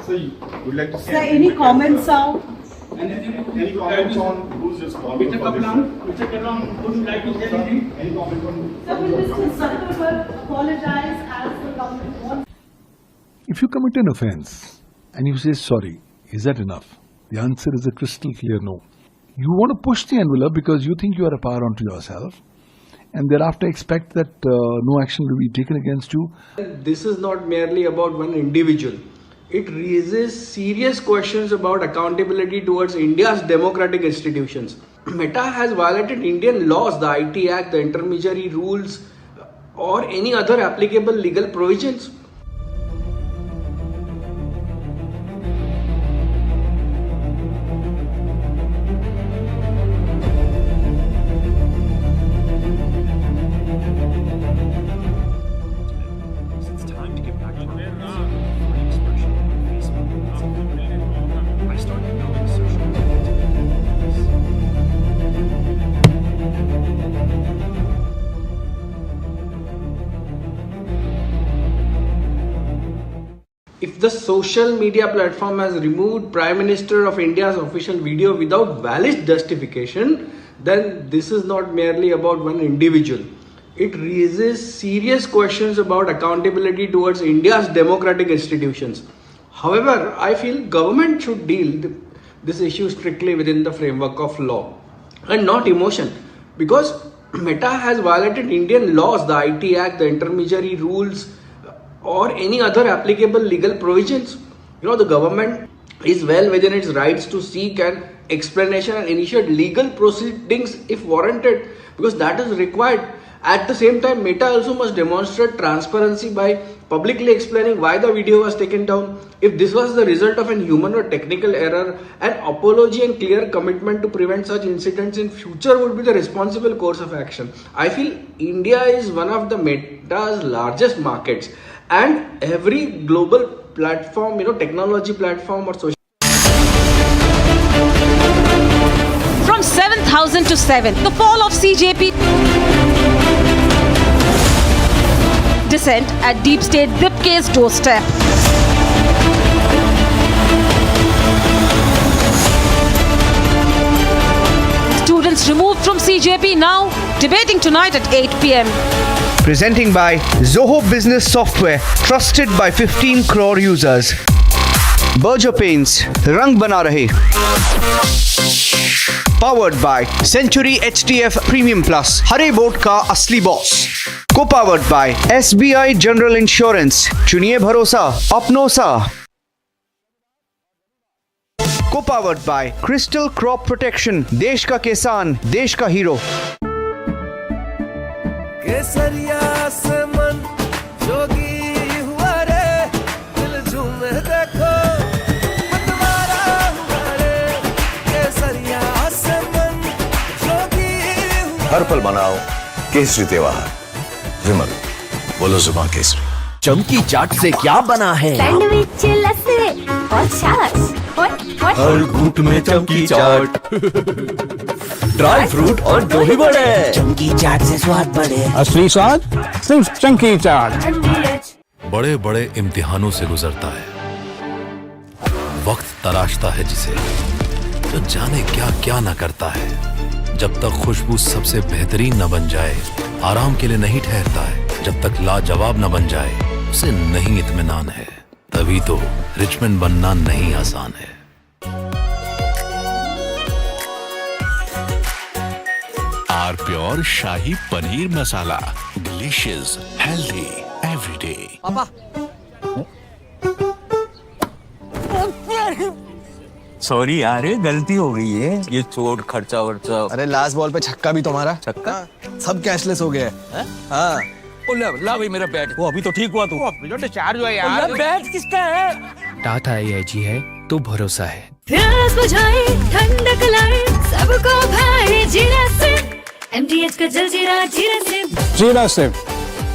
So you would like to say any comments now? Any comments on who's responsible for this? Mr. Kaplan, would you like to say anything? Any comment on? So will Mr. Zuckerberg apologize as the government wants? If you commit an offense and you say sorry, is that enough? The answer is a crystal clear no. You want to push the envelope because you think you are a power unto yourself, and thereafter expect that no action will be taken against you. This is not merely about one individual. It raises serious questions about accountability towards India's democratic institutions. Meta has violated Indian laws, the IT Act, the intermediary rules, or any other applicable legal provisions. If the social media platform has removed Prime Minister of India's official video without valid justification, then this is not merely about one individual. It raises serious questions about accountability towards India's democratic institutions. However, I feel government should deal this issue strictly within the framework of law and not emotion, because Meta has violated Indian laws, the IT Act, the intermediary rules, or any other applicable legal provisions. The government is well within its rights to seek an explanation and initiate legal proceedings if warranted, because that is required. At the same time, Meta also must demonstrate transparency by publicly explaining why the video was taken down. If this was the result of a human or technical error, an apology and clear commitment to prevent such incidents in future would be the responsible course of action. I feel India is one of the Meta's largest markets, and every global platform, technology platform or social. From 7,000 to 7, the fall of CJP. Descent at deep state Dipke's doorstep. Students removed from CJP now, debating tonight at 8 p.m. Presenting by Zoho Business Software, trusted by 15 crore users. Berger Paints, Rang Bana Rahe. Powered by Century HTF Premium Plus, Hare Boat Ka Asli Boss. Co-powered by SBI General Insurance, Chuniye Bharosa, Apno Sa. Co-powered by Crystal Crop Protection, Desh Ka Kisan, Desh Ka Hero. केसरिया से मन जोगी हुआ रे, दिल झूमे देखो मतवारा हुआ रे, केसरिया से मन जोगी हुआ। हर पल मनाओ केसरी त्योहार। विमल, बोलो जुबान केसरी। चमकी चाट से क्या बना है? सैंडविच, लस्सी और छाछ। हर घूंट में चमकी चाट। ड्राई फ्रूट और दही बड़े। चमकी चाट से स्वाद बढ़े। असली स्वाद सिर्फ चमकी चाट। बड़े बड़े इम्तिहानों से गुजरता है, वक्त तराशता है जिसे, तो जाने क्या क्या न करता है। जब तक खुशबू सबसे बेहतरीन न बन जाए, आराम के लिए नहीं ठहरता है। जब तक लाजवाब न बन जाए, उसे नहीं इत्मीनान है। तभी तो रिचमैन बनना नहीं आसान है। Our pure shahi paneer masala, delicious, healthy, everyday. पापा, सॉरी यार, गलती हो गई है। ये चोट खर्चा वर्चा। अरे लास्ट बॉल पे छक्का भी तुम्हारा। छक्का? सब कैशलेस हो गया है। हाँ। ला भाई मेरा बैट। वो अभी तो ठीक हुआ तू। जो डिस्चार्ज हुआ यार। बैट किसका है? टाटा AIG है तो भरोसा है। प्यास बुझाए, ठंडक लाए, सबको भाए जीरा से। MTH का जलजीरा जीरा से। जीरा से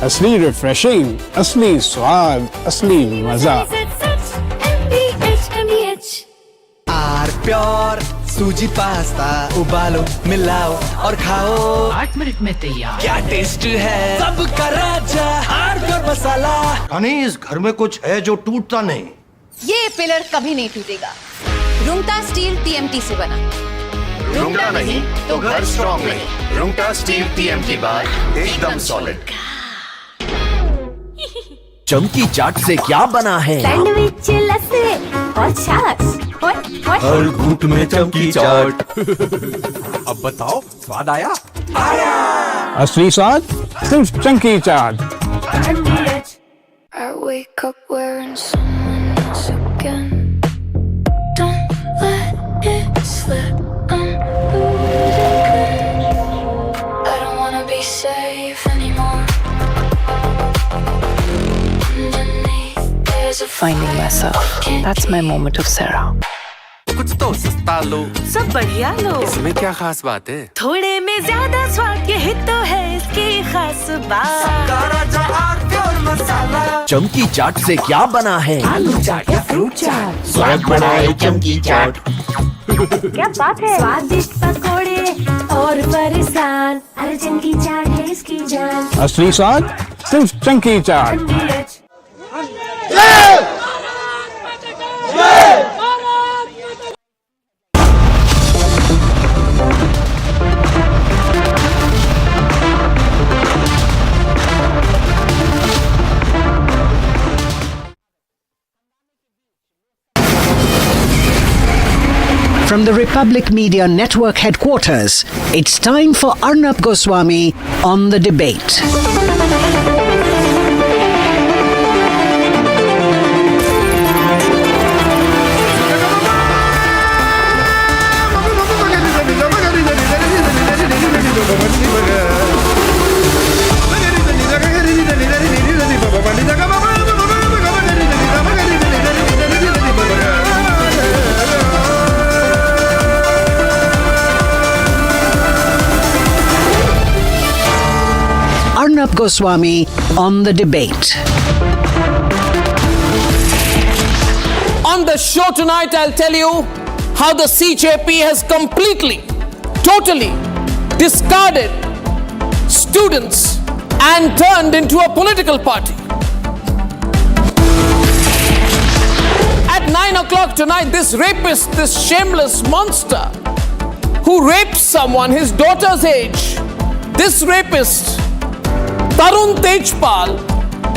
असली रिफ्रेशिंग, असली स्वाद, असली मजा। आर प्योर सूजी पास्ता, उबालो, मिलाओ और खाओ। 8 मिनट में तैयार। क्या टेस्ट है, सबका राजा आर प्योर मसाला। यानी इस घर में कुछ है जो टूटता नहीं। ये पिलर कभी नहीं टूटेगा। रुंगटा स्टील TMT से बना। रुंगटा नहीं तो घर स्ट्रॉन्ग नहीं। रुंगटा स्टील TMT बार एकदम सॉलिड। चमकी चाट से क्या बना है? सैंडविच, लस्सी और छाछ। हर घूंट में चमकी चाट। अब बताओ स्वाद आया? असली स्वाद सिर्फ चंकी चाट। I wake up wearing someone else again. Don't let it slip. I'm losing. I don't wanna be safe anymore. Underneath there's a Finding myself. That's my moment of Sarah. कुछ तो सस्ता लो, सब बढ़िया लो। इसमें क्या खास बात है? थोड़े में ज्यादा स्वाद, यही तो है इसकी खास बात। चमकी चाट से क्या बना है? आलू चाट या फ्रूट चाट, स्वाद बढ़ाए चमकी चाट। क्या बात है? स्वादिष्ट पकोड़े और फरसान, हर चंकी चाट है इसकी जान। असली स्वाद सिर्फ चंकी चाट। From the Republic Media Network headquarters, it's time for Arnab Goswami on the debate. Arnab Goswami on the debate. On the show tonight, I'll tell you how the CJP has completely, totally discarded students and turned into a political party. At 9 o'clock tonight, this rapist, this shameless monster who raped someone his daughter's age, this rapist, Tarun Tejpal,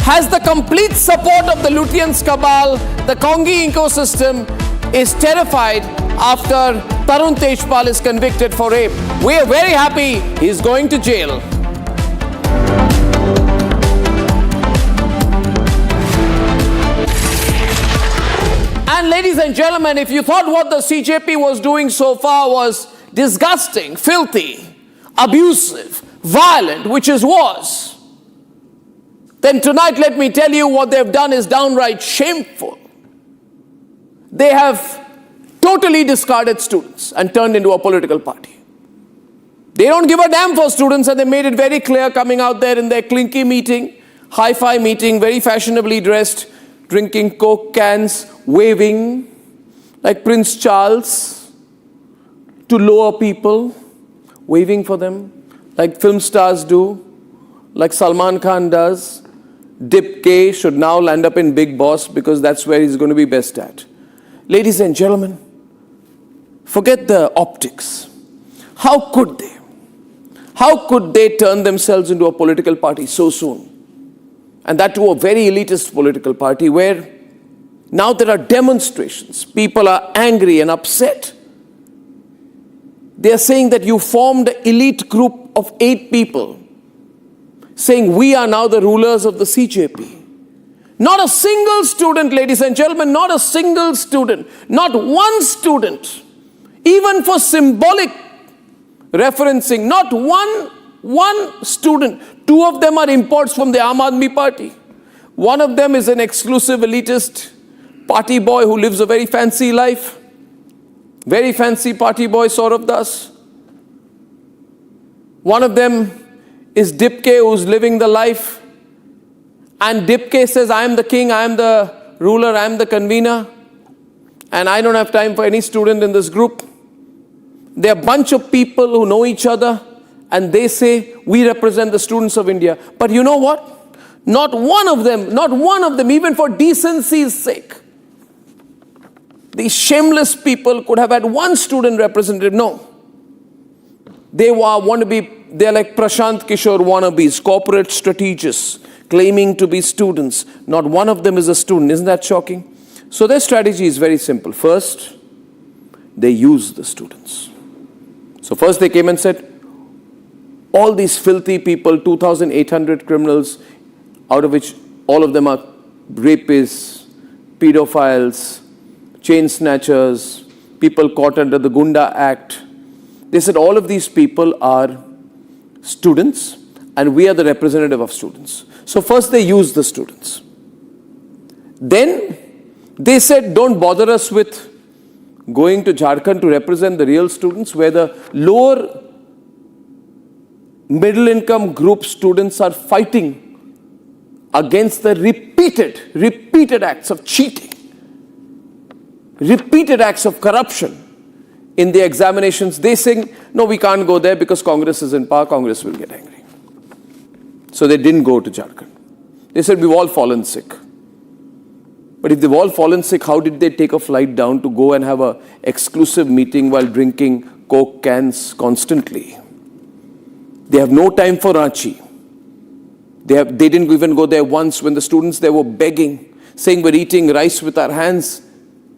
has the complete support of the Lutyens cabal. The Kongi ecosystem is terrified after Tarun Tejpal is convicted for rape. We are very happy he's going to jail. And ladies and gentlemen, if you thought what the CJP was doing so far was disgusting, filthy, abusive, violent, which it was, then tonight let me tell you what they've done is downright shameful. They have totally discarded students and turned into a political party. They don't give a damn for students, and they made it very clear coming out there in their clinky meeting, hi-fi meeting, very fashionably dressed, drinking Coke cans, waving like Prince Charles to lower people, waving for them like film stars do, like Salman Khan does. Dipke should now land up in Big Boss because that's where he's going to be best at. Ladies and gentlemen, forget the optics. How could they? How could they turn themselves into a political party so soon? And that to a very elitist political party where now there are demonstrations. People are angry and upset. They are saying that you formed an elite group of 8 people, saying we are now the rulers of the CJP. Not a single student, ladies and gentlemen, not a single student, not one student, even for symbolic referencing, not one student. 2 of them are imports from the Aam Aadmi Party. One of them is an exclusive elitist party boy who lives a very fancy life. Very fancy party boy, Saurabh Das. One of them is Dipke, who's living the life. And Dipke says, I am the king, I am the ruler, I am the convener. And I don't have time for any student in this group. They're a bunch of people who know each other, and they say, we represent the students of India. But you know what? Not one of them, even for decency's sake, These shameless people could have had one student representative. No. They're like Prashant Kishore wannabes, corporate strategists, claiming to be students. Not one of them is a student. Isn't that shocking? So their strategy is very simple. First, they use the students. So first they came and said, all these filthy people, 2,800 criminals, out of which all of them are rapists, pedophiles, chain snatchers, people caught under the Gunda Act. They said all of these people are students and we are the representative of students. So first they used the students. Then they said don't bother us with going to Jharkhand to represent the real students, where the lower middle income group students are fighting against the repeated acts of cheating, repeated acts of corruption in the examinations. They saying, no, we can't go there because Congress is in power, Congress will get angry. So they didn't go to Jharkhand. They said, we've all fallen sick. But if they've all fallen sick, how did they take a flight down to go and have an exclusive meeting while drinking Coke cans constantly? They have no time for Ranchi. They didn't even go there once when the students there were begging, saying we're eating rice with our hands.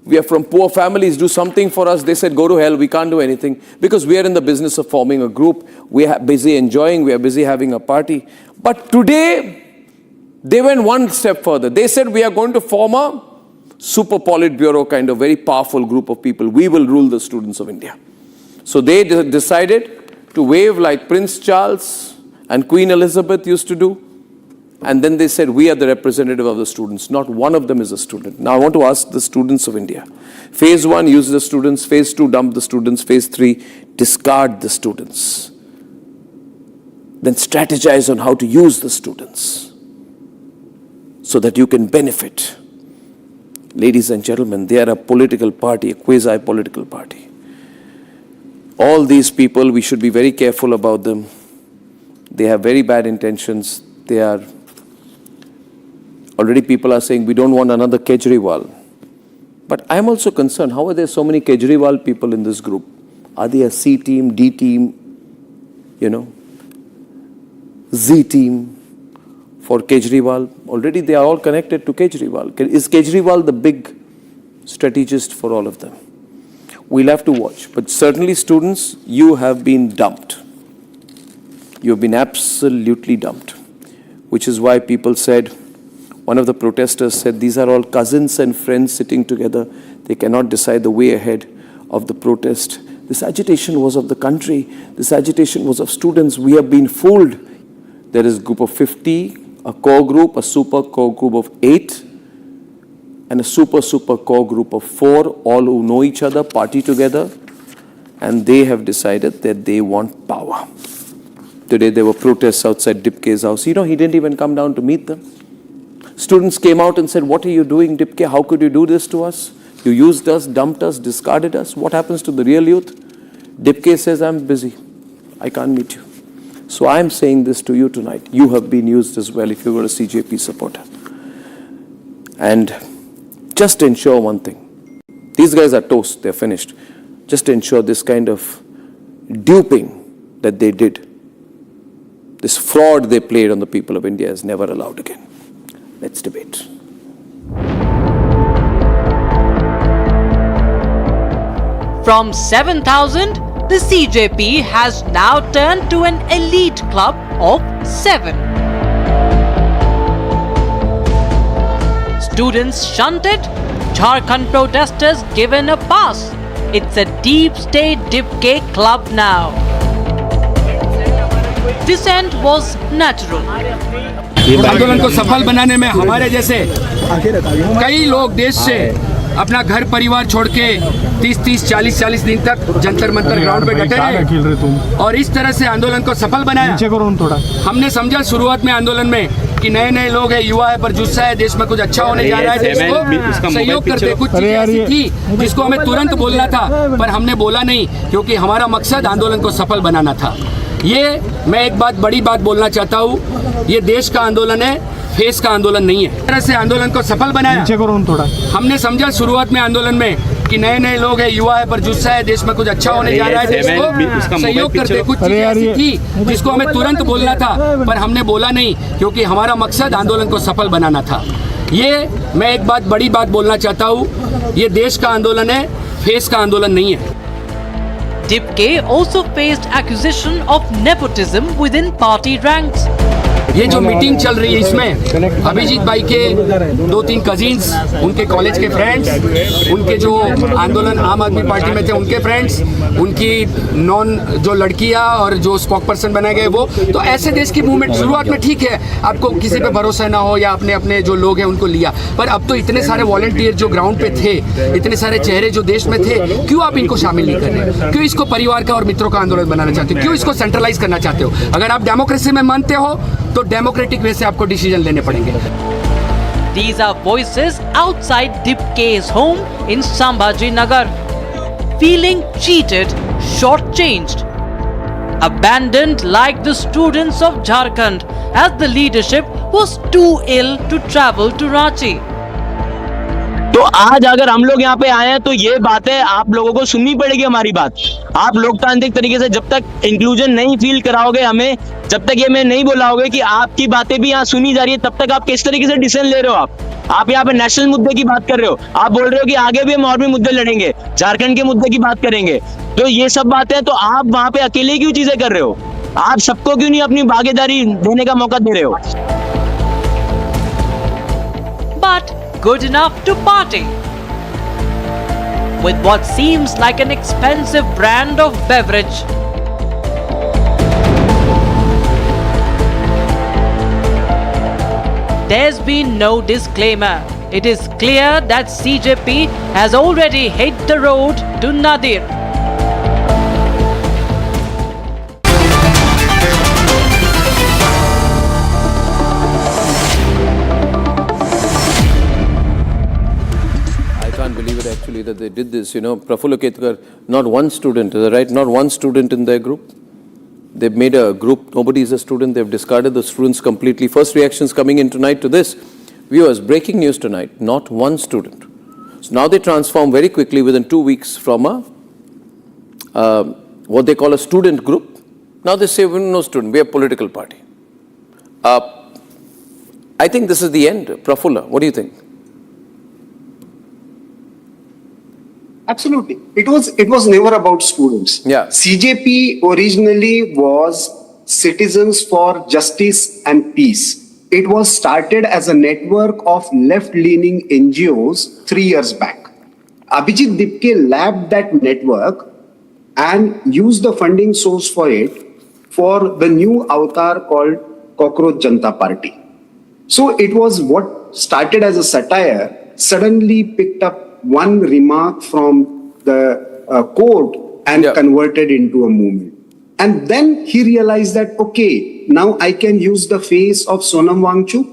We are from poor families, do something for us. They said, go to hell, we can't do anything because we are in the business of forming a group. We are busy enjoying, we are busy having a party. But today, they went one step further. They said, we are going to form a super politburo kind of very powerful group of people. We will rule the students of India. So they decided to wave like Prince Charles and Queen Elizabeth used to do. And then they said, we are the representative of the students. Not one of them is a student. Now I want to ask the students of India. Phase 1, use the students. Phase 2, dump the students. Phase 3, discard the students. Then strategize on how to use the students so that you can benefit. Ladies and gentlemen, they are a political party, a quasi-political party. All these people, we should be very careful about them. They have very bad intentions. They are... Already people are saying, we don't want another Kejriwal. But I'm also concerned, how are there so many Kejriwal people in this group? Are they a C team, D team, Z team for Kejriwal? Already they are all connected to Kejriwal. Is Kejriwal the big strategist for all of them? We'll have to watch. But certainly students, you have been dumped. You have been absolutely dumped. Which is why people said, one of the protesters said, these are all cousins and friends sitting together. They cannot decide the way ahead of the protest. This agitation was of the country. This agitation was of students. We have been fooled. There is a group of 50, a core group, a super core group of 8, and a super core group of 4, all who know each other, party together, and they have decided that they want power. Today there were protests outside Dipke's house. He didn't even come down to meet them. Students came out and said, what are you doing, Dipke? How could you do this to us? You used us, dumped us, discarded us. What happens to the real youth? Dipke says, I'm busy. I can't meet you. So I'm saying this to you tonight. You have been used as well if you were a CJP supporter. And just ensure one thing. These guys are toast. They're finished. Just ensure this kind of duping that they did, this fraud they played on the people of India is never allowed again. Let's debate. From 7,000, the CJP has now turned to an elite club of 7. Students shunted, Jharkhand protesters given a pass. It's a deep state Dipke club now. Dissent was natural. आंदोलन को सफल बनाने में हमारे जैसे कई लोग देश से अपना घर परिवार छोड़ के 30-30, 40-40 दिन तक जंतर मंतर ग्राउंड पे डटे रहे और इस तरह से आंदोलन को सफल बनाया। हमने समझा शुरुआत में आंदोलन में कि नए लोग है, युवा है, पर जुस्सा है, देश में कुछ अच्छा होने जा रहा है, देश को सहयोग करते। कुछ चीजें ऐसी थी जिसको हमें तुरंत बोलना था, पर हमने बोला नहीं क्योंकि हमारा मकसद आंदोलन को सफल बनाना था। ये मैं एक बड़ी बात बोलना चाहता हूँ, ये देश का आंदोलन है, फेस का आंदोलन नहीं है। इस तरह से आंदोलन को सफल बनाया। हमने समझा शुरुआत में आंदोलन में क्योंकि नए नए लोग हैं, युवा है, पर जुस्सा है, देश में कुछ अच्छा होने जा रहा है, देश को सहयोग करते। कुछ चीजें ऐसी थी जिसको हमें तुरंत बोलना था, पर हमने बोला नहीं, क्योंकि हमारा मकसद आंदोलन को सफल बनाना था। ये मैं एक बात, बड़ी बात बोलना चाहता हूँ, ये देश का आंदोलन है, फेस का आंदोलन नहीं है। Dipke also faced accusation of nepotism within party ranks. ये जो मीटिंग चल रही है, इसमें अभिजीत भाई के 2-3 कजिन्स, उनके कॉलेज के फ्रेंड्स, उनके जो आंदोलन आम आदमी पार्टी में थे उनके फ्रेंड्स, उनकी नॉन जो लड़कियां और जो स्पोक पर्सन बनाए गए वो, तो ऐसे देश की मूवमेंट शुरुआत में ठीक है, आपको किसी पे भरोसा ना हो या अपने अपने जो लोग हैं उनको लिया, पर अब तो इतने सारे वॉलंटियर जो ग्राउंड पे थे, इतने सारे चेहरे जो देश में थे, क्यों आप इनको शामिल नहीं कर रहे? क्यों इसको परिवार का और मित्रों का आंदोलन बनाना चाहते हो? क्यों इसको सेंट्रलाइज करना चाहते हो? अगर आप डेमोक्रेसी में मानते हो तो डेमोक्रेटिक वे से आपको डिसीजन लेने पड़ेंगे। These are voices outside Dipke's home in Sambhaji Nagar, feeling cheated, shortchanged, abandoned like the students of Jharkhand, as the leadership was too ill to travel to Ranchi. तो आज अगर हम लोग यहाँ पे आए हैं तो ये बातें आप लोगों को सुननी पड़ेगी हमारी बात। आप लोकतांत्रिक तरीके से जब तक इंक्लूजन नहीं फील कराओगे हमें, जब तक ये मैं नहीं बोलाओगे कि आपकी बातें भी यहाँ सुनी जा रही है, तब तक आप किस तरीके से डिसीजन ले रहे हो? आप यहाँ पे नेशनल मुद्दे की बात कर रहे हो, आप बोल रहे हो कि आगे भी हम और भी मुद्दे लड़ेंगे, झारखंड के मुद्दे की बात करेंगे, तो ये सब बातें, तो आप वहाँ पे अकेले क्यों चीजें कर रहे हो? आप सबको क्यों नहीं अपनी भागीदारी देने का मौका दे रहे हो? But good enough to party with what seems like an expensive brand of beverage. There's been no disclaimer. It is clear that CJP has already hit the road to Nadir. Actually, that they did this, you know, Prafulla Ketkar, not one student, is that right? Not one student in their group. They've made a group, nobody is a student, they've discarded the students completely. First reactions coming in tonight to this. Viewers, breaking news tonight, not one student. So now they transform very quickly within 2 weeks from a, what they call a student group. Now they say, we're no student, we're a political party. I think this is the end. Prafulla, what do you think? Absolutely. It was never about students. Yeah. CJP originally was Citizens for Justice and Peace. It was started as a network of left-leaning NGOs 3 years back. Abhijeet Dipke labbed that network and used the funding source for it for the new avatar called Cockroach Janata Party. So it was what started as a satire, suddenly picked up one remark from the court and converted into a movement. And then he realized that, okay, now I can use the face of Sonam Wangchuk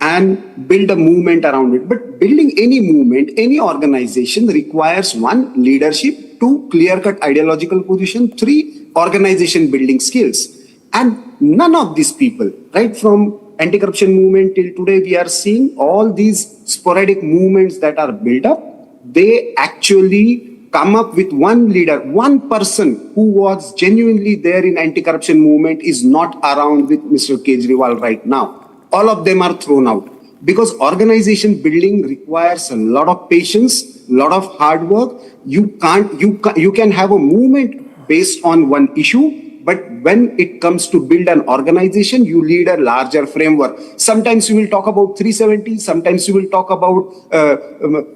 and build a movement around it. But building any movement, any organization requires 1, leadership, 2, clear-cut ideological position, 3, organization building skills. And none of these people, right from anti-corruption movement till today, we are seeing all these sporadic movements that are built up. They actually come up with one leader, one person who was genuinely there in anti-corruption movement is not around with Mr. Kejriwal right now. All of them are thrown out because organization building requires a lot of patience, a lot of hard work. You can have a movement based on one issue, but when it comes to build an organization, you lead a larger framework. Sometimes you will talk about 370. Sometimes you will talk about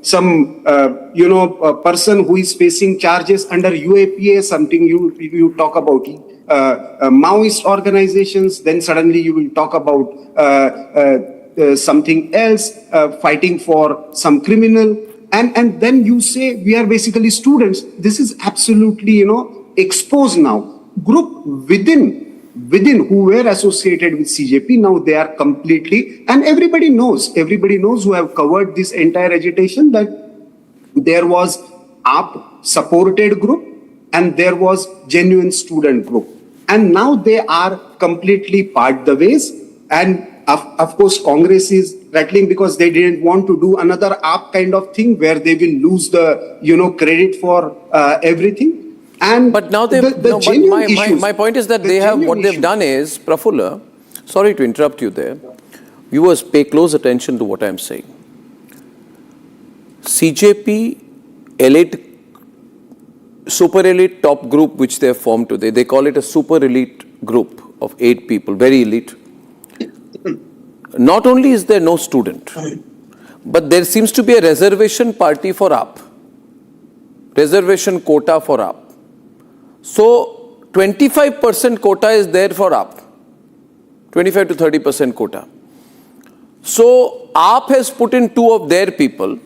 some person who is facing charges under UAPA. Something you talk about Maoist organizations. Then suddenly you will talk about something else, fighting for some criminal. And then you say we are basically students. This is absolutely exposed now. Group within who were associated with CJP, now they are completely, and everybody knows who have covered this entire agitation that there was AAP supported group and there was genuine student group. And now they are completely part the ways and of course, Congress is rattling because they didn't want to do another AAP kind of thing where they will lose the, credit for everything. And but now my point is that they have, what they've done is, Prafulla, sorry to interrupt you there. Viewers, pay close attention to what I'm saying. CJP elite, super elite top group which they have formed today, they call it a super elite group of 8 people, very elite. Not only is there no student, but there seems to be a reservation party for AAP. Reservation quota for AAP. So 25% quota is there for AAP. 25 to 30% quota. So AAP has put in 2 of their people.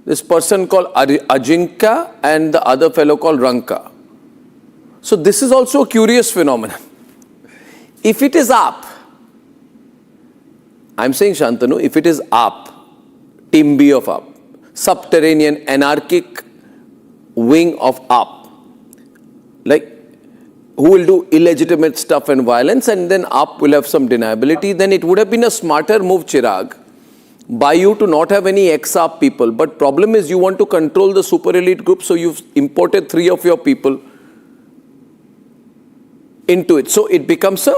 This person called Ajinkya and the other fellow called Ranka. So this is also a curious phenomenon. If it is AAP, I'm saying, Shantanu, if it is AAP, Team B of AAP, subterranean anarchic wing of AAP, like who will do illegitimate stuff and violence, and then AAP will have some deniability, then it would have been a smarter move, Chirag, by you to not have any ex-AAP people. But problem is you want to control the super elite group, so you've imported 3 of your people into it. So it becomes a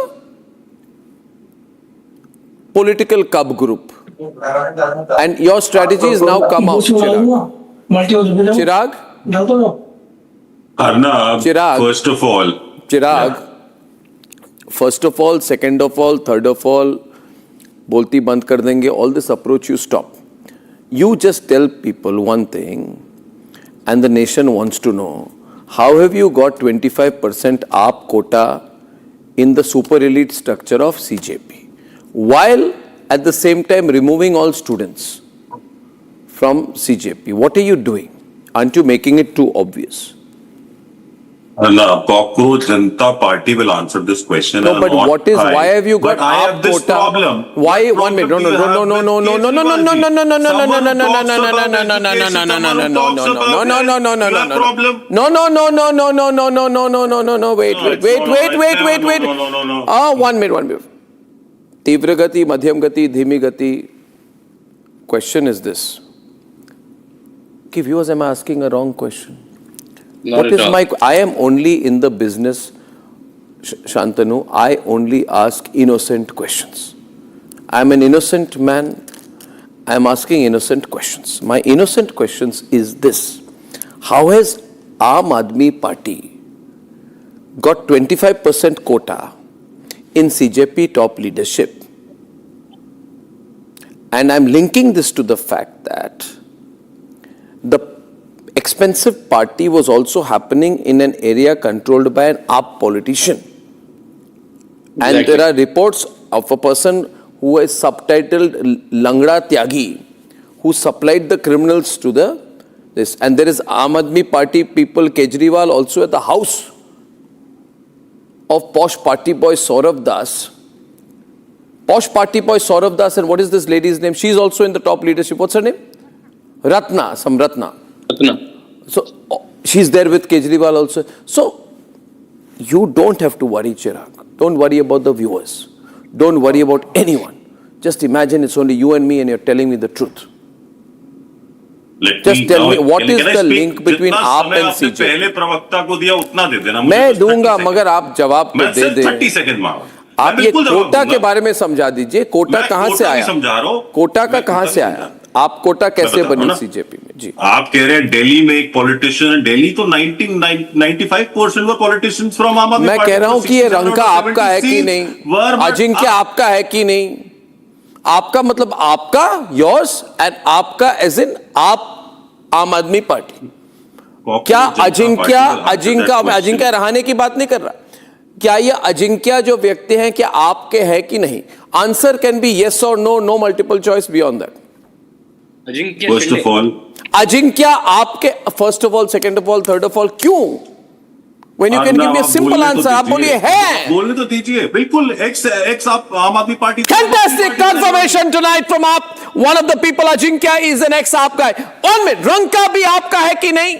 political cub group. And your strategy is now come out, Chirag. Chirag? Arnab, Chirag. First of all, second of all, third of all, bolti band kar denge, all this approach you stop. You just tell people one thing, and the nation wants to know, how have you got 25% AAP quota in the super elite structure of CJP, while at the same time removing all students from CJP? What are you doing? Aren't you making it too obvious? No, Cockroach Janata Party will answer this question. No, but what is, why have you got I have this problem. Why, 1 minute, no, wait. Ah, 1 minute. Tivra gati, madhyam gati, dhimi gati. Question is this. Okay, viewers, am I asking a wrong question? What is my, I am only in the business, Shantanu, I only ask innocent questions. I am an innocent man. I am asking innocent questions. My innocent questions is this. How has Aam Aadmi Party got 25% quota in CJP top leadership? And I'm linking this to the fact that the expensive party was also happening in an area controlled by an AAP politician. And there are reports of a person who is subtitled Langda Tyagi, who supplied the criminals to this. And there is Aam Aadmi Party people, Kejriwal, also at the house of posh party boy Saurav Das. Posh party boy Saurav Das, and what is this lady's name? She's also in the top leadership. What's her name? Ratna. So she's there with Kejriwal also. So you don't have to worry, Chirag. Don't worry about the viewers. Don't worry about anyone. Just imagine it's only you and me and you're telling me the truth. Just tell me, what is the link between AAP and CJP? मैं दूंगा, मगर आप जवाब तो दे दे। आप ये कोटा के बारे में समझा दीजिए। कोटा कहाँ से आया? कोटा का कहाँ से आया? आप कोटा कैसे बनी सीजेपी में? जी, आप कह रहे हैं दिल्ली में एक पॉलिटिशियन, दिल्ली तो 95% वो पॉलिटिशियंस फ्रॉम आम आदमी। मैं कह रहा हूं कि ये रंका आपका है कि नहीं, अजिंक्य आपका है कि नहीं? आपका मतलब आपका, योर्स, एंड आपका एज इन आप आम आदमी पार्टी। क्या अजिंक्य रहाने की बात नहीं कर रहा। क्या ये अजिंक्य जो व्यक्ति हैं क्या आपके हैं कि नहीं? आंसर कैन बी येस और no, no multiple choice beyond that. First of all Ajinkya आपके, first of all, second of all, third of all, क्यों? When you can give me a simple answer, आप बोलिए है। बोलने तो दीजिए, बिल्कुल एक्स आप आम आदमी party. Fantastic confirmation tonight from आप, one of the people, Ajinkya is an ex आप guy। One minute, रंका भी आपका है कि नहीं?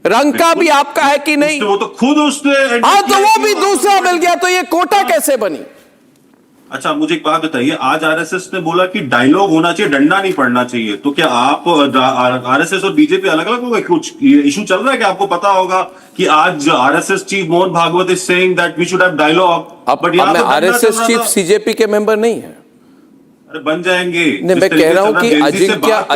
रंका भी आपका है कि नहीं? वो तो खुद उसने, हाँ, तो वो भी दूसरा मिल गया, तो ये कोटा कैसे बनी? अच्छा, मुझे एक बात बताइए, आज आरएसएस ने बोला कि डायलॉग होना चाहिए, डंडा नहीं पड़ना चाहिए, तो क्या आप आरएसएस और बीजेपी अलग अलग हो गए? कुछ इशू चल रहा है कि आपको पता होगा कि आज RSS chief Mohan Bhagwat is saying that we should have dialogue, but यहाँ पे आरएसएस चीफ सीजेपी के मेंबर नहीं है। अरे बन जाएंगे। नहीं, मैं कह रहा हूँ कि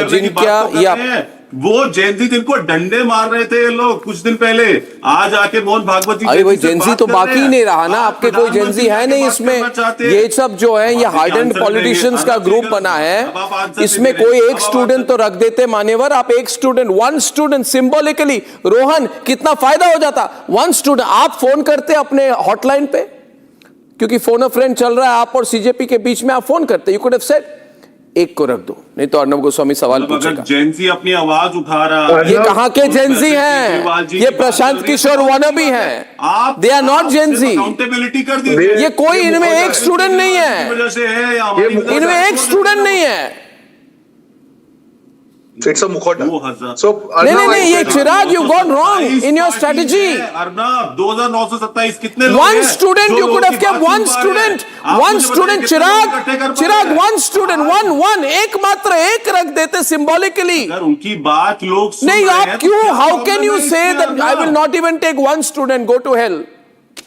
अजिंक्य वो जयंती दिन को डंडे मार रहे थे ये लोग कुछ दिन पहले, आज आके मोहन भागवत जी। अरे भाई जेंजी तो बाकी ही नहीं रहा ना, आपके कोई जेंजी है नहीं इसमें। ये सब जो है ये हार्डन पॉलिटिशियंस का ग्रुप बना है, इसमें कोई एक स्टूडेंट तो रख देते मान्यवर। आप एक student, one student symbolically, Rohan कितना फायदा हो जाता, वन स्टूडेंट। आप फोन करते अपने हॉटलाइन पे, क्योंकि फोन अ फ्रेंड चल रहा है आप और सीजेपी के बीच में, आप फोन करते, यू कुड हैव सेड एक को रख दो, नहीं तो अर्नब गोस्वामी सवाल पूछेगा। जेंजी अपनी आवाज उठा रहा है, ये कहाँ के जेंजी हैं? ये प्रशांत किशोर वानबी हैं, they are not Gen Z. Accountability कर दीजिए। ये कोई इनमें एक स्टूडेंट नहीं है, इनमें एक स्टूडेंट नहीं है। It's a mukhota. So नहीं, ये चिराग, you gone wrong in your strategy. Arnab 2927 कितने लोग हैं? One student you could have kept, one student Chirag, one student, one एक मात्र एक रख देते symbolically. अगर उनकी बात लोग सुन नहीं, आप क्यों? How can you say that I will not even take one student, go to hell?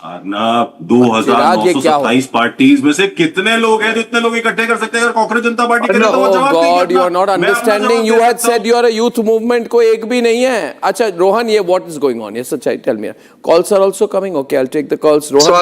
Arnab 2927 parties में से कितने लोग हैं जो इतने लोग इकट्ठे कर सकते हैं? अगर कांग्रेस जनता पार्टी करे तो वो जवाब देगी। God, you are not understanding. You had said you are a youth movement, कोई एक भी नहीं है। अच्छा रोहन, ये what is going on? Yes, सच्चाई, tell me. Calls are also coming. Okay, I'll take the calls. Rohan. So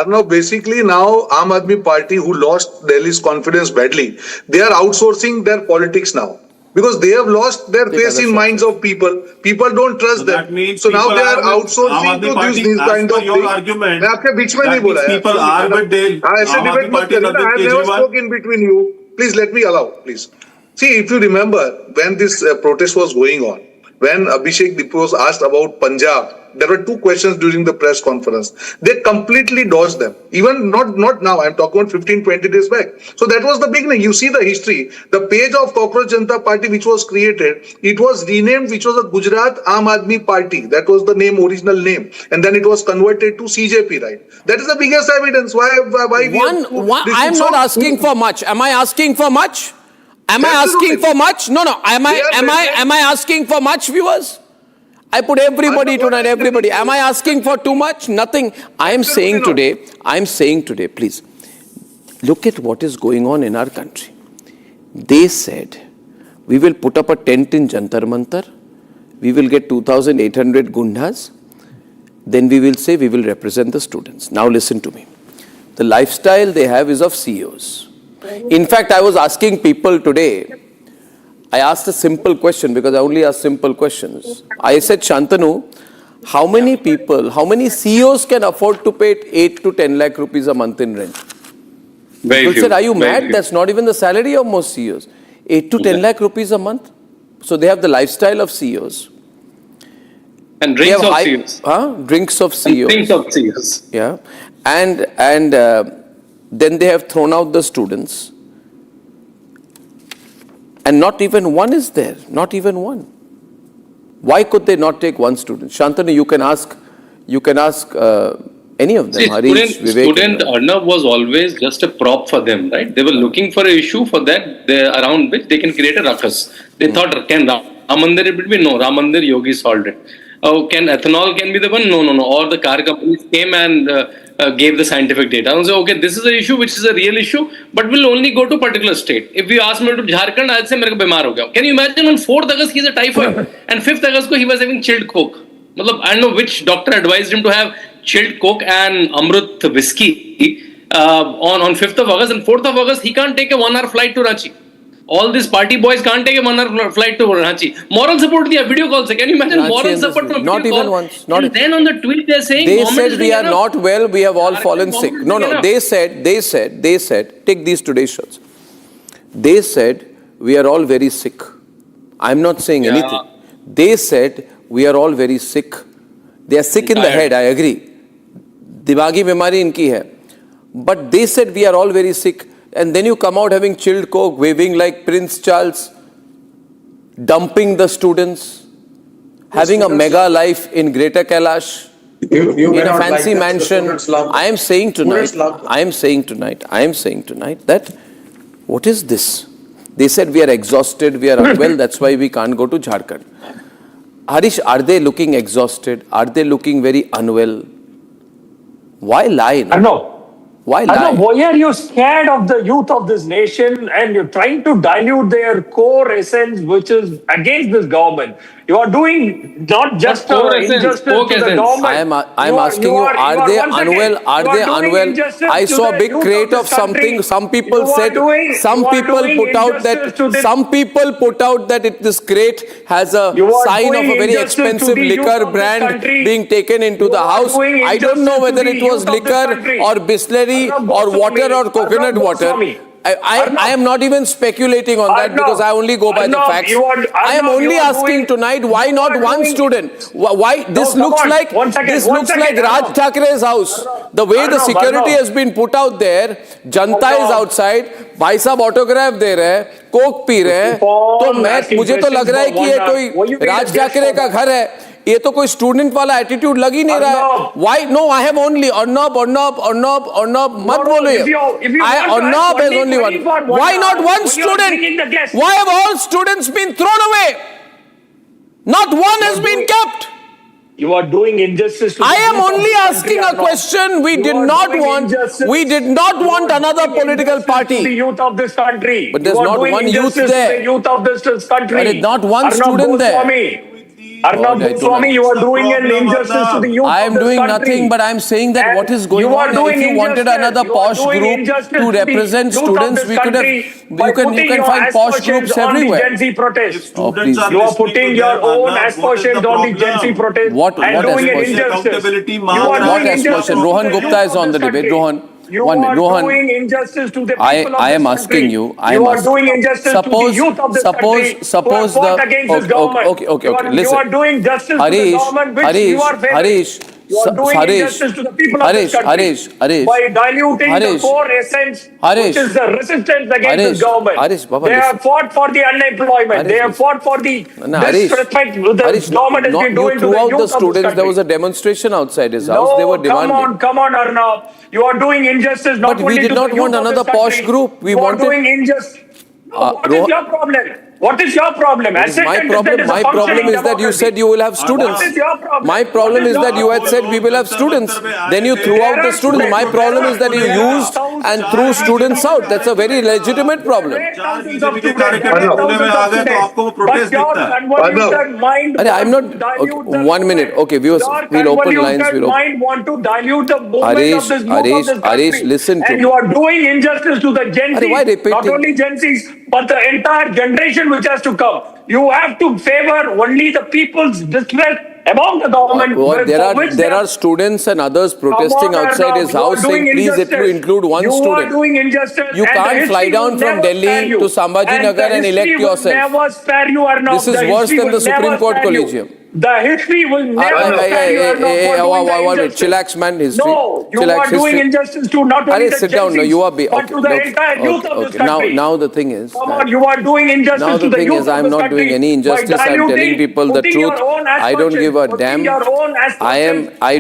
Arnab, basically now Aam Aadmi Party, who lost Delhi's confidence badly, they are outsourcing their politics now. Because they have lost their face in minds of people. People don't trust them. So now they are outsourcing to these kind of things. मैं आपके बीच में नहीं बोला है। People are with Delhi. ऐसे debate मत करिए ना। I have never spoken between you. Please let me allow, please. See, if you remember when this protest was going on, when Abhijeet Dipke was asked about Punjab, there were two questions during the press conference. They completely dodged them. Even not now. I'm talking about 15-20 days back. So that was the beginning. You see the history. The page of Cockroach Janata Party which was created, it was renamed, which was a Gujarat Aam Aadmi Party. That was the name, original name. And then it was converted to CJP, right? That is the biggest evidence. Why I'm not asking for much. Am I asking for much? Am I asking for much? No. Am I asking for much, viewers? I put everybody tonight, everybody. Am I asking for too much? Nothing. I am saying today, please, look at what is going on in our country. They said, we will put up a tent in Jantar Mantar, we will get 2,800 gundas, then we will say we will represent the students. Now listen to me. The lifestyle they have is of CEOs. In fact, I was asking people today, I asked a simple question because I only ask simple questions. I said, Shantanu, how many people, how many CEOs can afford to pay 8 to 10 lakh rupees a month in rent? People said, are you mad? That's not even the salary of most CEOs. 8 to 10 lakh rupees a month. So they have the lifestyle of CEOs. And drinks of CEOs. Drinks of CEOs. Drinks of CEOs. Yeah. And then they have thrown out the students. And not even one is there. Not even one. Why could they not take one student? Shantanu, you can ask any of them. See, student Arnab was always just a prop for them, right? They were looking for an issue for that, around which they can create a ruckus. They thought, can Ram Mandir be? No, Ram Mandir, Yogi solved it. Oh, can ethanol be the one? No. Or the car companies came and gave the scientific data. And say, okay, this is an issue which is a real issue, but will only go to a particular state. If you ask me to Jharkhand, I'll say, "Mereko bimar ho gaya." Can you imagine on 4th August he has a typhoid, and 5th August he was having chilled coke. I don't know which doctor advised him to have chilled coke and Amrut whiskey on 5th of August, and 4th of August he can't take a 1 hour flight to Ranchi. All these party boys can't take a 1 hour flight to Ranchi. Moral support diya, video calls. Can you imagine moral support from not even call? Once. And then on the tweet they're saying they said we are not well, we have all fallen sick. No. They said, take these today's shots. They said we are all very sick. I'm not saying anything. They said we are all very sick. They are sick in the head, I agree. Dimagi bimari inki hai. But they said we are all very sick. And then you come out having chilled coke, waving like Prince Charles, dumping the students, having a mega life in Greater Kailash. in a fancy mansion. I am saying tonight that what is this? They said we are exhausted, we are unwell, that's why we can't go to Jharkhand. Harish, are they looking exhausted? Are they looking very unwell? Why lie? No. Why lie? Why are you scared of the youth of this nation and you're trying to dilute their core essence, which is against this government? You are doing not just injustice to the government. I am asking you, are they unwell? Are they unwell? I saw a big crate of something. Some people said, some people put out that this crate has a sign of a very expensive liquor brand being taken into the house. I don't know whether it was liquor or Bisleri or water or coconut water. I am not even speculating on that because I only go by the facts. I am only asking tonight, why not one student? Why this looks like Raj Thackeray's house. The way the security has been put out there, Janta is outside, भाई साहब autograph दे रहे हैं, Coke P रहे हैं, तो मुझे तो लग रहा है कि ये कोई राज ठाकरे का घर है. ये तो कोई स्टूडेंट वाला एटीट्यूड लग ही नहीं रहा है. Why? No, I have only Arnab, मत बोलो ये. Arnab has only one. Why not one student? Why have all students been thrown away? Not one has been kept. You are doing injustice to I am only asking a question. We did not want another political party. The youth of this country. But there's not one youth there. The youth of this country. There is not one student there. Arnab Goswami, you are doing an injustice to the youth I am of this doing country. nothing, but I am saying that what is going on. If you wanted another posh group to represent students, we could have. You can find posh groups everywhere. Gen Z protest. Oh, please. You are putting your own aspersions on the Gen Z protest. What doing an injustice. What aspersion? Rohan Gupta is on the debate. Rohan. You One minute, are Rohan. doing injustice to the people I am of this asking country. you. You are doing injustice to the youth of this country. Suppose who have fought against this government. Okay. Listen. You are doing justice to the government which you are favoring. You are doing injustice to the people of this country by diluting the core essence, which is the resistance against this government. They have fought for the unemployment. They have fought for the disrespect the government has been doing to the youth of this country. There was a demonstration outside his house. They were demanding. Come on, Arnab. You are doing injustice not But we did not want another posh group. We wanted. You are doing injustice. What is your problem? What is your problem? My problem is that you said you will have students. What is your problem? My problem is that you had said we will have students. Then you threw out the students. My problem is that you used and threw students out. That's a very legitimate problem. I'm not. Okay, 1 minute. Okay, viewers, we'll open lines. Want to dilute the movement of this Harish, listen to me. And you are doing injustice to the Gen Z. Not only Gen Zs, but the entire generation which has to come. You have to favor only the people's distress among the government. There are students and others protesting outside his house saying please include one student. You are doing injustice. You can't fly down from Delhi to Sambhaji Nagar and elect yourself. Never spare you, Arnab. This is worse than the Supreme Court Collegium. The history will never spare you, Arnab. Chillax, man. History. No, you are doing injustice to not only the sit down. No, you are but to the entire youth of this country. Now the thing is. Come on, you are doing injustice to the youth of this country. I'm not doing any injustice. I'm telling people the truth. I don't give a damn. I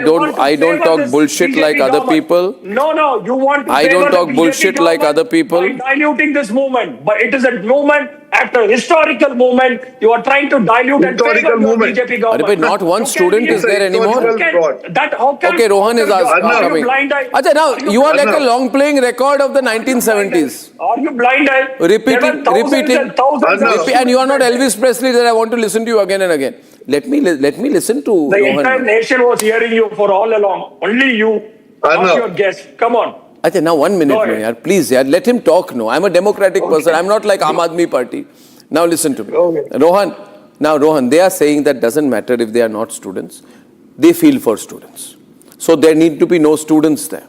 don't talk bullshit like other people. No, you want to I don't talk bullshit like other people. By diluting this movement, but it is a movement after historical movement. You are trying to dilute and favor your BJP government. But not one student is there anymore. Okay, Rohan is coming. Achha, now you are like a long playing record of the 1970s. Are you blind-eyed? Repeating, and you are not Elvis Presley that I want to listen to you again and again. Let me listen to the Rohan. Entire nation was hearing you for all along. Only you, not your guest. Come on. Achha, now 1 minute, please, let him talk. No, I'm a democratic person. I'm not like Aam Aadmi Party. Now listen to me. Rohan, they are saying that doesn't matter if they are not students. They feel for students. So there need to be no students there.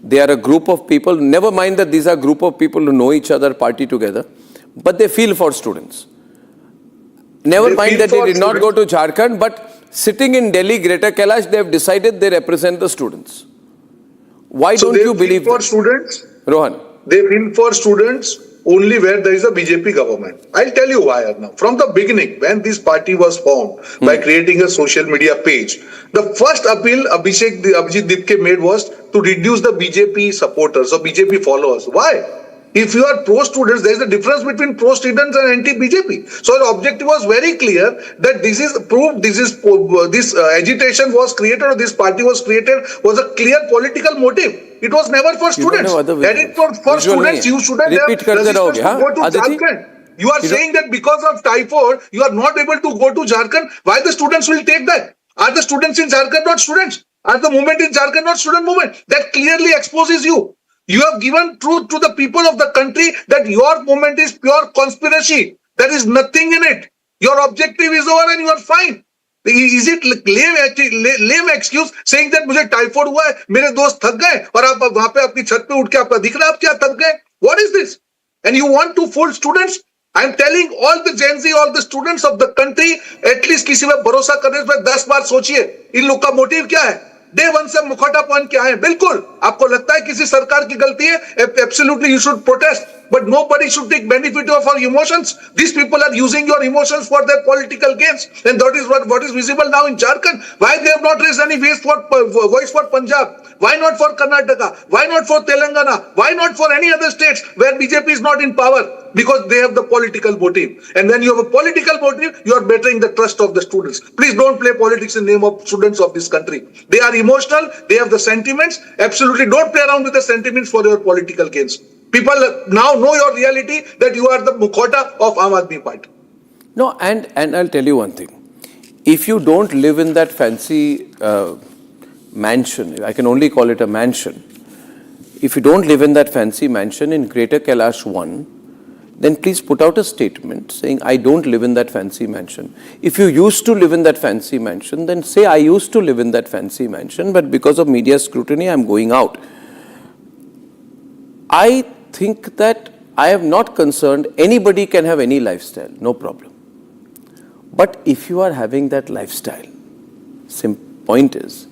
They are a group of people. Never mind that these are a group of people who know each other, party together. But they feel for students. Never mind that they did not go to Jharkhand, but sitting in Delhi, Greater Kailash, they have decided they represent the students. Why don't you believe for students? Rohan. They feel for students only where there is a BJP government. I'll tell you why, Arnab. From the beginning, when this party was formed by creating a social media page, the first appeal Abhijeet Dipke made was to reduce the BJP supporters or BJP followers. Why? If you are pro-students, there is a difference between pro-students and anti-BJP. So the objective was very clear that this is proved, this agitation was created or this party was created was a clear political motive. It was never for students. Had it for students, you shouldn't have resistance to go to Jharkhand. You are saying that because of typhoid, you are not able to go to Jharkhand. Why the students will take that? Are the students in Jharkhand not students? Are the movement in Jharkhand not student movement? That clearly exposes you. You have given truth to the people of the country that your movement is pure conspiracy. There is nothing in it. Your objective is over and you are fine. Is it lame excuse saying that मुझे typhoid हुआ है, मेरे दोस्त थक गए और आप वहां पे अपनी छत पे उठ के आपका दिख रहा है आप क्या थक गए? What is this? And you want to fool students? I am telling all the Gen Z, all the students of the country, at least किसी पे भरोसा करने से 10 बार सोचिए इन लोग का मोटिव क्या है? डे वन से मुखौटा पहन के आए, बिल्कुल आपको लगता है किसी सरकार की गलती है, absolutely you should protest, but nobody should take benefit of our emotions. These people are using your emotions for their political gains, and that is what is visible now in Jharkhand. Why they have not raised any voice for Punjab? Why not for Karnataka? Why not for Telangana? Why not for any other states where BJP is not in power? Because they have the political motive. And when you have a political motive, you are bettering the trust of the students. Please don't play politics in the name of students of this country. They are emotional. They have the sentiments. Absolutely don't play around with the sentiments for your political gains. People now know your reality that you are the mukhota of Aam Aadmi Party. No, and I'll tell you one thing. If you don't live in that fancy mansion, I can only call it a mansion. If you don't live in that fancy mansion in Greater Kailash 1, then please put out a statement saying, I don't live in that fancy mansion. If you used to live in that fancy mansion, then say, I used to live in that fancy mansion, but because of media scrutiny, I'm going out. I think that I am not concerned. Anybody can have any lifestyle, no problem. But if you are having that lifestyle, point is,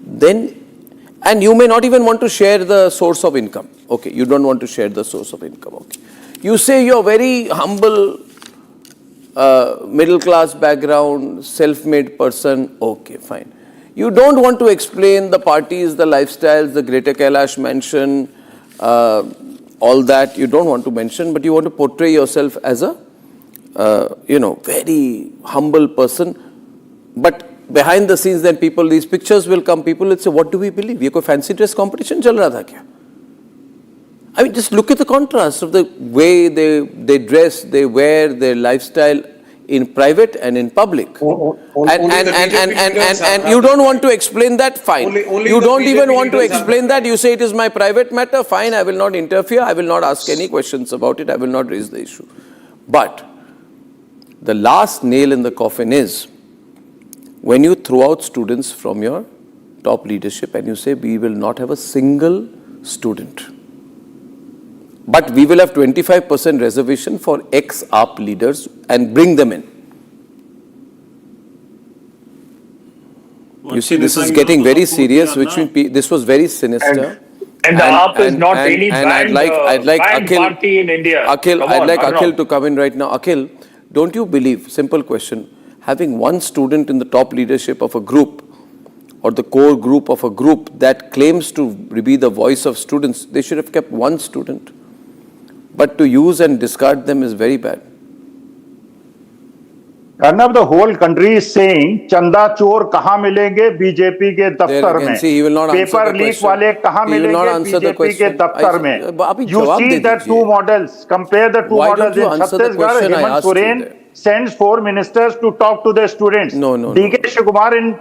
then, and you may not even want to share the source of income. Okay, you don't want to share the source of income. Okay. You say you're very humble, middle class background, self-made person. Okay, fine. You don't want to explain the parties, the lifestyles, the Greater Kailash mansion, all that you don't want to mention, but you want to portray yourself as a, very humble person. But behind the scenes, then these pictures will come, people will say, what do we believe? Ye koi fancy dress competition chal raha tha kya? I mean, just look at the contrast of the way they dress, they wear, their lifestyle in private and in public. And you don't want to explain that, fine. You don't even want to explain that. You say it is my private matter, fine, I will not interfere, I will not ask any questions about it, I will not raise the issue. But the last nail in the coffin is when you throw out students from your top leadership and you say we will not have a single student. But we will have 25% reservation for ex-AAP leaders and bring them in. You see, this is getting very serious, which means this was very sinister. And the AAP is not any banned party in India. Akhil, I'd like Akhil to come in right now. Akhil, don't you believe, simple question, having one student in the top leadership of a group or the core group of a group that claims to be the voice of students, they should have kept one student. But to use and discard them is very bad. Arnab, the whole country is saying, Chanda Chor kahan milenge BJP ke daftar mein? He will not Paper leak wale kahan milenge BJP ke daftar mein? You see the two models. Compare the two models. In Chhattisgarh, Hemant Soren sends 4 ministers to talk to the students. DK Shivakumar in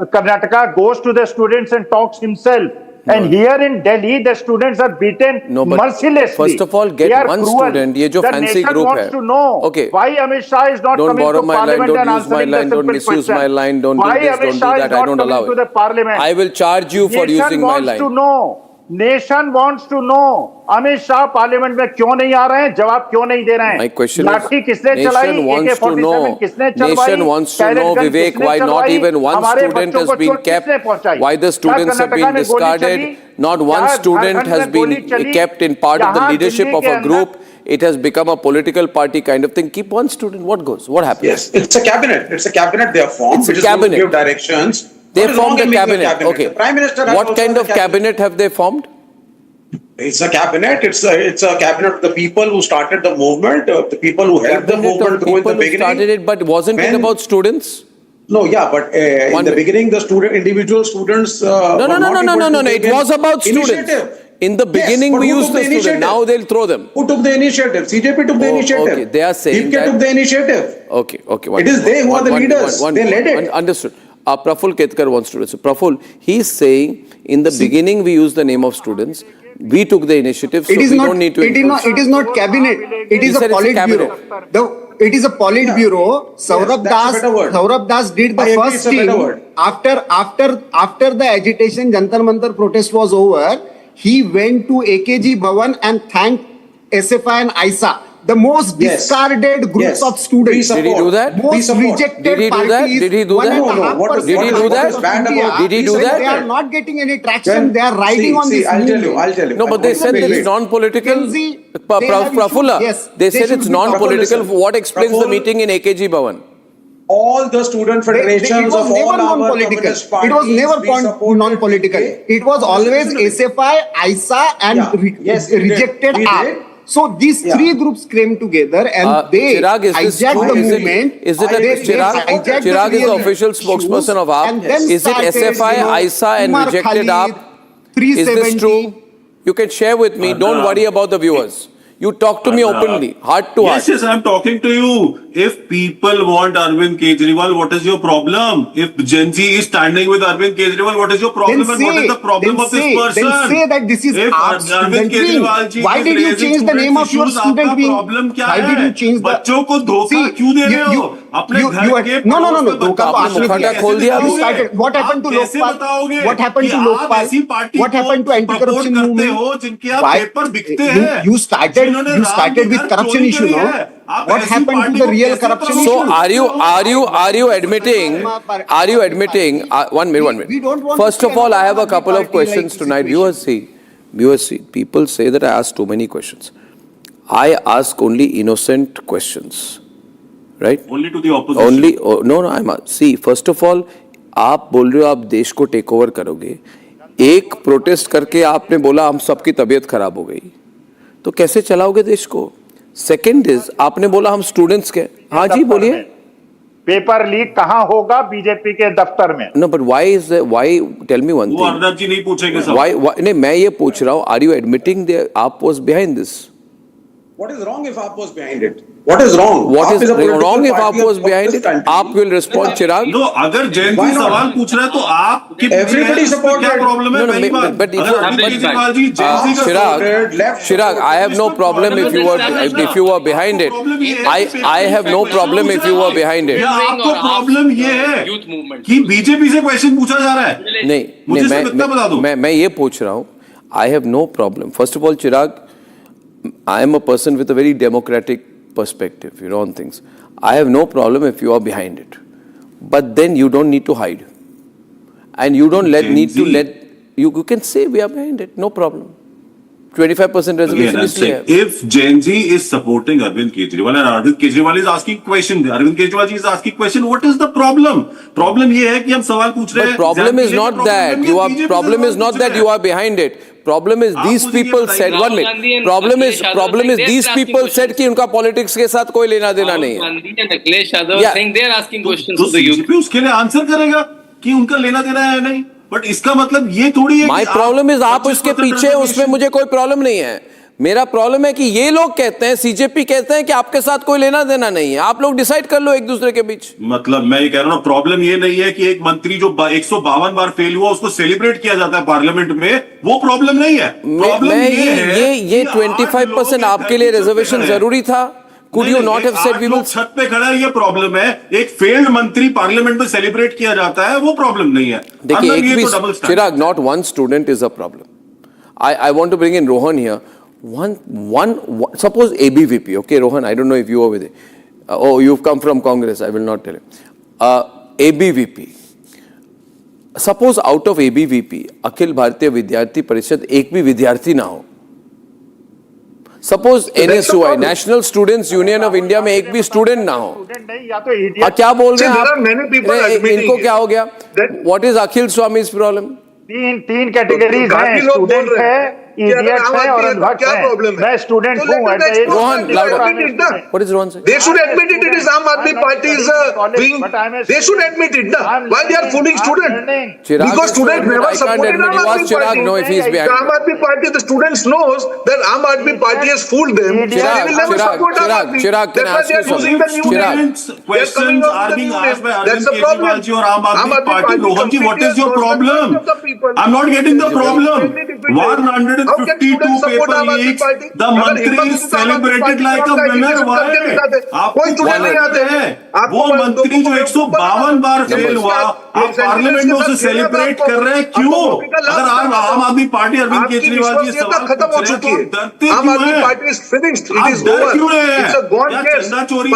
Karnataka goes to the students and talks himself. And here in Delhi, the students are beaten mercilessly. First of all, get one student. ये जो fancy group है. To know why Amit Shah is not coming to Parliament and answering the simple question. Don't misuse my line. Don't do this. Don't do that. I don't allow it. I will charge you for using my line. Nation wants to know nation wants to know Amit Shah parliament में क्यों नहीं आ रहे हैं, जवाब क्यों नहीं दे रहे हैं? My question लाठी किसने is, चलाई? nation wants to know. AK-47 किसने चलवाई? Nation wants to Pellet know, gun Vivek, किसने why not चलवाई? even one हमारे student बच्चों has को been चोट किसने kept? पहुंचाई? Why the students have Karnataka been में गोली discarded? चली? Not one क्या student झारखंड has में been गोली चली? kept in part of the यहाँ leadership दिल्ली of के a group. It has become a political party kind of thing. Keep one student. What goes? What happens? Yes, it's a cabinet. It's a cabinet they have formed, It's a which is going to cabinet. give directions. They What is formed wrong a in making cabinet. Okay. The Prime Minister has What also kind a of cabinet have they formed? It's a cabinet. It's a cabinet of the people who started the movement, the people who helped the Cabinet of movement grow in people the who beginning. started it, but wasn't it When- about students? No, yeah, but in the beginning, the individual students. No. It was about students. Initiative. In the beginning, but we who used took the the student. initiative? Now they'll throw them. Who took the initiative? CJP took the Oh, initiative. okay. They are saying Dipke that- took the initiative. Okay. It is they who are the leaders. They led it. Understood. Praful Ketkar wants to do. So Praful, he's saying in the beginning we used the name of students. We took the initiative, so It is we not. don't need to. It is not cabinet. It You is a said it's a politburo. It is a politburo. Saurabh that's a better word. Das did the I agree, first it's a better thing word. after the agitation, Jantar Mantar protest was over. He went to AKG Bhavan and thanked SFI and ISA, the most Yes. discarded groups Yes. of students. Did he do that? Most rejected Did he do that? parties. Did he do that? Did he do that? Did he do that? They are not getting any traction. They are riding on this I'll movement. tell you. No, but they said that it's non-political. Gen Z, they have Prafulla, issues. Yes, they they said should it's be non-political. Praful, What explains the Praful- meeting in AKG Bhavan? All the student It federations was of never all our non-political. communist parties. It was never we supported non-political. Dipke. It was always SFI, ISA, and Yes, we did. rejected We AAP. did. So these three groups came together and they Chirag, is this hijacked true? the Is movement. it They Chirag? hijacked Chirag is the real official issues spokesperson of AAP. and then Is it started, SFI, ISA, and Umar rejected Khalid, AAP? Is this 370. true? You can share with me. Don't worry about the viewers. You talk to me openly, heart to heart. Yes, I'm talking to you. If people want Arvind Kejriwal, what is your problem? If Gen Z is standing with Arvind Kejriwal, what is your problem? Then And what is the problem then of this person? Then say that this is If our Arvind student wing. Kejriwal ji Why is did you raising change the name of your student student issues, wing? आपका problem क्या Why है? did you change the बच्चों को धोखा क्यों दे रहे हो? अपने घर के No. पड़ोस में धोखा तो बच्चों आपने को दिया। कैसे खोल दिया। You दिखाओगे? started. What happened to आप कैसे Lokpal? बताओगे What happened कि to आप Lokpal? ऐसी पार्टी What happened to को anti-corruption प्रपोज करते movement? हो जिनके आप Why- पेपर बिकते हैं? You started with corruption issue, no? What happened to the real corruption issue? So are you admitting? One minute. We don't want First to of all, I have a another couple of party questions like tonight. situation. Viewers see. People say that I ask too many questions. I ask only innocent questions, right? Only to the opposition. No. See, first of all, आप बोल रहे हो आप देश को take over करोगे. एक protest करके आपने बोला हम सबकी तबीयत खराब हो गई, तो कैसे चलाओगे देश को? सेकेंड इज आपने बोला हम स्टूडेंट्स के. हाँ जी बोलिए. पेपर लीक कहाँ होगा? बीजेपी के दफ्तर में. No, but why tell me one वो thing. अर्नब जी नहीं पूछेंगे सब. Why नहीं मैं ये पूछ रहा हूँ, are you admitting that AAP was behind this? What is wrong if AAP was behind it? What is wrong? What AAP is a political wrong if party AAP was of behind this it? country. AAP will respond, Chirag. No, अगर Jain Why ji not? सवाल पूछ रहे हैं तो आप Everybody supported. क्या problem है? No, पहली बात. but if अगर अरविंद केजरीवाल जी जैन जी का Chirag, I have no problem if you were behind it. I have no problem if you were behind it. आपको प्रॉब्लम ये है कि बीजेपी से क्वेश्चन पूछा जा रहा है. मुझे सिर्फ इतना बता दो. मैं ये पूछ रहा हूँ. I have no problem. First of all, Chirag, I am a person with a very democratic perspective, on things. I have no problem if you are behind it. But then you don't need to hide. And you don't you can say we are behind it, no problem. 25% reservation is clear. If Gen Z is supporting Arvind Kejriwal and Arvind Kejriwal is asking question, Arvind Kejriwal ji is asking question, what is the problem? Problem ये है कि हम सवाल पूछ रहे हैं. Problem is not that you are behind it. Problem is these people said, one minute. Problem is these people said कि उनका politics के साथ कोई लेना देना नहीं है. Akhilesh Yadav saying they are asking questions तो to the youth. CJP उसके लिए आंसर करेगा कि उनका लेना देना है नहीं. बट इसका मतलब ये थोड़ी है. My problem is आप उसके पीछे, उसमें मुझे कोई प्रॉब्लम नहीं है. मेरा प्रॉब्लम है कि ये लोग कहते हैं, सीजेपी कहते हैं कि आपके साथ कोई लेना देना नहीं है. आप लोग डिसाइड कर लो एक दूसरे के बीच. मतलब मैं ये कह रहा हूँ, प्रॉब्लम ये नहीं है कि एक मंत्री जो 152 बार फेल हुआ उसको सेलिब्रेट किया जाता है पार्लियामेंट में, वो प्रॉब्लम नहीं है. प्रॉब्लम ये 25% आपके लिए रिजर्वेशन जरूरी था. Could you not have said we will? छत पे खड़ा है, ये प्रॉब्लम है. एक फेल्ड मंत्री पार्लियामेंट में सेलिब्रेट किया जाता है, वो प्रॉब्लम नहीं है. देखिए, Chirag, not one student is a problem. I want to bring in Rohan here. Suppose ABVP, okay, Rohan, I don't know if you are with it. Oh, you've come from Congress, I will not tell you. ABVP. Suppose out of ABVP, Akhil Bharatiya Vidyarthi Parishad, एक भी विद्यार्थी ना हो. Suppose NSUI, National Students Union of India में एक भी student ना हो. क्या बोल रहे हैं आप? इनको क्या हो गया? What is Akhil Swami's problem? तीन कैटेगरीज हैं, स्टूडेंट है, इडियट है और अनभक्त है। मैं स्टूडेंट हूं। Rohan, louder. What is Rohan saying? They should admit it. It is Aam Aadmi Party is being. They should admit it. Why they are fooling students? Because students never supported Aam Aadmi Party. No, if he is behind. Aam Aadmi Party, the students knows that Aam Aadmi Party has fooled them. They will never support Aam Aadmi. Chirag, can I ask you something? Students' questions are being asked by Arvind Kejriwal ji or Aam Aadmi Party. Rohan ji, what is your problem? I'm not getting the problem. 152 paper leaks. The mantri is celebrated like a winner. Why? आपको student नहीं आते हैं? वो मंत्री जो 152 बार fail हुआ, आप parliament में उसे सेलिब्रेट कर रहे हैं क्यों? अगर आप आम आदमी पार्टी अरविंद केजरीवाल जी सवाल खत्म हो चुकी है। आम आदमी party is finished, it is over, it's a gone case.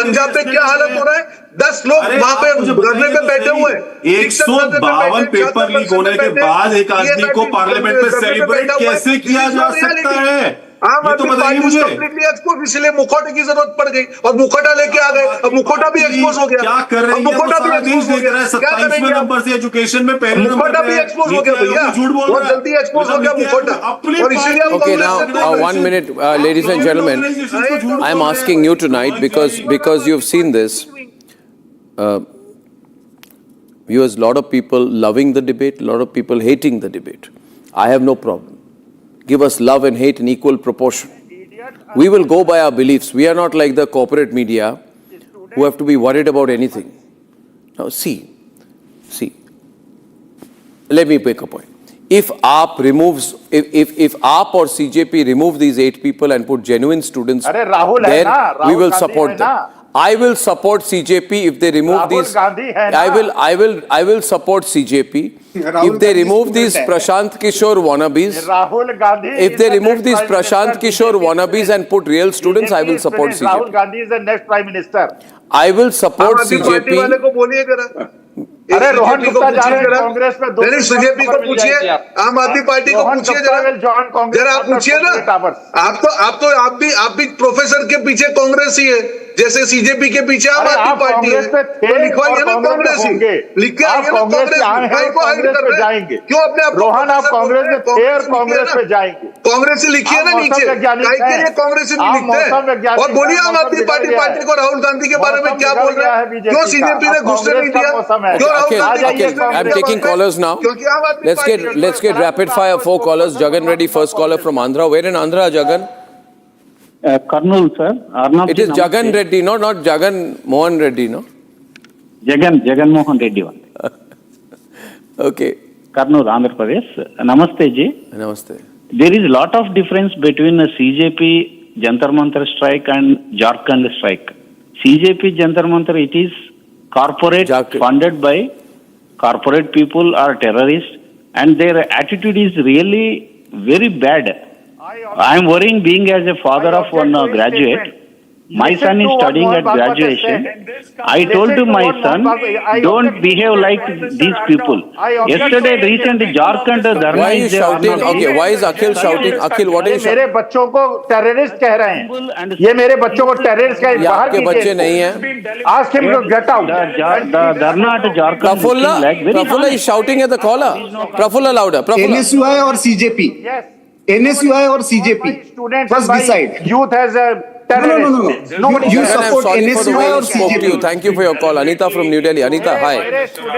Punjab में क्या हालत हो रहा है? 10 लोग वहां पे धरने पे बैठे हुए हैं। 152 पेपर लीक होने के बाद एक आदमी को पार्लियामेंट में सेलिब्रेट कैसे किया जा सकता है? आम आदमी पार्टी कंप्लीटली एक्सपोज, इसलिए मुखौटे की जरूरत पड़ गई और मुखौटा लेके आ गए। अब मुखौटा भी एक्सपोज हो गया। क्या कर रहे हैं? मुखौटा भी एक्सपोज हो गया। 27वें नंबर से एजुकेशन में पहले मुखौटा भी एक्सपोज हो गया भैया, बहुत जल्दी एक्सपोज हो गया मुखौटा। और इसीलिए Okay, now 1 minute, ladies and gentlemen, I am asking you tonight because you've seen this. Viewers, lot of people loving the debate, lot of people hating the debate. I have no problem. Give us love and hate in equal proportion. We will go by our beliefs. We are not like the corporate media who have to be worried about anything. Now see, let me make a point. If AAP removes, if AAP or CJP remove these 8 people and put genuine students, then we will support them. I will support CJP if they remove these. I will support CJP if they remove these Prashant Kishore wannabes. If they remove these Prashant Kishore wannabes and put real students, I will support CJP. Rahul Gandhi is the next Prime Minister. I will support CJP. अरे रोहन गुप्ता जा रहे हैं कांग्रेस में। BJP को पूछिए, आम आदमी party को पूछिए जरा आप पूछिए ना। आप भी प्रोफेसर के पीछे कांग्रेस ही है, जैसे सीजेपी के पीछे आम आदमी पार्टी है। तो लिखवाइए ना कांग्रेस ही, लिख के आइए ना कांग्रेस पे जाएंगे। क्यों अपने आप रोहन आप कांग्रेस में थे और कांग्रेस पे जाएंगे? कांग्रेस लिखिए ना नीचे, कांग्रेस नहीं लिखते हैं। और बोलिए आम आदमी पार्टी को राहुल गांधी के बारे में क्या बोल रहे हैं? क्यों सीजेपी ने घुसने नहीं दिया? Akhil, I'm taking callers now. Let's get rapid fire. 4 callers. Jagan Reddy, first caller from Andhra. Where in Andhra, Jagan? Karnool, sir. Arnab it is Jagan Reddy, no, not Jagan Mohan Reddy, no? Jagan Mohan Reddy. Okay. Karnool, Andhra Pradesh. Namaste, ji. Namaste. There is a lot of difference between the CJP Jantar Mantar strike and Jharkhand strike. CJP Jantar Mantar, it is corporate funded by corporate people or terrorists, and their attitude is really very bad. I am worrying, being as a father of one graduate. My son is studying at graduation. I told to my son, don't behave like these people. Yesterday, recent Jharkhand dharna. Why is shouting? Okay, why is Akhil shouting? Akhil, what is मेरे बच्चों को terrorist कह रहे हैं। ये मेरे बच्चों को टेररिस्ट कह रहे हैं। आपके बच्चे नहीं हैं। Ask him to get out. Dharna at Jharkhand. Prafulla is shouting at the caller. Prafulla, louder. Prafulla. NSUI or CJP? Yes. NSUI or CJP? First decide. Youth has a terrorist. No. You support NSUI or CJP? Thank you for your call. Anita from New Delhi. Anita, hi.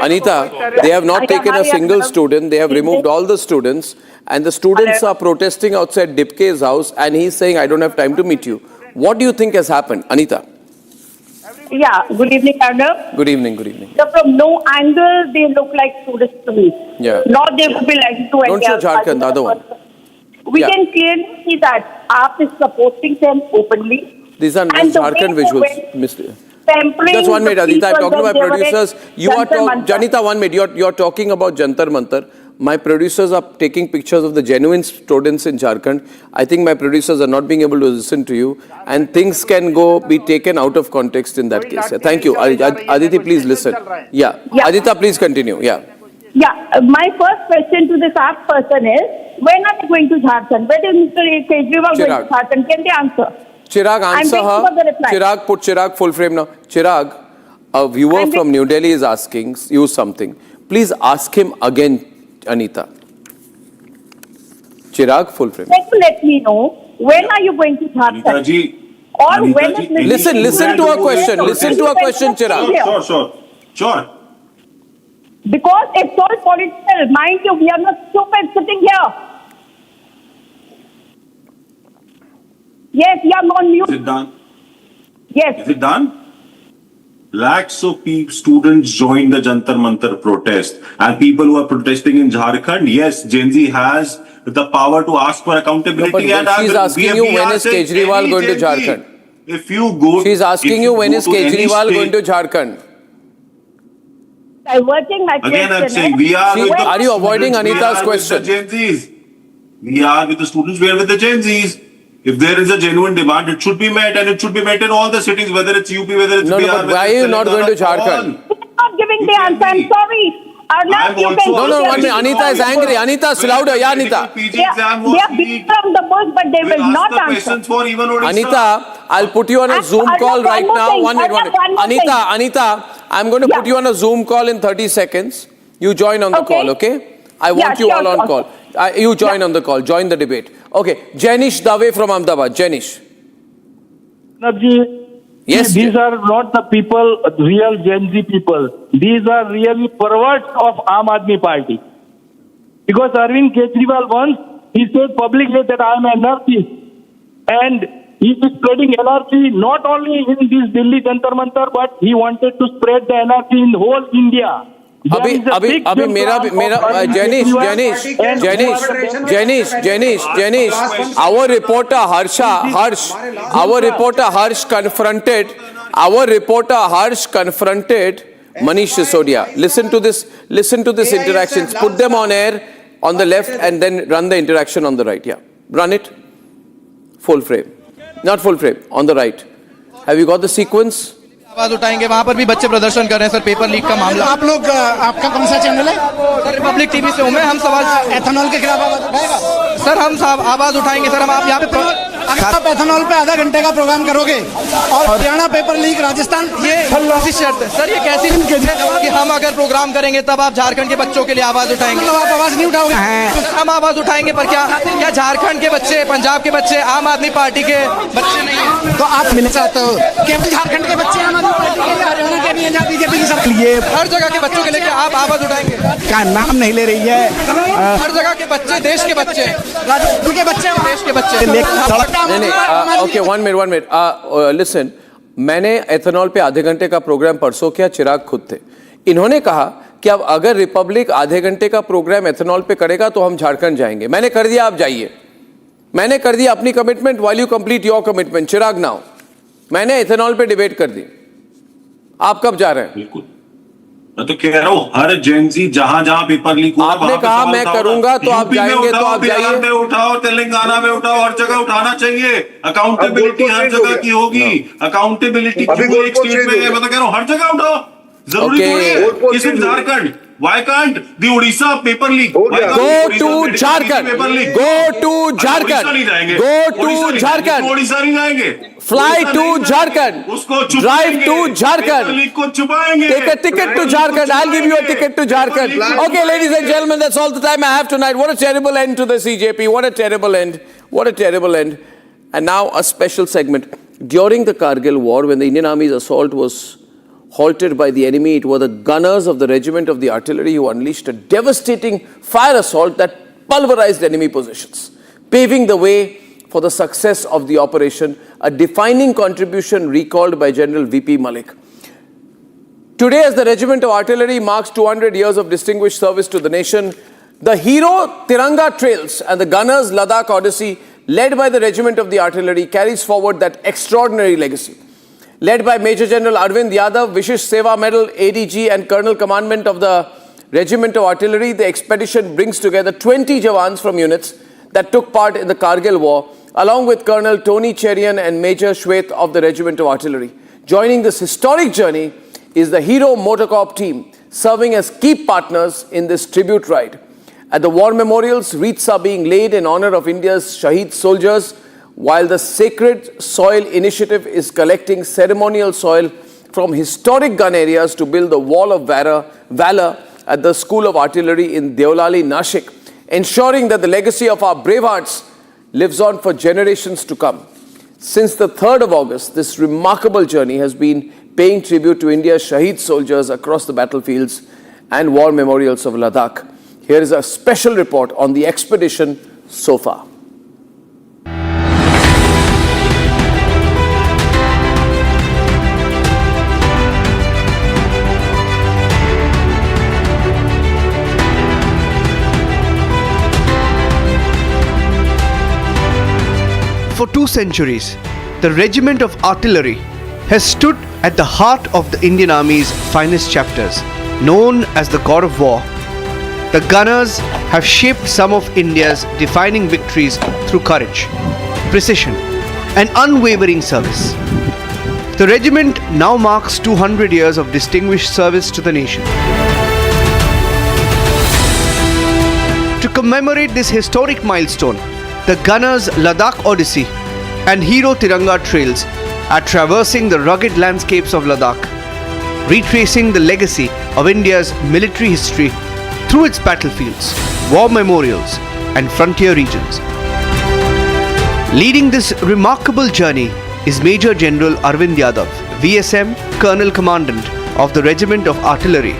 Anita, they have not taken a single student. They have removed all the students. And the students are protesting outside Dipke's house. And he's saying, I don't have time to meet you. What do you think has happened? Anita. Yeah, good evening, Arnab. Good evening, good evening. So from no angle, they look like students to me. Yeah. Not they would be like to Don't show Jharkhand, the other one. We can clearly see that AAP is supporting them openly. These are not Jharkhand visuals. Just 1 minute, Adita. I'm talking to my producers. You are talking, Janita, 1 minute. You're talking about Jantar Mantar. My producers are taking pictures of the genuine students in Jharkhand. I think my producers are not being able to listen to you, and things can be taken out of context in that case. Thank you. Aditi, please listen. Yeah. Adita, please continue. Yeah. Yeah, my first question to this asked person is, when are they going to Jharkhand? When is Mr. Kejriwal going to Jharkhand? Can they answer? Chirag, answer her. Chirag, put Chirag full frame now. Chirag, a viewer from New Delhi is asking you something. Please ask him again, Anita. Chirag, full frame. Let me know, when are you going to Jharkhand? Anita ji, Or when is Listen to her question. Listen to her question, Chirag. Sure. Because it's all political. Mind you, we are not stupid sitting here. Yes, we are on mute. Is it done? Yes. Is it done? Lakhs of students joined the Jantar Mantar protest, and people who are protesting in Jharkhand, yes, Gen Z has the power to ask for accountability. No, but she's asking you when is Kejriwal going to Jharkhand? If you go, she's asking you when is Kejriwal going to Jharkhand? Diverting my Again, I'm saying are you avoiding Anita's question? Gen Zs. We are with the students. We are with the Gen Zs. If there is a genuine demand, it should be met, and it should be met in all the cities, whether it's UP, whether it's Bihar. But why are you not going to Jharkhand? You're not giving the answer. I'm sorry. Arnab, you can No, 1 minute. Anita is angry. Anita, louder. Yeah, Anita. They are beating from the bush, but they will not answer. Anita, I'll put you on a Zoom call right now. 1 minute. Anita, I'm going to put you on a Zoom call in 30 seconds. You join on the call, okay? I want you all on call. You join on the call. Join the debate. Okay. Janish Dave from Ahmedabad. Janish. Yes, these are not the people, real Gen Z people. These are really perverts of Aam Aadmi Party. Because Arvind Kejriwal once, he said publicly that I am an anarchist. And he is spreading anarchy not only in this Delhi Jantar Mantar, but he wanted to spread the anarchy in whole India. Janish, our reporter Harsh confronted Manish Sisodia. Listen to this interactions. Put them on air on the left and then run the interaction on the right. Yeah, run it. Full frame, not full frame, on the right. Have you got the sequence? आवाज उठाएंगे वहां पर भी बच्चे प्रदर्शन कर रहे हैं सर पेपर लीक का मामला आप लोग आपका कौन सा चैनल है सर रिपब्लिक टीवी से हूं मैं हम सवाल एथेनॉल के खिलाफ आवाज उठाएगा सर हम आवाज उठाएंगे सर हम आप यहां पे आप एथेनॉल पे आधा घंटे का प्रोग्राम करोगे और हरियाणा पेपर लीक राजस्थान ये कैसी शर्त है सर ये कैसी कि हम अगर प्रोग्राम करेंगे तब आप झारखंड के बच्चों के लिए आवाज उठाएंगे आप आवाज नहीं उठाओगे हम आवाज उठाएंगे पर क्या झारखंड के बच्चे पंजाब के बच्चे आम आदमी पार्टी के बच्चे नहीं है तो आप मिलना चाहते हो केवल झारखंड के बच्चे आम आदमी पार्टी के हरियाणा के भी बीजेपी की सब लिए हर जगह के बच्चों के लेकर आप आवाज उठाएंगे का नाम नहीं ले रही है हर जगह के बच्चे देश के बच्चे राजस्थान के बच्चे देश के बच्चे Okay, 1 minute. Listen, मैंने एथेनॉल पे आधे घंटे का प्रोग्राम परसों किया, चिराग खुद थे. इन्होंने कहा कि अब अगर रिपब्लिक आधे घंटे का प्रोग्राम एथेनॉल पे करेगा तो हम झारखंड जाएंगे. मैंने कर दिया, आप जाइए. मैंने कर दिया अपनी commitment. While you complete your commitment. Chirag now मैंने एथेनॉल पे डिबेट कर दी. आप कब जा रहे हैं? बिल्कुल, मैं तो कह रहा हूँ हर जेंजी जहां पेपर लीक हुआ आपने कहा मैं करूंगा तो आप जाएंगे तो आप जाइए. बिहार में उठाओ, तेलंगाना में उठाओ, हर जगह उठाना चाहिए. अकाउंटेबिलिटी हर जगह की होगी. अकाउंटेबिलिटी एक स्टेट में मैं तो कह रहा हूँ हर जगह उठाओ. जरूरी थोड़ी है कि सिर्फ Jharkhand. Why can't the Odisha paper leak? Go to Jharkhand. Go to Jharkhand. Go to Jharkhand. Odisha नहीं जाएंगे. Fly to Jharkhand. Drive to Jharkhand. Take a ticket to Jharkhand. I'll give you a ticket to Jharkhand. Okay, ladies and gentlemen, that's all the time I have tonight. What a terrible end to the CJP. What a terrible end. What a terrible end. And now a special segment. During the Kargil war, when the Indian Army's assault was halted by the enemy, it were the gunners of the regiment of the artillery who unleashed a devastating fire assault that pulverized enemy positions, paving the way for the success of the operation, a defining contribution recalled by General V.P. Malik. Today, as the regiment of artillery marks 200 years of distinguished service to the nation, the hero Tiranga Trails and the gunners Ladakh Odyssey, led by the regiment of the artillery, carries forward that extraordinary legacy. Led by Major General Arvind Yadav, Vishish Seva Medal, ADG and Colonel Commandment of the Regiment of Artillery, the expedition brings together 20 Jawans from units that took part in the Kargil War, along with Colonel Tony Cherian and Major Shwet of the Regiment of Artillery. Joining this historic journey is the Hero Motorcorp team, serving as key partners in this tribute ride. At the war memorials, wreaths are being laid in honor of India's Shaheed soldiers, while the Sacred Soil Initiative is collecting ceremonial soil from historic gun areas to build the Wall of Valor at the School of Artillery in Deolali, Nashik, ensuring that the legacy of our brave hearts lives on for generations to come. Since the 3rd of August, this remarkable journey has been paying tribute to India's Shaheed soldiers across the battlefields and war memorials of Ladakh. Here is a special report on the expedition so far. For 2 centuries, the Regiment of Artillery has stood at the heart of the Indian Army's finest chapters. Known as the God of War, the Gunners have shaped some of India's defining victories through courage, precision, and unwavering service. The regiment now marks 200 years of distinguished service to the nation. To commemorate this historic milestone, the Gunners' Ladakh Odyssey and Hero Tiranga trails are traversing the rugged landscapes of Ladakh, retracing the legacy of India's military history through its battlefields, war memorials, and frontier regions. Leading this remarkable journey is Major General Arvind Yadav, VSM Colonel Commandant of the Regiment of Artillery,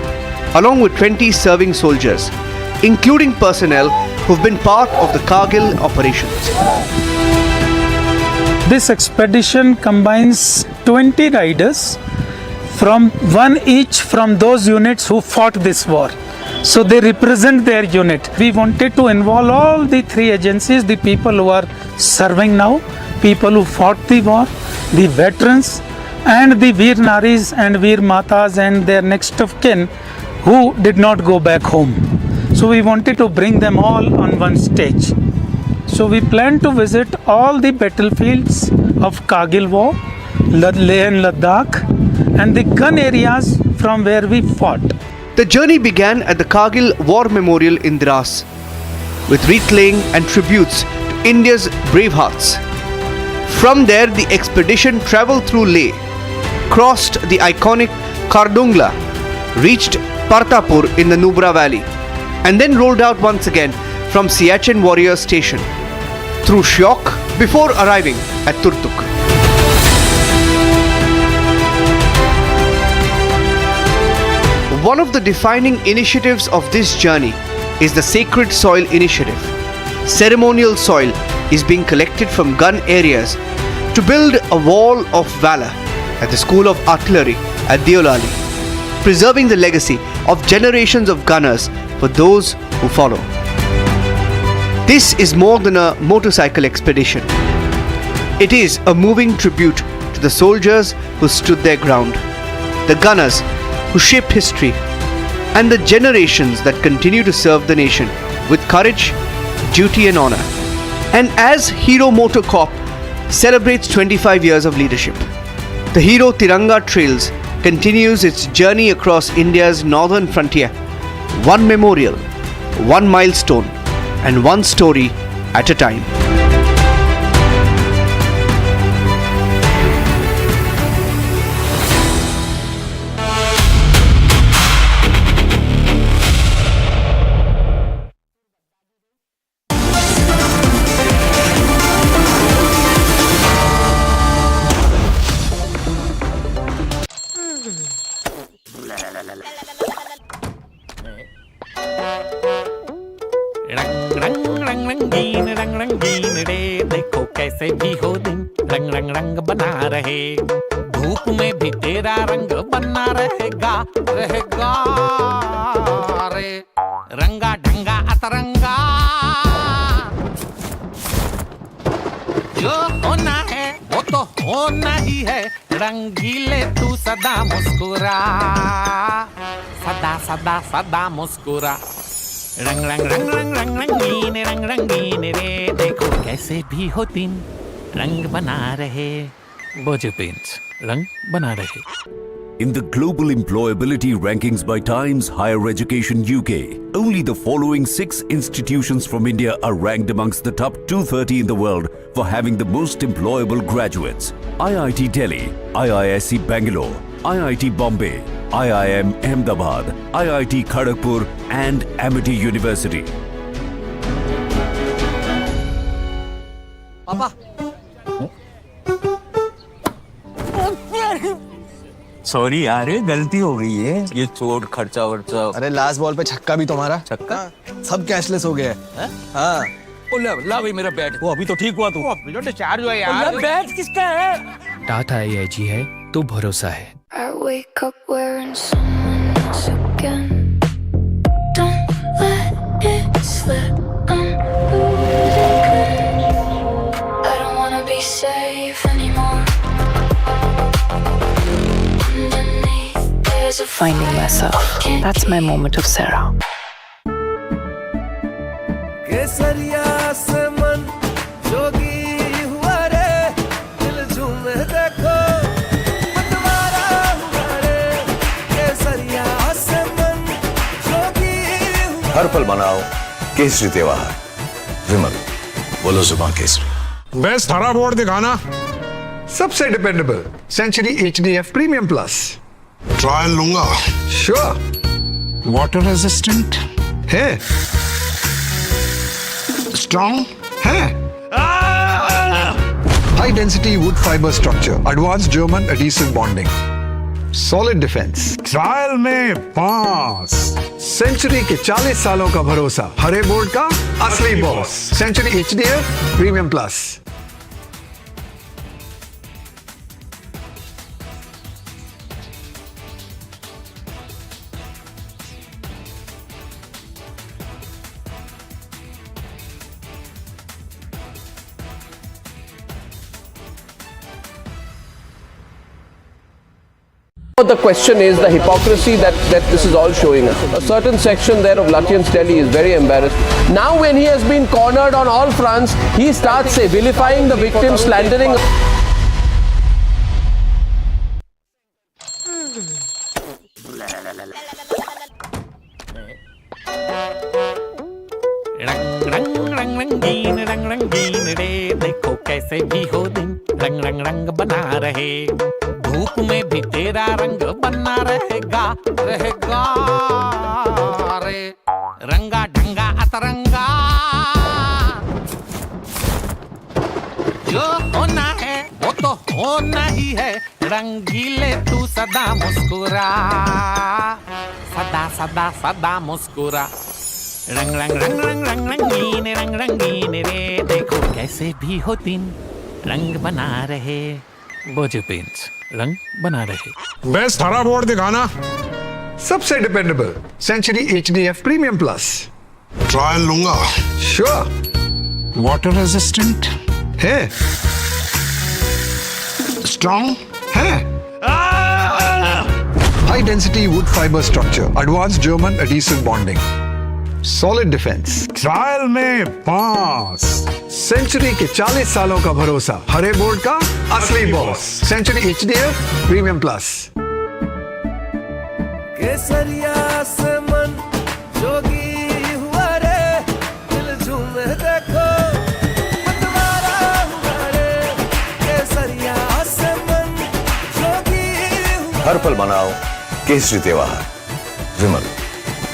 along with 20 serving soldiers, including personnel who've been part of the Kargil operations. This expedition combines 20 riders, from one each from those units who fought this war. So they represent their unit. We wanted to involve all the 3 agencies, the people who are serving now, people who fought the war, the veterans, and the Veer Naris and Veer Matas and their next of kin who did not go back home. So we wanted to bring them all on one stage. So we plan to visit all the battlefields of Kargil War, Leh and Ladakh, and the gun areas from where we fought. The journey began at the Kargil War Memorial in Dras, with wreath laying and tributes to India's brave hearts. From there, the expedition travelled through Leh, crossed the iconic Kardungla, reached Partapur in the Nubra Valley, and then rolled out once again from Siachen Warrior Station through Shyok before arriving at Turtuk. One of the defining initiatives of this journey is the Sacred Soil Initiative. Ceremonial soil is being collected from gun areas to build a wall of valor at the School of Artillery at Deolali, preserving the legacy of generations of gunners for those who follow. This is more than a motorcycle expedition. It is a moving tribute to the soldiers who stood their ground, the gunners who shaped history, and the generations that continue to serve the nation with courage, duty and honor. And as Hero Motorcorp celebrates 25 years of leadership, the Hero Tiranga Trails continues its journey across India's northern frontier, one memorial, one milestone, and one story at a time. देखो कैसे भी हो दिन रंग रंग रंग बना रहे धूप में भी तेरा रंग बना रहेगा रहेगा रे रंगा ढंगा अतरंगा जो होना है वो तो होना ही है रंगीले तू सदा मुस्कुरा सदा सदा सदा मुस्कुरा रंग रंग रंग रंग रंग रंगीन रे देखो कैसे भी हो दिन रंग बना रहे वो जो पेंट्स रंग बना रहे. In the global employability rankings by Times Higher Education UK, only the following 6 institutions from India are ranked amongst the top 230 in the world for having the most employable graduates. IIT Delhi, IISc Bangalore, IIT Bombay, IIM Ahmedabad, IIT Kharagpur and Amity University. पापा sorry यार गलती हो गई है. ये चोट खर्चा वर्चा. अरे लास्ट बॉल पे छक्का भी तुम्हारा. छक्का सब कैशलेस हो गया है. हाँ ला भाई मेरा बैट. वो अभी तो ठीक हुआ तू. जो डिस्चार्ज हुआ यार. बैट किसका है? टाटा AIG है तो भरोसा है. I wake up wearing someone else again. Don't let it slip. I'm losing. I don't wanna be safe anymore. Underneath there's a Finding myself. That's my moment of Sarah. केसरिया से मन जोगी हुआ रे दिल झूमे देखो मतवारा हुआ रे केसरिया से मन जोगी हुआ. हर पल मनाओ केसरी त्योहार. विमल बोलो जुबान केसरी. बेस्ट हरा बोर्ड दिखाना. सबसे dependable Century HDF premium plus. Trial लूंगा. श्योर. वाटर रेजिस्टेंट है. स्ट्रॉन्ग है. High density wood fibre structure. Advance German adhesive bonding. Solid defence. Trial में पास. सेंचुरी के 40 सालों का भरोसा. हरे बोर्ड का असली boss. Century HDF premium plus. The question is the hypocrisy that this is all showing us. A certain section there of Lutyens Delhi is very embarrassed. Now when he has been cornered on all fronts, he starts vilifying the victim, slandering. रंग रंगीन रे देखो कैसे भी हो दिन रंग रंग रंग बना रहे धूप में भी तेरा रंग बना रहेगा रहेगा रे रंगा ढंगा अतरंगा जो होना है वो तो होना ही है रंगीले तू सदा मुस्कुरा सदा सदा सदा मुस्कुरा रंग रंग रंग रंग रंग रंगीन रे देखो कैसे भी हो दिन रंग बना रहे वो जो पेंट्स रंग बना रहे. बेस्ट हरा बोर्ड दिखाना. सबसे dependable Century HDF premium plus. Trial लूंगा. श्योर. वाटर रेजिस्टेंट है. स्ट्रॉन्ग है. High density wood fibre structure. Advance German adhesive bonding. Solid defence. Trial में पास. सेंचुरी के 40 सालों का भरोसा. हरे बोर्ड का असली boss. Century HDF premium plus. केसरिया से मन जोगी हुआ रे दिल झूमे देखो मतवारा हुआ रे केसरिया से मन जोगी हुआ. हर पल मनाओ केसरी त्योहार. विमल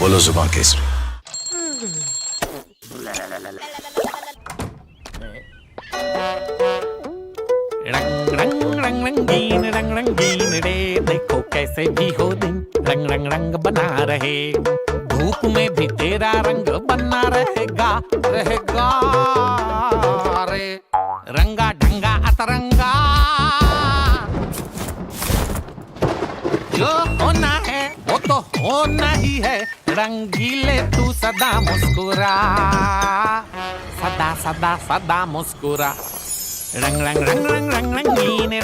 बोलो जुबान केसरी. रंगीन रे देखो कैसे भी हो दिन रंग रंग रंग बना रहे धूप में भी तेरा रंग बना रहेगा रहेगा रे रंगा ढंगा अतरंगा जो होना है वो तो होना ही है रंगीले तू सदा मुस्कुरा सदा सदा सदा मुस्कुरा रंग रंग रंग रंग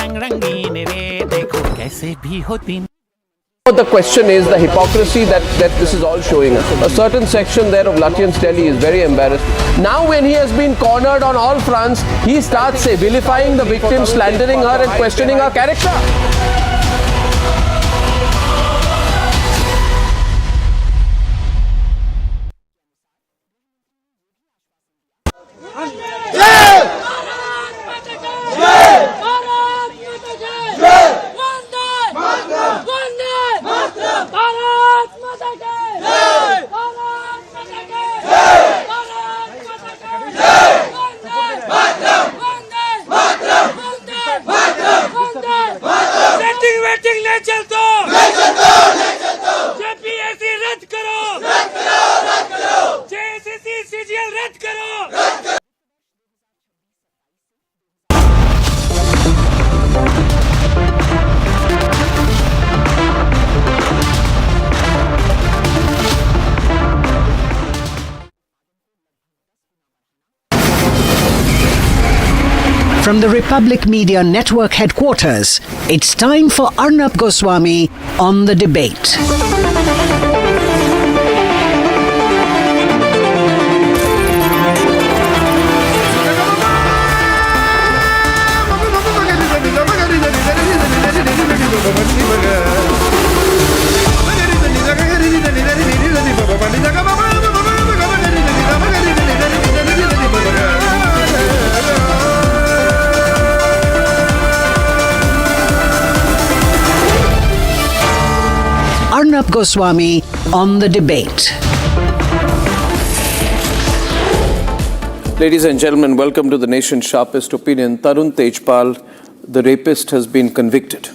रंग रंगीन रे देखो कैसे भी हो दिन. The question is the hypocrisy that this is all showing us. A certain section there of Lutyens Delhi is very embarrassed. Now when he has been cornered on all fronts, he starts vilifying the victim, slandering her and questioning her character. Waiting ले चल दो JPSC रद्द करो JSSC CJL रद्द करो From the Republic Media Network headquarters, it's time for Arnab Goswami on The Debate. Arnab Goswami on The Debate. Ladies and gentlemen, welcome to the nation's sharpest opinion. Tarun Tejpal, the rapist, has been convicted.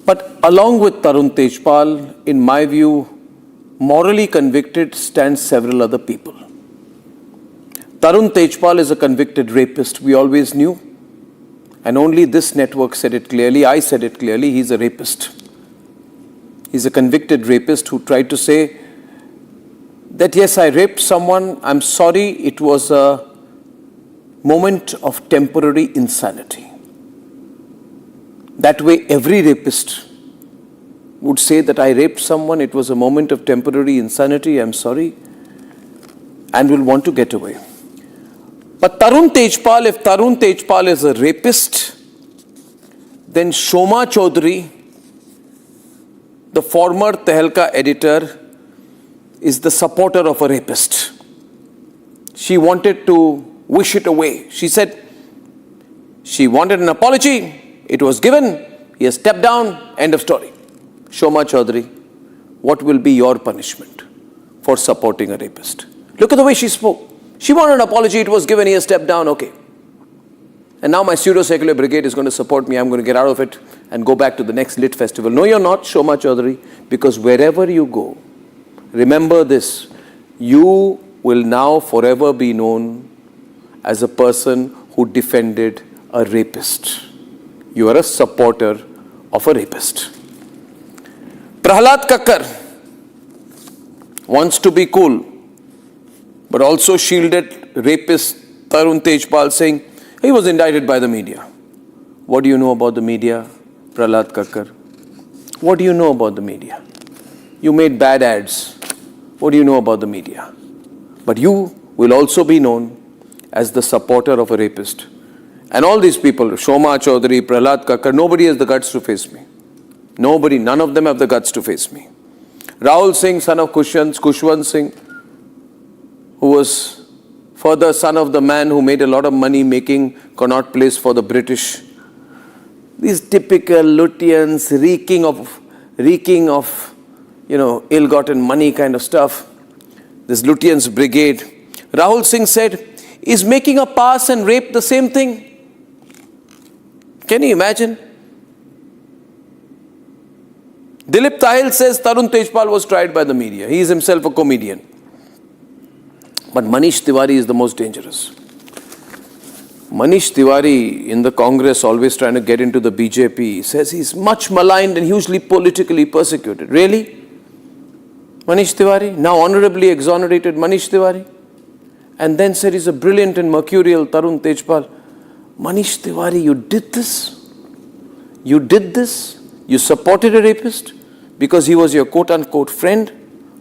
But along with Tarun Tejpal, in my view, morally convicted stand several other people. Tarun Tejpal is a convicted rapist. We always knew. And only this network said it clearly. I said it clearly. He's a rapist. He's a convicted rapist who tried to say that, yes, I raped someone. I'm sorry. It was a moment of temporary insanity. That way, every rapist would say that I raped someone. It was a moment of temporary insanity. I'm sorry. And will want to get away. But Tarun Tejpal, if Tarun Tejpal is a rapist, then Shoma Chaudhary, the former Tehelka editor, is the supporter of a rapist. She wanted to wish it away. She said she wanted an apology. It was given. He has stepped down. End of story. Shoma Chaudhary, what will be your punishment for supporting a rapist? Look at the way she spoke. She wanted an apology, it was given, he has stepped down, okay. And now my pseudo-secular brigade is going to support me, I'm going to get out of it and go back to the next lit festival. No, you're not, Shoma Chaudhary, because wherever you go, remember this, you will now forever be known as a person who defended a rapist. You are a supporter of a rapist. Prahlad Kakkar wants to be cool, but also shielded rapist Tarun Tejpal, saying he was indicted by the media. What do you know about the media, Prahlad Kakkar? What do you know about the media? You made bad ads. What do you know about the media? But you will also be known as the supporter of a rapist. And all these people, Shoma Chaudhary, Prahlad Kakkar, nobody has the guts to face me. Nobody, none of them have the guts to face me. Rahul Singh, son of Kushwant Singh, who was further son of the man who made a lot of money making Connaught Place for the British. These typical Lutyens, reeking of, ill-gotten money kind of stuff. This Lutyens brigade. Rahul Singh said, is making a pass and rape the same thing? Can you imagine? Dilip Tahil says Tarun Tejpal was tried by the media. He is himself a comedian. But Manish Tiwari is the most dangerous. Manish Tiwari in the Congress, always trying to get into the BJP, says he's much maligned and hugely politically persecuted. Really? Manish Tiwari? Now honorably exonerated Manish Tiwari? And then said he's a brilliant and mercurial Tarun Tejpal. Manish Tiwari, you did this? You did this? You supported a rapist because he was your quote-unquote friend.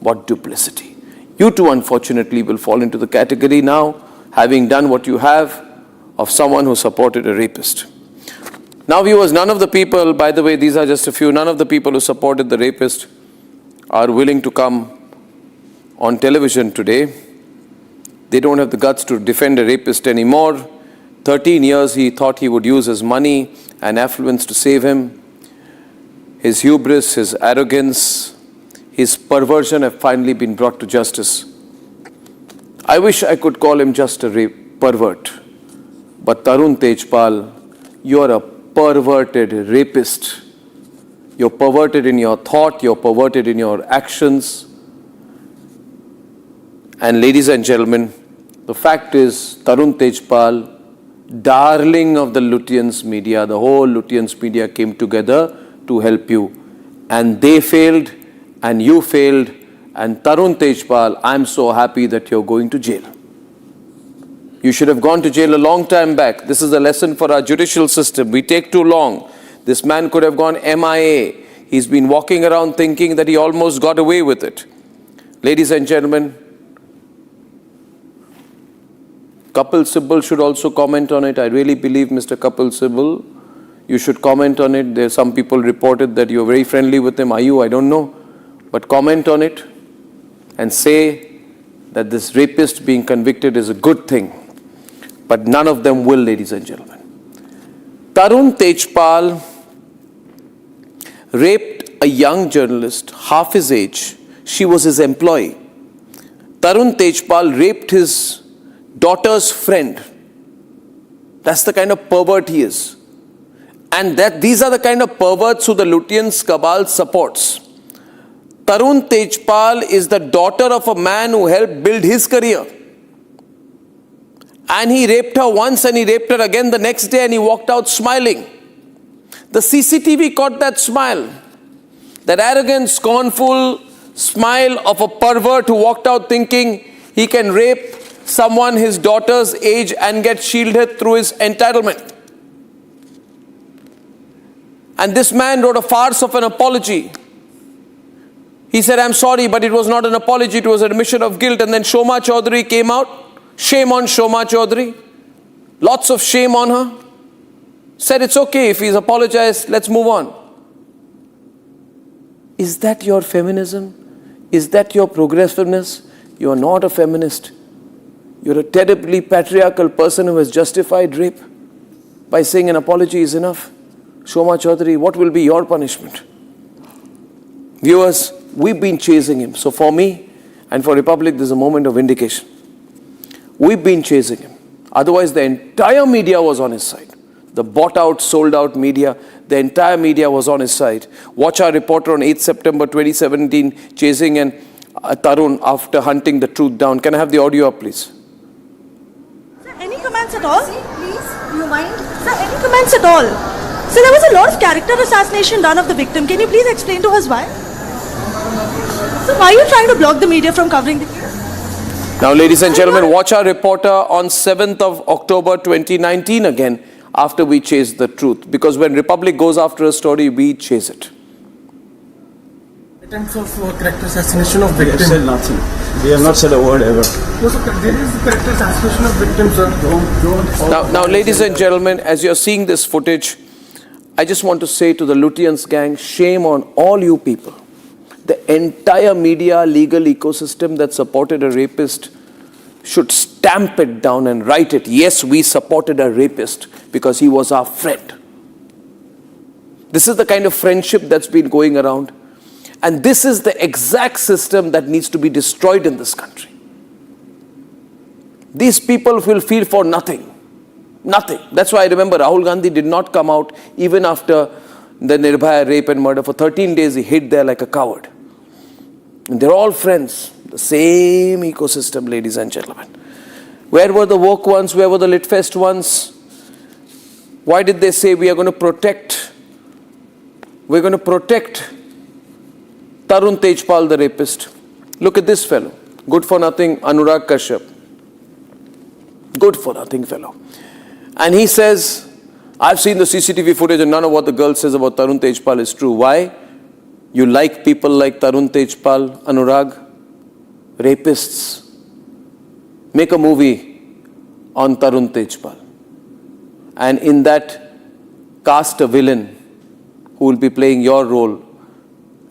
What duplicity. You too, unfortunately, will fall into the category now, having done what you have, of someone who supported a rapist. Now, viewers, none of the people, by the way, these are just a few, none of the people who supported the rapist are willing to come on television today. They don't have the guts to defend a rapist anymore. 13 years he thought he would use his money and affluence to save him. His hubris, his arrogance, his perversion have finally been brought to justice. I wish I could call him just a pervert. But Tarun Tejpal, you are a perverted rapist. You're perverted in your thought, you're perverted in your actions. And ladies and gentlemen, the fact is, Tarun Tejpal, darling of the Lutyens media, the whole Lutyens media came together to help you. And they failed, and you failed. And Tarun Tejpal, I'm so happy that you're going to jail. You should have gone to jail a long time back. This is a lesson for our judicial system. We take too long. This man could have gone MIA. He's been walking around thinking that he almost got away with it. Ladies and gentlemen, Kapil Sibal should also comment on it. I really believe, Mr. Kapil Sibal, you should comment on it. There are some people reported that you're very friendly with him. Are you? I don't know. But comment on it and say that this rapist being convicted is a good thing. But none of them will, ladies and gentlemen. Tarun Tejpal raped a young journalist, half his age. She was his employee. Tarun Tejpal raped his daughter's friend. That's the kind of pervert he is. And these are the kind of perverts who the Lutyens cabal supports. Tarun Tejpal is the daughter of a man who helped build his career. And he raped her once and he raped her again the next day and he walked out smiling. The CCTV caught that smile. That arrogant, scornful smile of a pervert who walked out thinking he can rape someone his daughter's age and get shielded through his entitlement. And this man wrote a farce of an apology. He said, I'm sorry, but it was not an apology, it was an admission of guilt. And then Shoma Chaudhary came out. Shame on Shoma Chaudhary. Lots of shame on her. Said it's okay if he's apologized, let's move on. Is that your feminism? Is that your progressiveness? You are not a feminist. You're a terribly patriarchal person who has justified rape by saying an apology is enough. Shoma Chaudhary, what will be your punishment? Viewers, we've been chasing him. So for me and for Republic, there's a moment of vindication. We've been chasing him. Otherwise, the entire media was on his side. The bought out, sold out media, the entire media was on his side. Watch our reporter on 8th September 2017 chasing Tarun after hunting the truth down. Can I have the audio up, please? Sir, any comments at all? Please, you mind? Sir, any comments at all? So there was a lot of character assassination done of the victim. Can you please explain to us why? So why are you trying to block the media from covering the case? Now, ladies and gentlemen, watch our reporter on 7th of October 2019 again after we chase the truth. Because when Republic goes after a story, we chase it. Attempts of character assassination of victims. We have said nothing. We have not said a word ever. No, so there is character assassination of victims, sir. Now, ladies and gentlemen, as you're seeing this footage, I just want to say to the Lutyens gang, shame on all you people. The entire media legal ecosystem that supported a rapist should stamp it down and write it. Yes, we supported a rapist because he was our friend. This is the kind of friendship that's been going around. And this is the exact system that needs to be destroyed in this country. These people will feel for nothing. Nothing. That's why I remember Rahul Gandhi did not come out even after the Nirbhaya rape and murder. For 13 days he hid there like a coward. And they're all friends. The same ecosystem, ladies and gentlemen. Where were the woke ones? Where were the Litfest ones? Why did they say we are going to protect? We're going to protect Tarun Tejpal, the rapist. Look at this fellow. Good for nothing, Anurag Kashyap. Good for nothing fellow. And he says I've seen the CCTV footage and none of what the girl says about Tarun Tejpal is true. Why? You like people like Tarun Tejpal, Anurag? Rapists. Make a movie on Tarun Tejpal. And in that, cast a villain who will be playing your role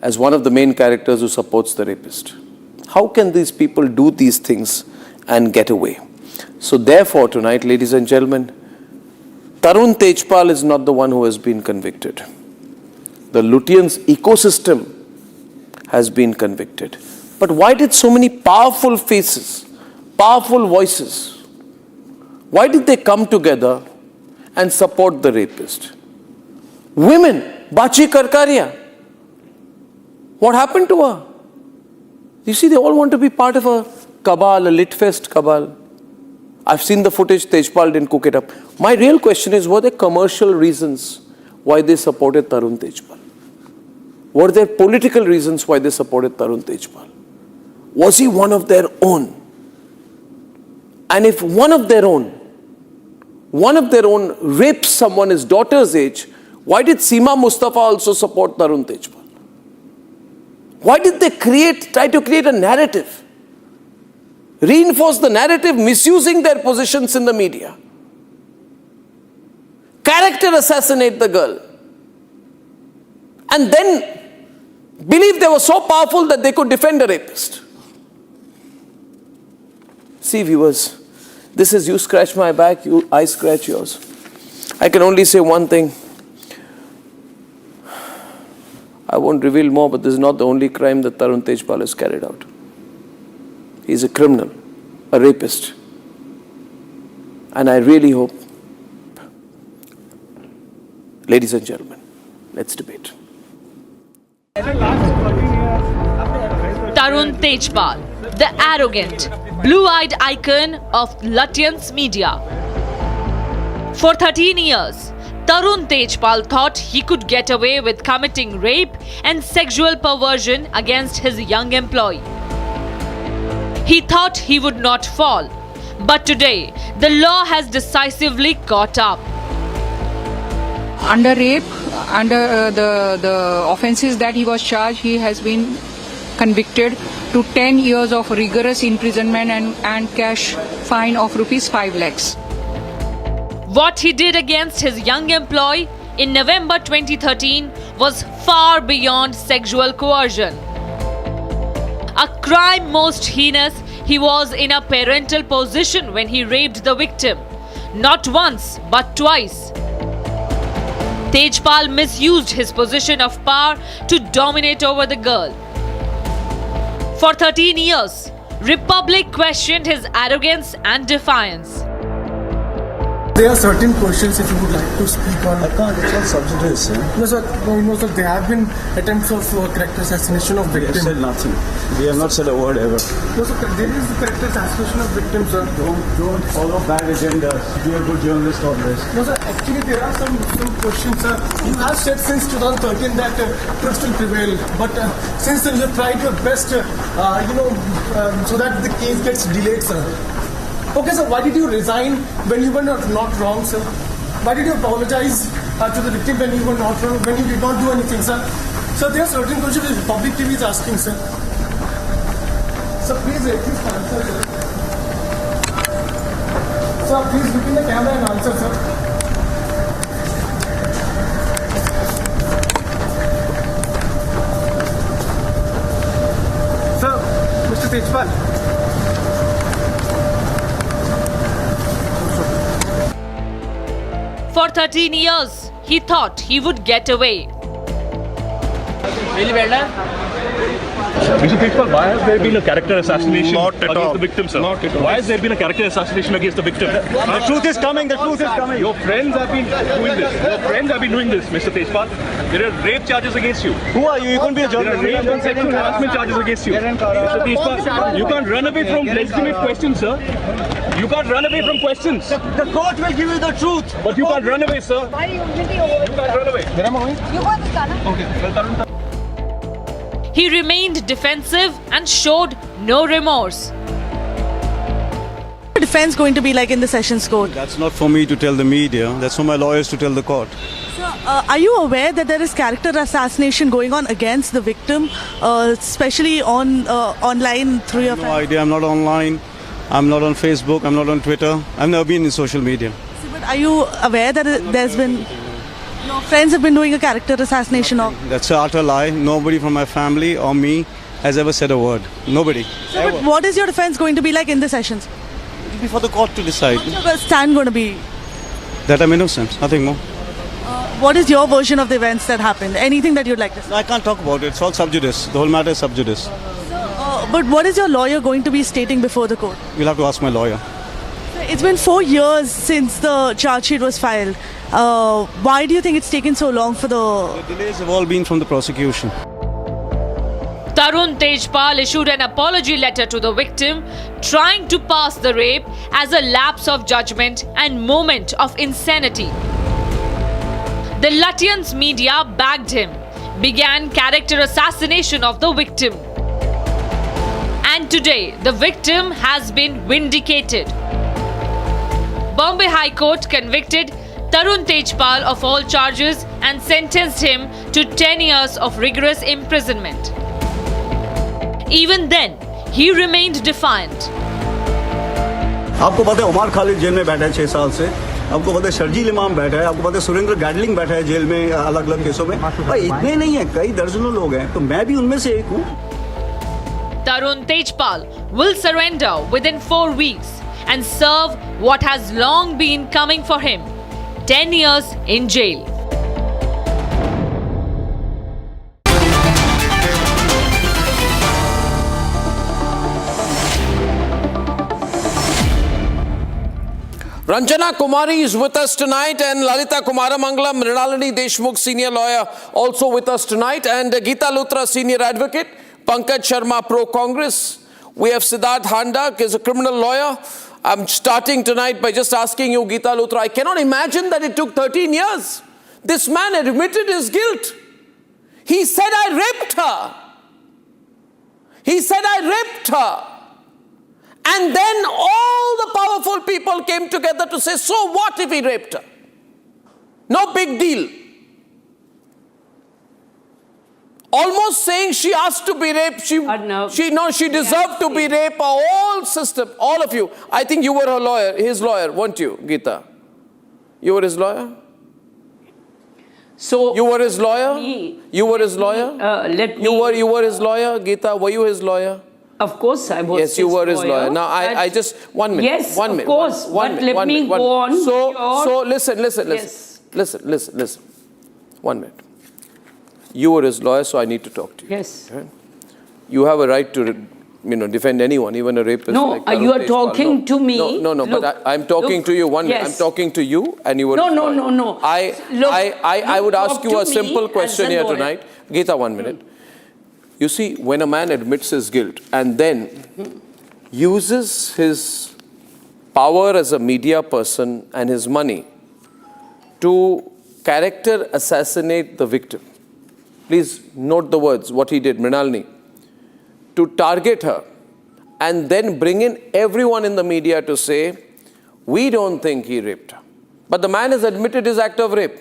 as one of the main characters who supports the rapist. How can these people do these things and get away? So therefore tonight, ladies and gentlemen, Tarun Tejpal is not the one who has been convicted. The Lutyens ecosystem has been convicted. But why did so many powerful faces, powerful voices, why did they come together and support the rapist? Women, Bachi Karkaria. What happened to her? You see, they all want to be part of a cabal, a Litfest cabal. I've seen the footage, Tejpal didn't cook it up. My real question is, were there commercial reasons why they supported Tarun Tejpal? Were there political reasons why they supported Tarun Tejpal? Was he one of their own? And if one of their own rapes someone his daughter's age, why did Seema Mustafa also support Tarun Tejpal? Why did they try to create a narrative? Reinforce the narrative, misusing their positions in the media. Character assassinate the girl. And then believe they were so powerful that they could defend a rapist. See, viewers, this is you scratch my back, I scratch yours. I can only say one thing. I won't reveal more, but this is not the only crime that Tarun Tejpal has carried out. He's a criminal, a rapist. And I really hope, ladies and gentlemen, let's debate. Tarun Tejpal, the arrogant, blue-eyed icon of Lutyens media. For 13 years, Tarun Tejpal thought he could get away with committing rape and sexual perversion against his young employee. He thought he would not fall, but today the law has decisively caught up. Under rape, under the offences that he was charged, he has been convicted to 10 years of rigorous imprisonment and cash fine of rupees 5 lakhs. What he did against his young employee in November 2013 was far beyond sexual coercion. A crime most heinous, he was in a parental position when he raped the victim. Not once, but twice. Tejpal misused his position of power to dominate over the girl. For 13 years, Republic questioned his arrogance and defiance. There are certain questions if you would like to speak on. I can't, it's all subsidiary, sir. No, sir. No, sir. There have been attempts of character assassination of victims. We have said nothing. We have not said a word ever. No, sir. There is the character assassination of victims, sir. Don't follow bad agendas. Be a good journalist on this. No, sir. Actually, there are some questions, sir. You have said since 2013 that truth will prevail. But since then, you have tried your best, so that the case gets delayed, sir. Okay, sir, why did you resign when you were not wrong, sir? Why did you apologize to the victim when you were not wrong, when you did not do anything, sir? Sir, there are certain questions that public TV is asking, sir. Sir, please answer, sir. Sir, please look in the camera and answer, sir. Sir, Mr. Tejpal. For 13 years, he thought he would get away. Really well done. Mr. Tejpal, why has there been a character assassination against the victim, sir? Not at all. Why has there been a character assassination against the victim? The truth is coming, the truth is coming. Your friends have been doing this. Your friends have been doing this, Mr. Tejpal. There are rape charges against you. Who are you? You can't be a journalist. There are rape and sexual harassment charges against you. Mr. Tejpal, you can't run away from legitimate questions, sir. You can't run away from questions. The court will give you the truth. But you can't run away, sir. You can't run away. Okay. He remained defensive and showed no remorse. defense going to be like in the Sessions Court? That's not for me to tell the media. That's for my lawyers to tell the court. Sir, are you aware that there is character assassination going on against the victim, especially on online through your No idea. I'm not online. I'm not on Facebook. I'm not on Twitter. I've never been in social media. But are you aware that there's been... Your friends have been doing a character assassination of... That's an utter lie. Nobody from my family or me has ever said a word. Nobody. So, but what is your defense going to be like in the sessions? It'll be for the court to decide. What's your stand going to be? That I'm innocent. Nothing more. What is your version of the events that happened? Anything that you'd like to say? No, I can't talk about it. It's all sub judice. The whole matter is sub judice. But what is your lawyer going to be stating before the court? You'll have to ask my lawyer. It's been 4 years since the charge sheet was filed. Why do you think it's taken so long for the delays have all been from the prosecution. Tarun Tejpal issued an apology letter to the victim, trying to pass the rape as a lapse of judgment and moment of insanity. The Lutyens media bagged him, began character assassination of the victim. And today, the victim has been vindicated. Bombay High Court convicted Tarun Tejpal of all charges and sentenced him to 10 years of rigorous imprisonment. Even then, he remained defiant. आपको पता है Umar Khalid jail में बैठा है 6 साल से. आपको पता है शर्जील इमाम बैठा है. आपको पता है सुरेंद्र गैडलिंग बैठा है जेल में अलग-अलग केसों में. भाई इतने नहीं है, कई दर्जनों लोग हैं. तो मैं भी उनमें से एक हूँ. Tarun Tejpal will surrender within 4 weeks and serve what has long been coming for him, 10 years in jail. Ranjana Kumari is with us tonight, and Lalita Kumaramangalam, Mrinalini Deshmukh, senior lawyer, also with us tonight, and Geeta Luthra, senior advocate, Pankaj Sharma, pro-Congress. We have Siddharth Handak, is a criminal lawyer. I'm starting tonight by just asking you, Geeta Luthra, I cannot imagine that it took 13 years. This man admitted his guilt. He said, I raped her. He said, I raped her. And then all the powerful people came together to say, so what if he raped her? No big deal. Almost saying she asked to be raped, she deserved to be raped. A whole system, all of you. I think you were her lawyer, his lawyer, weren't you, Geeta? You were his lawyer? So you were his lawyer? You were his lawyer? You were his lawyer, Geeta? Were you his lawyer? Of course I was. Yes, you were his lawyer. Now I just 1 minute. Yes, one minute, of course. One but minute, let me go on. So listen. Yes. Listen. 1 minute. You were his lawyer, so I need to talk to you. Yes. Right? You have a right to, defend anyone, even a rapist. No, like you are talking to me. No. Look, but I'm talking to you. One minute. I'm talking to you, and you were. No. I would ask you a simple question here tonight, Geeta. 1 minute. You see, when a man admits his guilt and then uses his power as a media person and his money to character assassinate the victim. Please note the words, what he did, Mrinalini. To target her and then bring in everyone in the media to say, we don't think he raped her. But the man has admitted his act of rape.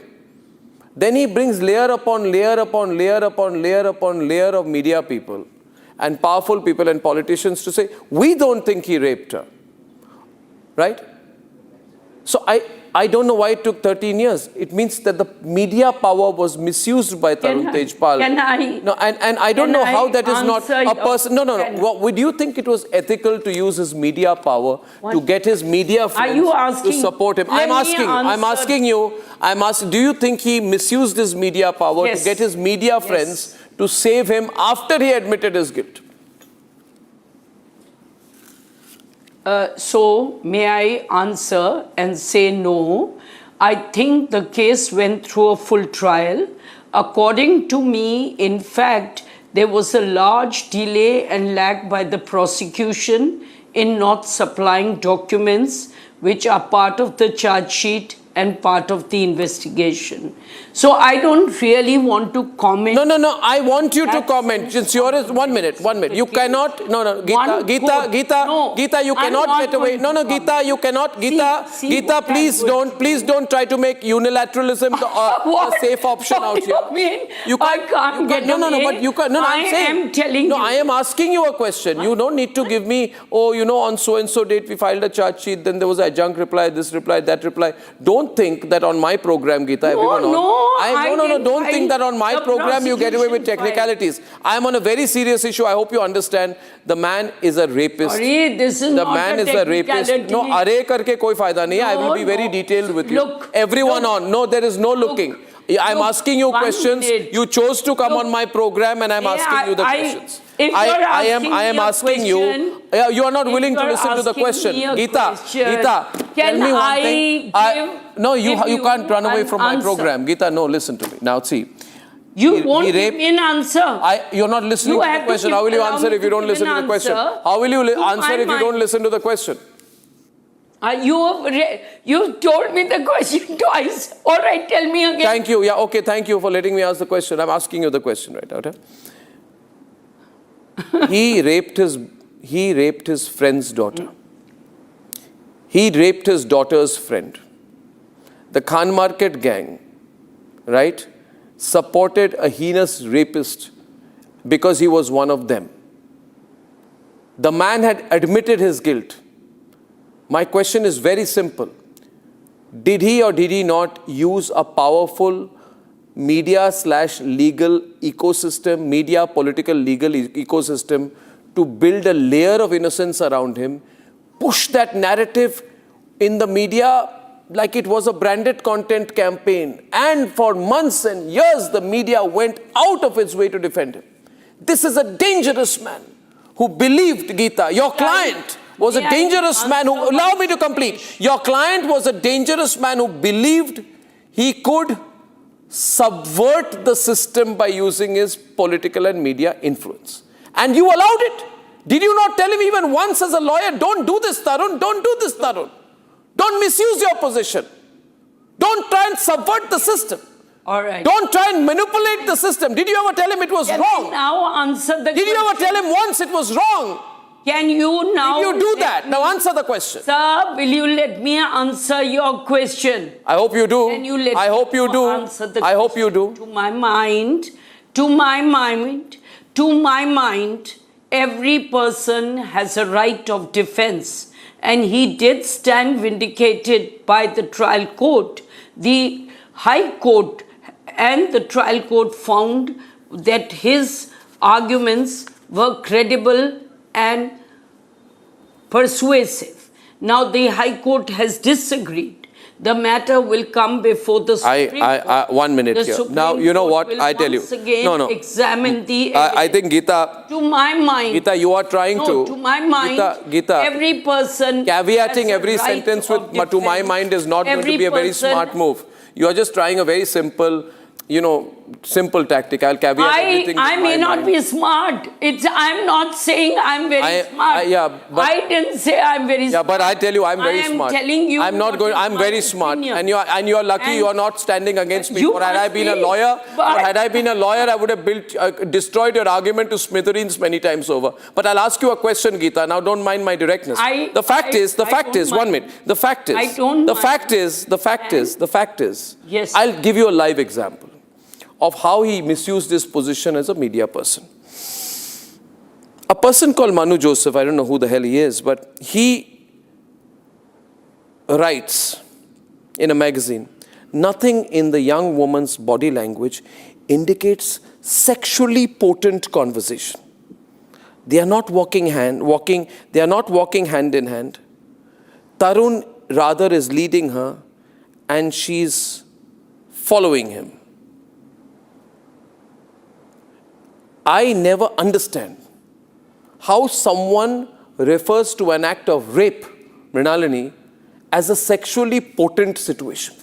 Then he brings layer upon layer upon layer upon layer upon layer of media people and powerful people and politicians to say, we don't think he raped her. Right? So I don't know why it took 13 years. It means that the media power was misused by Tarun Tejpal. No, and I don't know how that is not a person. No. Would you think it was ethical to use his media power to get his media friends to support him? I'm asking you. Do you think he misused his media power to get his media friends to save him after he admitted his guilt? So, may I answer and say no? I think the case went through a full trial. According to me, in fact, there was a large delay and lag by the prosecution in not supplying documents which are part of the charge sheet and part of the investigation. So I don't really want to comment. No. I want you to comment. Since you're 1 minute. You cannot. Geeta, you cannot get away. Geeta, you cannot. Geeta, please don't try to make unilateralism a safe option out here. You can't get away. But you can. I'm telling you. I am asking you a question. You don't need to give me, on so and so date we filed a charge sheet, then there was a adjunct reply, this reply, that reply. Don't think that on my program, Geeta, don't think that on my program you get away with technicalities. I am on a very serious issue. I hope you understand. The man is a rapist. The man is a rapist. No, array karke koi fayda nahi. I will be very detailed with you. Everyone on. No, there is no looking. I'm asking you questions. You chose to come on my program and I'm asking you the questions. I am asking you. You are not willing to listen to the question. Geeta, tell me one thing. No, you can't run away from my program. Geeta, no, listen to me. Now see. You won't give me an answer. You're not listening to the question. How will you answer if you don't listen to the question? How will you answer if you don't listen to the question? You told me the question twice. All right, tell me again. Thank you. Yeah, okay. Thank you for letting me ask the question. I'm asking you the question right now. He raped his friend's daughter. He raped his daughter's friend. The Khan Market gang, right, supported a heinous rapist because he was one of them. The man had admitted his guilt. My question is very simple. Did he or did he not use a powerful media/legal ecosystem, media, political, legal ecosystem to build a layer of innocence around him, push that narrative in the media like it was a branded content campaign, and for months and years the media went out of its way to defend him? This is a dangerous man who believed, Geeta, your client was a dangerous man who, allow me to complete, your client was a dangerous man who believed he could subvert the system by using his political and media influence. And you allowed it. Did you not tell him even once as a lawyer, don't do this, Tarun, don't do this, Tarun. Don't misuse your position. Don't try and subvert the system. All right. Don't try and manipulate the system. Did you ever tell him it was wrong? Now answer the question. Did you ever tell him once it was wrong? Can you now... Did you do that? Now answer the question. Sir, will you let me answer your question? I hope you do. Can you let I hope you do. Answer the I hope you do. To my mind, every person has a right of defense. And he did stand vindicated by the trial court. The High Court and the trial court found that his arguments were credible and persuasive. Now the High Court has disagreed. The matter will come before the Supreme Court. 1 minute here. Now, you know what? I tell you. No. Examine the evidence. I think, Geeta... To my mind... Geeta, you are trying to... To my mind, Geeta, every person... Caveating every sentence with, but to my mind, is not going to be a very smart move. You are just trying a very simple... simple tactic. I'll caveat everything. I may not be smart. I'm not saying I'm very smart. I didn't say I'm very smart. Yeah, but I tell you, I'm very smart. I'm telling you. I'm not going. I'm very smart. And you're lucky you're not standing against me. Or had I been a lawyer, I would have destroyed your argument to smithereens many times over. But I'll ask you a question, Geeta. Now, don't mind my directness. The fact is. 1 minute. The fact is. Yes. I'll give you a live example of how he misused his position as a media person. A person called Manu Joseph, I don't know who the hell he is, but he writes in a magazine, nothing in the young woman's body language indicates sexually potent conversation. They are not walking hand in hand. Tarun rather is leading her and she's following him. I never understand how someone refers to an act of rape, Mrinalini, as a sexually potent situation.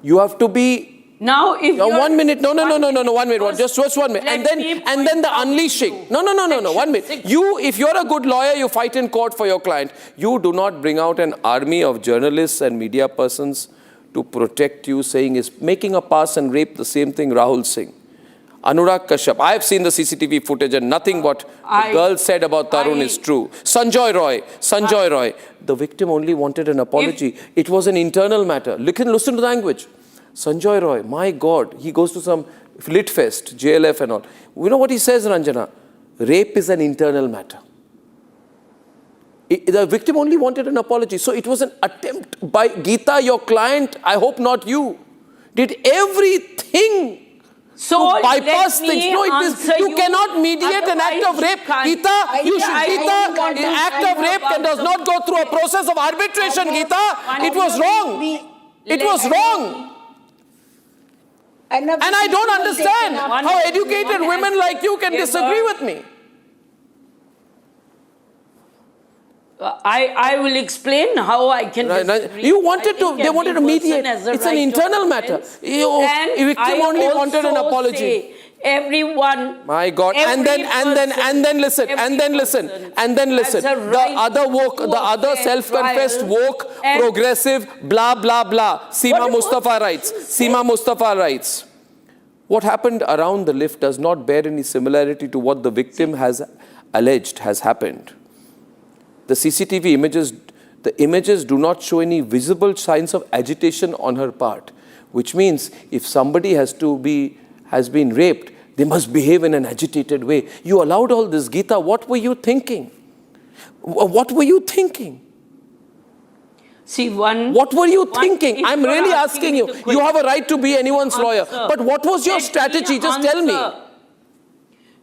You have to be... Now, if you... 1 minute. No, 1 minute. Just 1 minute. And then the unleashing. No. 1 minute. If you're a good lawyer, you fight in court for your client. You do not bring out an army of journalists and media persons to protect you, saying is making a pass and rape the same thing Rahul Singh. Anurag Kashyap, I have seen the CCTV footage and nothing what the girl said about Tarun is true. Sanjoy Roy, the victim only wanted an apology. It was an internal matter. Listen to the language. Sanjoy Roy, my God, he goes to some lit fest, JLF and all. You know what he says, Ranjana? Rape is an internal matter. The victim only wanted an apology. So it was an attempt by Geeta, your client, I hope not you, did everything so to bypass things. No, you cannot mediate an act of rape. Geeta, act of rape does not go through a process of arbitration, Geeta. It was wrong. It was wrong. And I don't understand how educated women like you can disagree with me. I will explain how I can disagree. They wanted to mediate. It's an internal matter. Victim only wanted an apology. Everyone. My God. And then listen. The other self-confessed woke, progressive, blah, blah, blah. Seema Mustafa writes. What happened around the lift does not bear any similarity to what the victim has alleged has happened. The CCTV images do not show any visible signs of agitation on her part, which means if somebody has been raped, they must behave in an agitated way. You allowed all this, Geeta. What were you thinking? What were you thinking? What were you thinking? I'm really asking you. You have a right to be anyone's lawyer. But what was your strategy? Just tell me.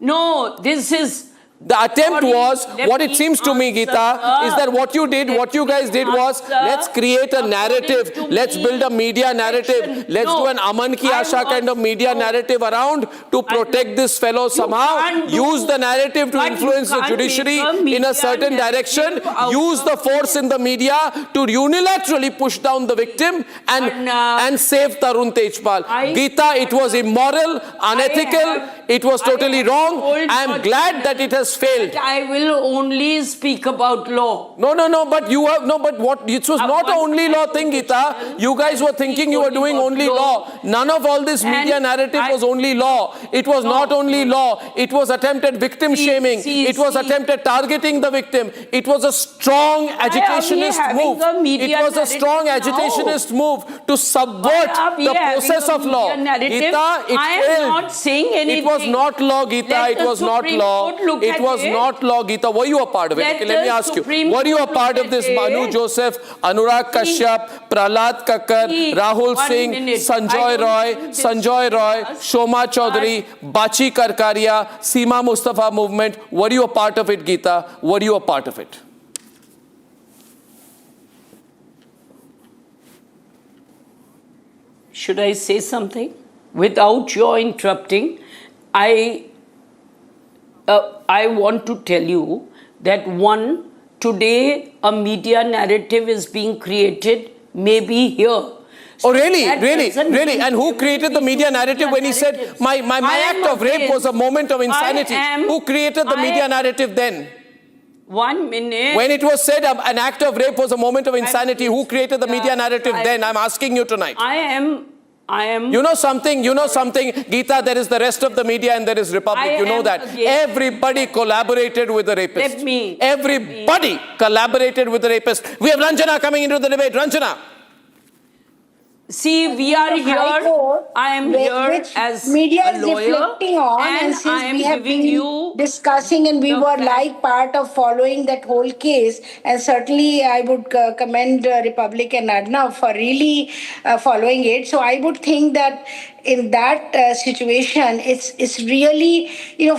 No, this is... The attempt was, what it seems to me, Geeta, is that what you guys did was, let's create a narrative, let's build a media narrative, let's do an Aman Ki Asha kind of media narrative around to protect this fellow somehow, use the narrative to influence the judiciary in a certain direction, use the force in the media to unilaterally push down the victim and save Tarun Tejpal. Geeta, it was immoral, unethical, it was totally wrong. I am glad that it has failed. But I will only speak about law. No, but you have, it was not an only law thing, Geeta. You guys were thinking you were doing only law. None of all this media narrative was only law. It was not only law. It was attempted victim shaming. It was attempted targeting the victim. It was a strong agitationist move. It was a strong agitationist move to subvert the process of law. Geeta, it failed. I am not saying anything. It was not law, Geeta. It was not law. It was not law, Geeta. Were you a part of it? Okay, let me ask you. Were you a part of this? Manu Joseph, Anurag Kashyap, Prahlad Kakkar, Rahul Singh, Sanjoy Roy, Shoma Chaudhary, Bachi Karkaria, Seema Mustafa movement. Were you a part of it, Geeta? Were you a part of it? Should I say something? Without your interrupting, I want to tell you that today a media narrative is being created, maybe here. Oh, really? And who created the media narrative when he said, my act of rape was a moment of insanity? Who created the media narrative then? 1 minute. When it was said an act of rape was a moment of insanity, who created the media narrative then? I'm asking you tonight. I am. You know something, Geeta, there is the rest of the media and there is Republic. You know that. Everybody collaborated with the rapist. Everybody collaborated with the rapist. We have Ranjana coming into the debate. Ranjana. See, we are here. I am here as media a lawyer, is reflecting on, and since we have been discussing and we were like part of following that whole case, and certainly I would commend Republic and Arnab for really following it. So I would think that in that situation, it's really,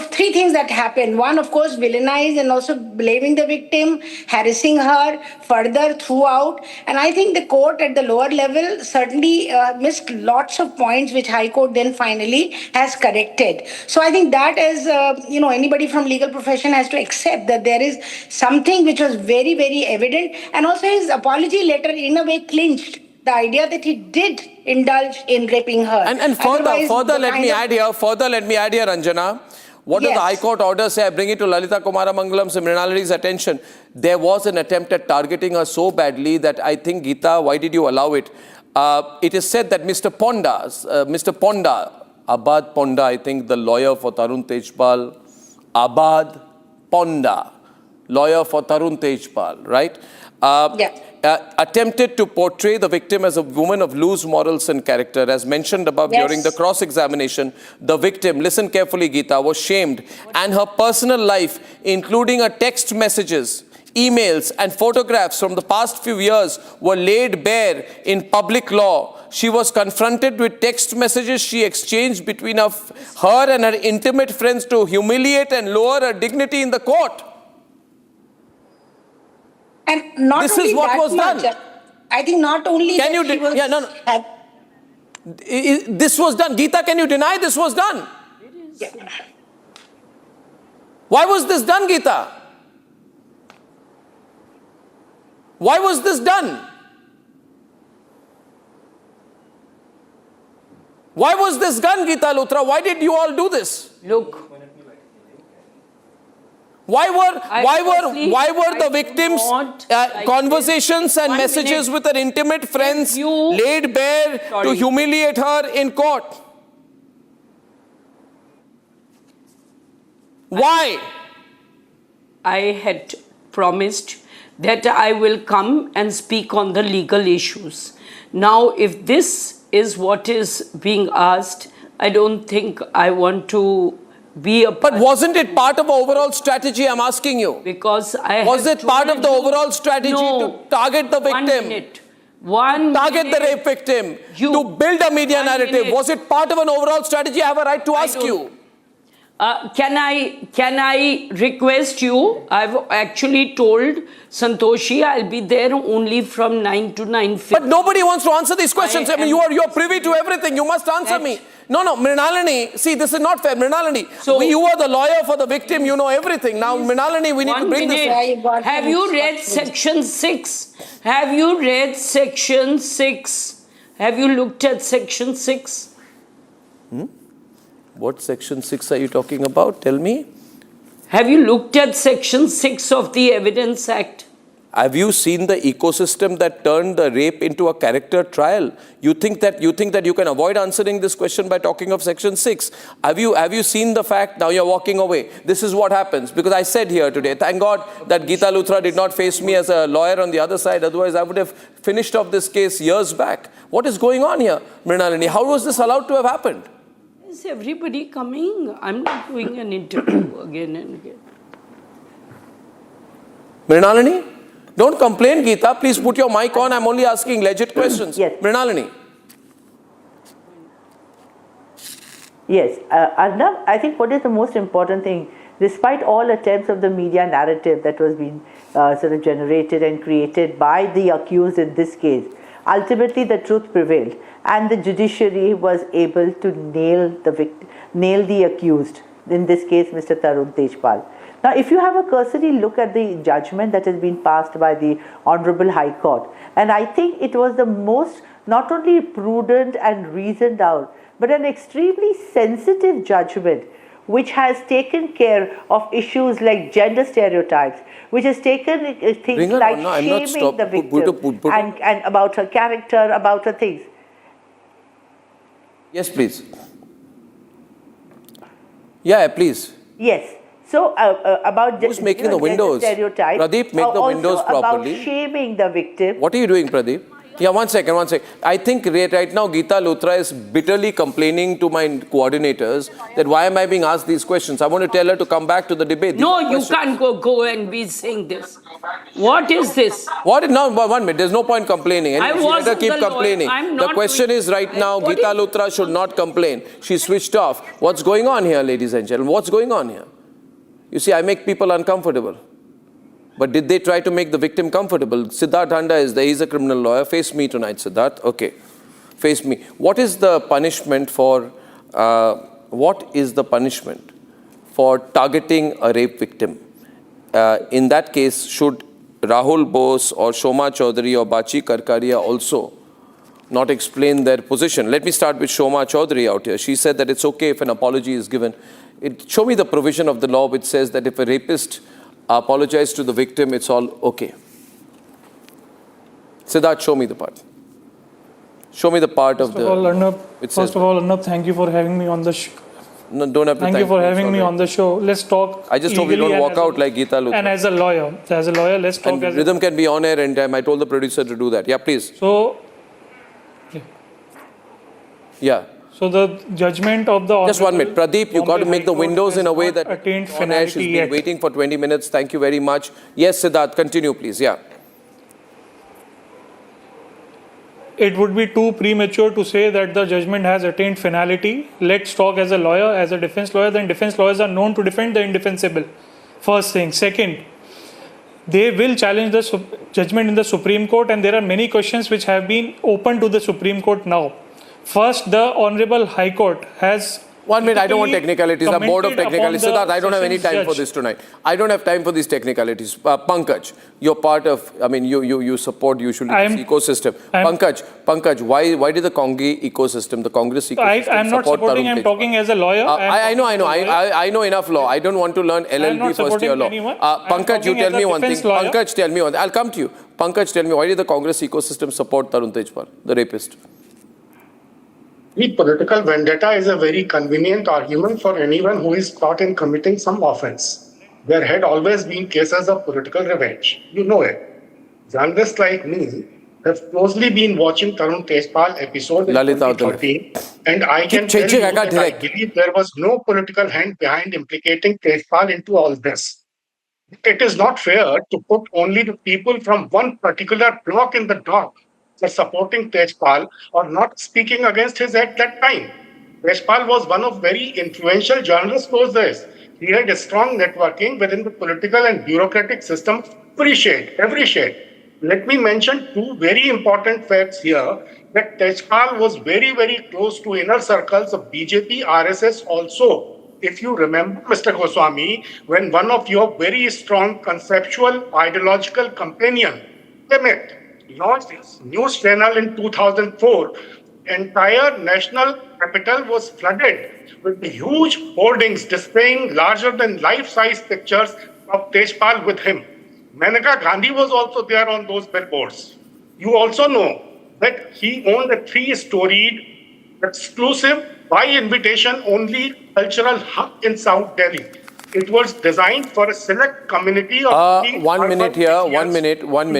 three things that happen. One, of course, villainize and also blaming the victim, harassing her further throughout. And I think the court at the lower level certainly missed lots of points which High Court then finally has corrected. So I think that is, anybody from legal profession has to accept that there is something which was very, very evident. And also his apology letter in a way clinched the idea that he did indulge in raping her. And further, let me add here, Ranjana. What does the High Court order say? I bring it to Lalita Kumaramangalam's and Mrinaladi's attention. There was an attempt at targeting her so badly that I think, Geeta, why did you allow it? it is said that Mr. Ponda, Abad Ponda, I think the lawyer for Tarun Tejpal, Abad Ponda, lawyer for Tarun Tejpal, right? Attempted to portray the victim as a woman of loose morals and character. As mentioned above, during the cross-examination, the victim, listen carefully Geeta, was shamed, and her personal life, including her text messages, emails and photographs from the past few years, were laid bare in public law. She was confronted with text messages she exchanged between her and her intimate friends to humiliate and lower her dignity in the court. And not this only is what that was much, done. I think not only can you this was done. Geeta, can you deny this was done? Why was this done, Geeta? Why was this done? Why was this done, Geeta Luthra? Why did you all do this? Look. Why were the victims' conversations and messages with her intimate friends laid bare to humiliate her in court? Why? I had promised that I will come and speak on the legal issues. Now, if this is what is being asked, I don't think I want to be a... But wasn't it part of an overall strategy, I'm asking you? Because I was it part of the overall strategy to target the victim? Target the rape victim, to build a media narrative. Was it part of an overall strategy? I have a right to ask you. Can I request you? I've actually told Santoshi I'll be there only from 9 to 9:50. But nobody wants to answer these questions. I mean, you're privy to everything. You must answer me. No, Mrinalini, see, this is not fair. Mrinalini, you are the lawyer for the victim. You know everything. Now, Mrinalini, we need to bring this. Have you read section 6? Have you read section 6? Have you looked at section 6? What section 6 are you talking about? Tell me. Have you looked at section 6 of the Evidence Act? Have you seen the ecosystem that turned the rape into a character trial? You think that you can avoid answering this question by talking of section 6? Have you seen the fact? Now you're walking away. This is what happens, because I said here today, thank God that Geeta Luthra did not face me as a lawyer on the other side. Otherwise, I would have finished off this case years back. What is going on here, Mrinalini? How was this allowed to have happened? Is everybody coming? I'm not doing an interview again and again. Mrinalini? Don't complain, Geeta. Please put your mic on. I'm only asking legit questions. Yes. Mrinalini. Yes. Arnab, I think what is the most important thing, despite all attempts of the media narrative that was being sort of generated and created by the accused in this case, ultimately the truth prevailed and the judiciary was able to nail the accused, in this case Mr. Tarun Tejpal. Now, if you have a cursory look at the judgment that has been passed by the Honorable High Court, and I think it was the most not only prudent and reasoned out, but an extremely sensitive judgment which has taken care of issues like gender stereotypes, which has taken things like shaming the victim and about her character, about her things. Yes, please. Yeah, please. Yes. So about who's making the windows? Stereotypes. Pradeep, make the windows properly. About shaming the victim. What are you doing, Pradeep? Yeah, one second. I think right now Geeta Luthra is bitterly complaining to my coordinators that why am I being asked these questions? I want to tell her to come back to the debate. No, you can't go and be saying this. What is this? What? No, 1 minute. There's no point complaining. Anyway, let her keep complaining. The question is right now, Geeta Luthra should not complain. She switched off. What's going on here, ladies and gentlemen? What's going on here? You see, I make people uncomfortable. But did they try to make the victim comfortable? Siddharth Handa is there. He's a criminal lawyer. Face me tonight, Siddharth. Okay. Face me. What is the punishment for targeting a rape victim? In that case, should Rahul Bose or Shoma Chaudhary or Bachi Karkaria also not explain their position? Let me start with Shoma Chaudhary out here. She said that it's okay if an apology is given. Show me the provision of the law which says that if a rapist apologizes to the victim, it's all okay. Siddharth, show me the part. Show me the part of the... First of all, Arnab, thank you for having me on the show. No, don't have to thank you for having me on the show. Let's talk. I just hope you don't walk out like Geeta Luthra. And as a lawyer, let's talk. And rhythm can be on air anytime. I told the producer to do that. Yeah, please. So, yeah. So the judgment of the... Just 1 minute. Pradeep, you got to make the windows in a way that... attained on air, she's been waiting for 20 minutes. Thank you very much. Yes, Siddharth, continue please. Yeah. It would be too premature to say that the judgment has attained finality. Let's talk as a lawyer, as a defense lawyer. Then defense lawyers are known to defend the indefensible. First thing. Second, they will challenge the judgment in the Supreme Court, and there are many questions which have been open to the Supreme Court now. First, the Honorable High Court has... 1 minute, I don't want technicalities. I'm bored of technicalities. Siddharth, I don't have any time for this tonight. I don't have time for these technicalities. Pankaj, you're part of, I mean, you support usually this ecosystem. Pankaj, why did the Congress ecosystem I'm not supporting, I'm talking as a lawyer. I know enough law. I don't want to learn LLB first year law. Pankaj, you tell me one thing. Pankaj, tell me one thing. I'll come to you. Pankaj, tell me, why did the Congress ecosystem support Tarun Tejpal, the rapist? The political vendetta is a very convenient argument for anyone who is caught in committing some offense. There had always been cases of political revenge. You know it. Journalists like me have closely been watching Tarun Tejpal episode in 2013, and I can tell you that I believe there was no political hand behind implicating Tejpal into all this. It is not fair to put only the people from one particular block in the dock for supporting Tejpal or not speaking against his at that time. Tejpal was one of very influential journalists those days. He had a strong networking within the political and bureaucratic system, every shade. Let me mention two very important facts here, that Tejpal was very, very close to inner circles of BJP, RSS also. If you remember, Mr. Goswami, when one of your very strong conceptual ideological companion, Debate, launched his news channel in 2004, entire national capital was flooded with huge hoardings displaying larger than life-size pictures of Tejpal with him. Maneka Gandhi was also there on those billboards. You also know that he owned a 3-storied, exclusive, by invitation only cultural hub in South Delhi. It was designed for a select community of 1 minute here, 1 minute. Pankaj,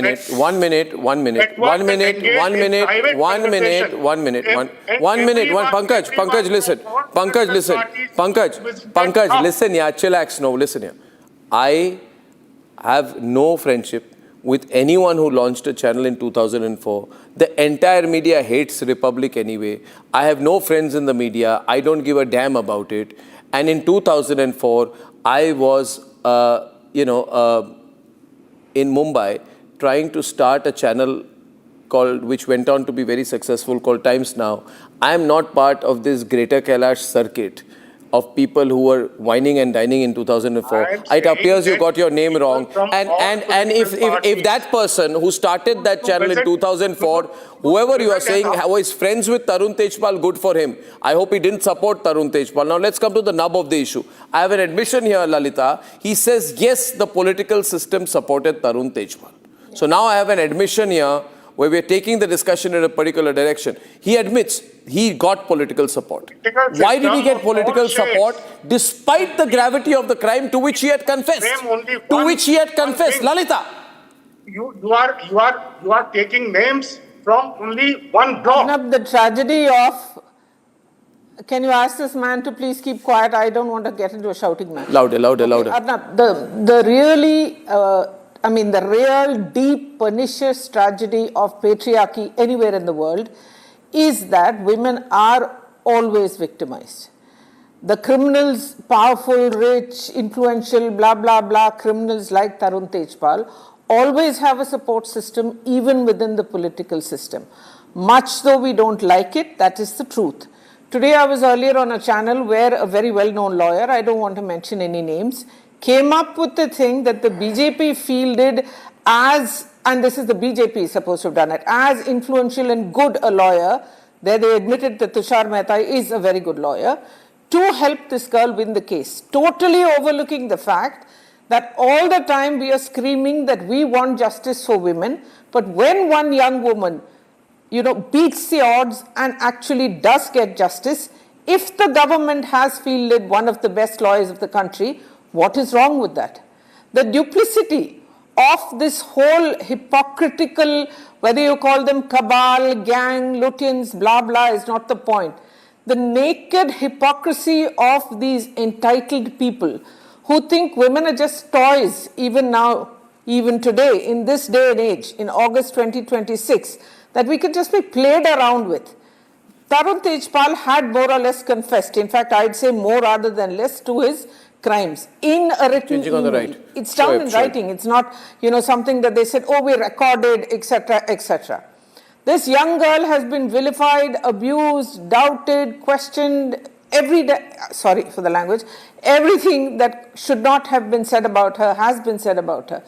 listen, yeah, chillax now, listen here. I have no friendship with anyone who launched a channel in 2004. The entire media hates Republic anyway. I have no friends in the media. I don't give a damn about it. And in 2004, I was, in Mumbai trying to start a channel which went on to be very successful, called Times Now. I am not part of this Greater Kailash circuit of people who were whining and dining in 2004. It appears you got your name wrong. And if that person who started that channel in 2004, whoever you are saying was friends with Tarun Tejpal, good for him. I hope he didn't support Tarun Tejpal. Now let's come to the nub of the issue. I have an admission here, Lalita. He says, yes, the political system supported Tarun Tejpal. So now I have an admission here where we're taking the discussion in a particular direction. He admits he got political support. Why did he get political support despite the gravity of the crime to which he had confessed? Lalita. You are taking names from only one block. Arnab, the tragedy of... Can you ask this man to please keep quiet? I don't want to get into a shouting match. Louder. Arnab, the real deep pernicious tragedy of patriarchy anywhere in the world is that women are always victimized. The criminals, powerful, rich, influential, blah, blah, blah, criminals like Tarun Tejpal always have a support system even within the political system. Much though we don't like it, that is the truth. Today I was earlier on a channel where a very well-known lawyer, I don't want to mention any names, came up with the thing that the BJP fielded as, and this is the BJP supposed to have done it, as influential and good a lawyer, there they admitted that Tushar Mehta is a very good lawyer, to help this girl win the case, totally overlooking the fact that all the time we are screaming that we want justice for women, but when one young woman beats the odds and actually does get justice, if the government has fielded one of the best lawyers of the country, what is wrong with that? The duplicity of this whole hypocritical, whether you call them cabal, gang, Lutyens, blah, blah, is not the point. The naked hypocrisy of these entitled people who think women are just toys, even now, even today, in this day and age, in August 2026, that we could just be played around with. Tarun Tejpal had more or less confessed, in fact, I'd say more rather than less, to his crimes in a written email. On the right. It's down in writing. It's not, something that they said, oh, we recorded, etc., etc. This young girl has been vilified, abused, doubted, questioned, every day, sorry for the language, everything that should not have been said about her has been said about her.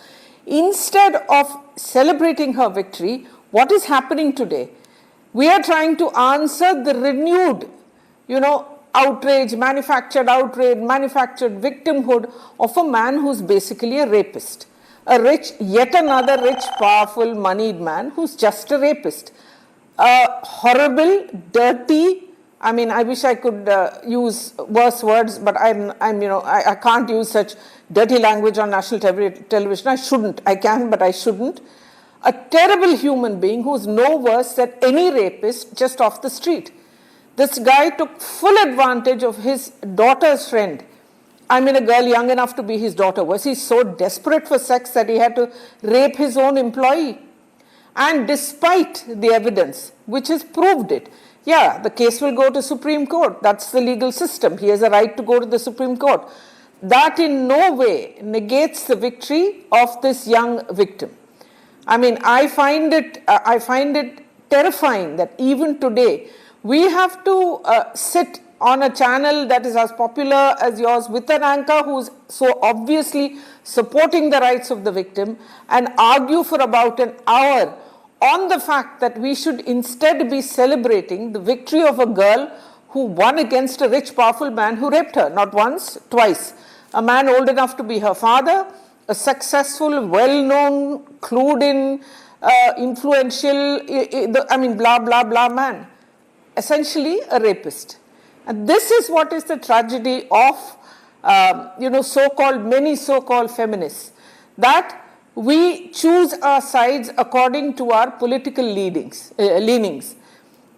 Instead of celebrating her victory, what is happening today? We are trying to answer the renewed, outrage, manufactured victimhood of a man who's basically a rapist. Yet another rich, powerful, moneyed man who's just a rapist. Horrible, dirty, I wish I could use worse words, but I can't use such dirty language on national television. I shouldn't. I can, but I shouldn't. A terrible human being who's no worse than any rapist just off the street. This guy took full advantage of his daughter's friend. A girl young enough to be his daughter. Was he so desperate for sex that he had to rape his own employee? And despite the evidence, which has proved it, the case will go to Supreme Court. That's the legal system. He has a right to go to the Supreme Court. That in no way negates the victory of this young victim. I find it terrifying that even today we have to sit on a channel that is as popular as yours with an anchor who's so obviously supporting the rights of the victim and argue for about an hour on the fact that we should instead be celebrating the victory of a girl who won against a rich, powerful man who raped her, not once, twice. A man old enough to be her father, a successful, well-known, clued-in, influential, blah, blah, blah man. Essentially a rapist. And this is what is the tragedy of, many so-called feminists, that we choose our sides according to our political leanings.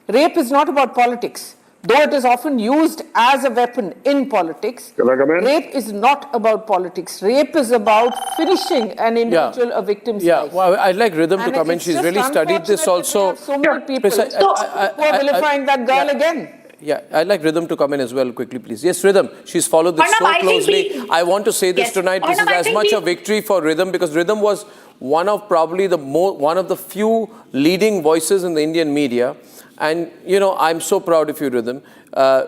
Rape is not about politics. Though it is often used as a weapon in politics, rape is not about politics. Rape is about finishing an individual, a victim's life. Well, I'd like Rhythm to come in. She's really studied this also. So many people who are vilifying that girl again. Yeah, I'd like Rhythm to come in as well quickly, please. Yes, Rhythm, she's followed this so closely. I want to say this tonight. This is as much a victory for Rhythm because Rhythm was one of probably one of the few leading voices in the Indian media. And, I'm so proud of you, Rhythm.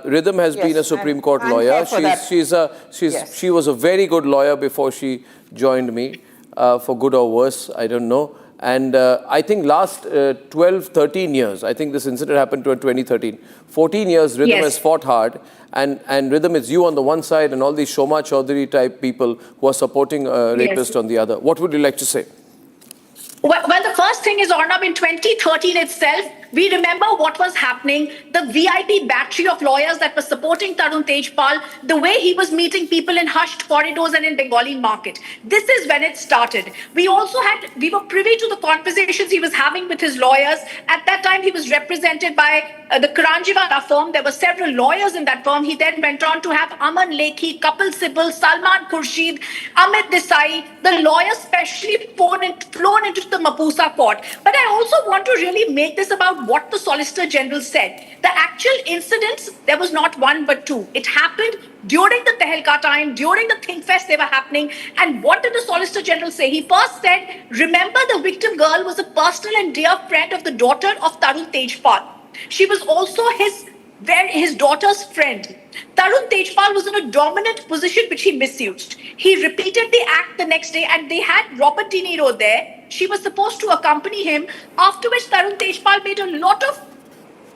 Rhythm has been a Supreme Court lawyer. She was a very good lawyer before she joined me, for good or worse, I don't know. And I think last 12, 13 years, I think this incident happened in 2013. 14 years, Rhythm has fought hard. And Rhythm, it's you on the one side and all these Shoma Chaudhary type people who are supporting a rapist on the other. What would you like to say? Well, the first thing is, Arnab, in 2013 itself, we remember what was happening, the VIP battery of lawyers that were supporting Tarun Tejpal, the way he was meeting people in hushed corridors and in Bengali market. This is when it started. We were privy to the conversations he was having with his lawyers. At that time, he was represented by the Karanjiwala firm. There were several lawyers in that firm. He then went on to have Aman Lekhi, Kapil Sibal, Salman Khurshid, Amit Desai, the lawyers specially flown into the Mapusa court. But I also want to really make this about what the Solicitor General said. The actual incidents, there was not one but two. It happened during the Tehelka time, during the Think Fest they were happening. And what did the Solicitor General say? He first said, remember the victim girl was a personal and dear friend of the daughter of Tarun Tejpal. She was also his daughter's friend. Tarun Tejpal was in a dominant position which he misused. He repeated the act the next day and they had Robert De Niro there. She was supposed to accompany him, after which Tarun Tejpal made a lot of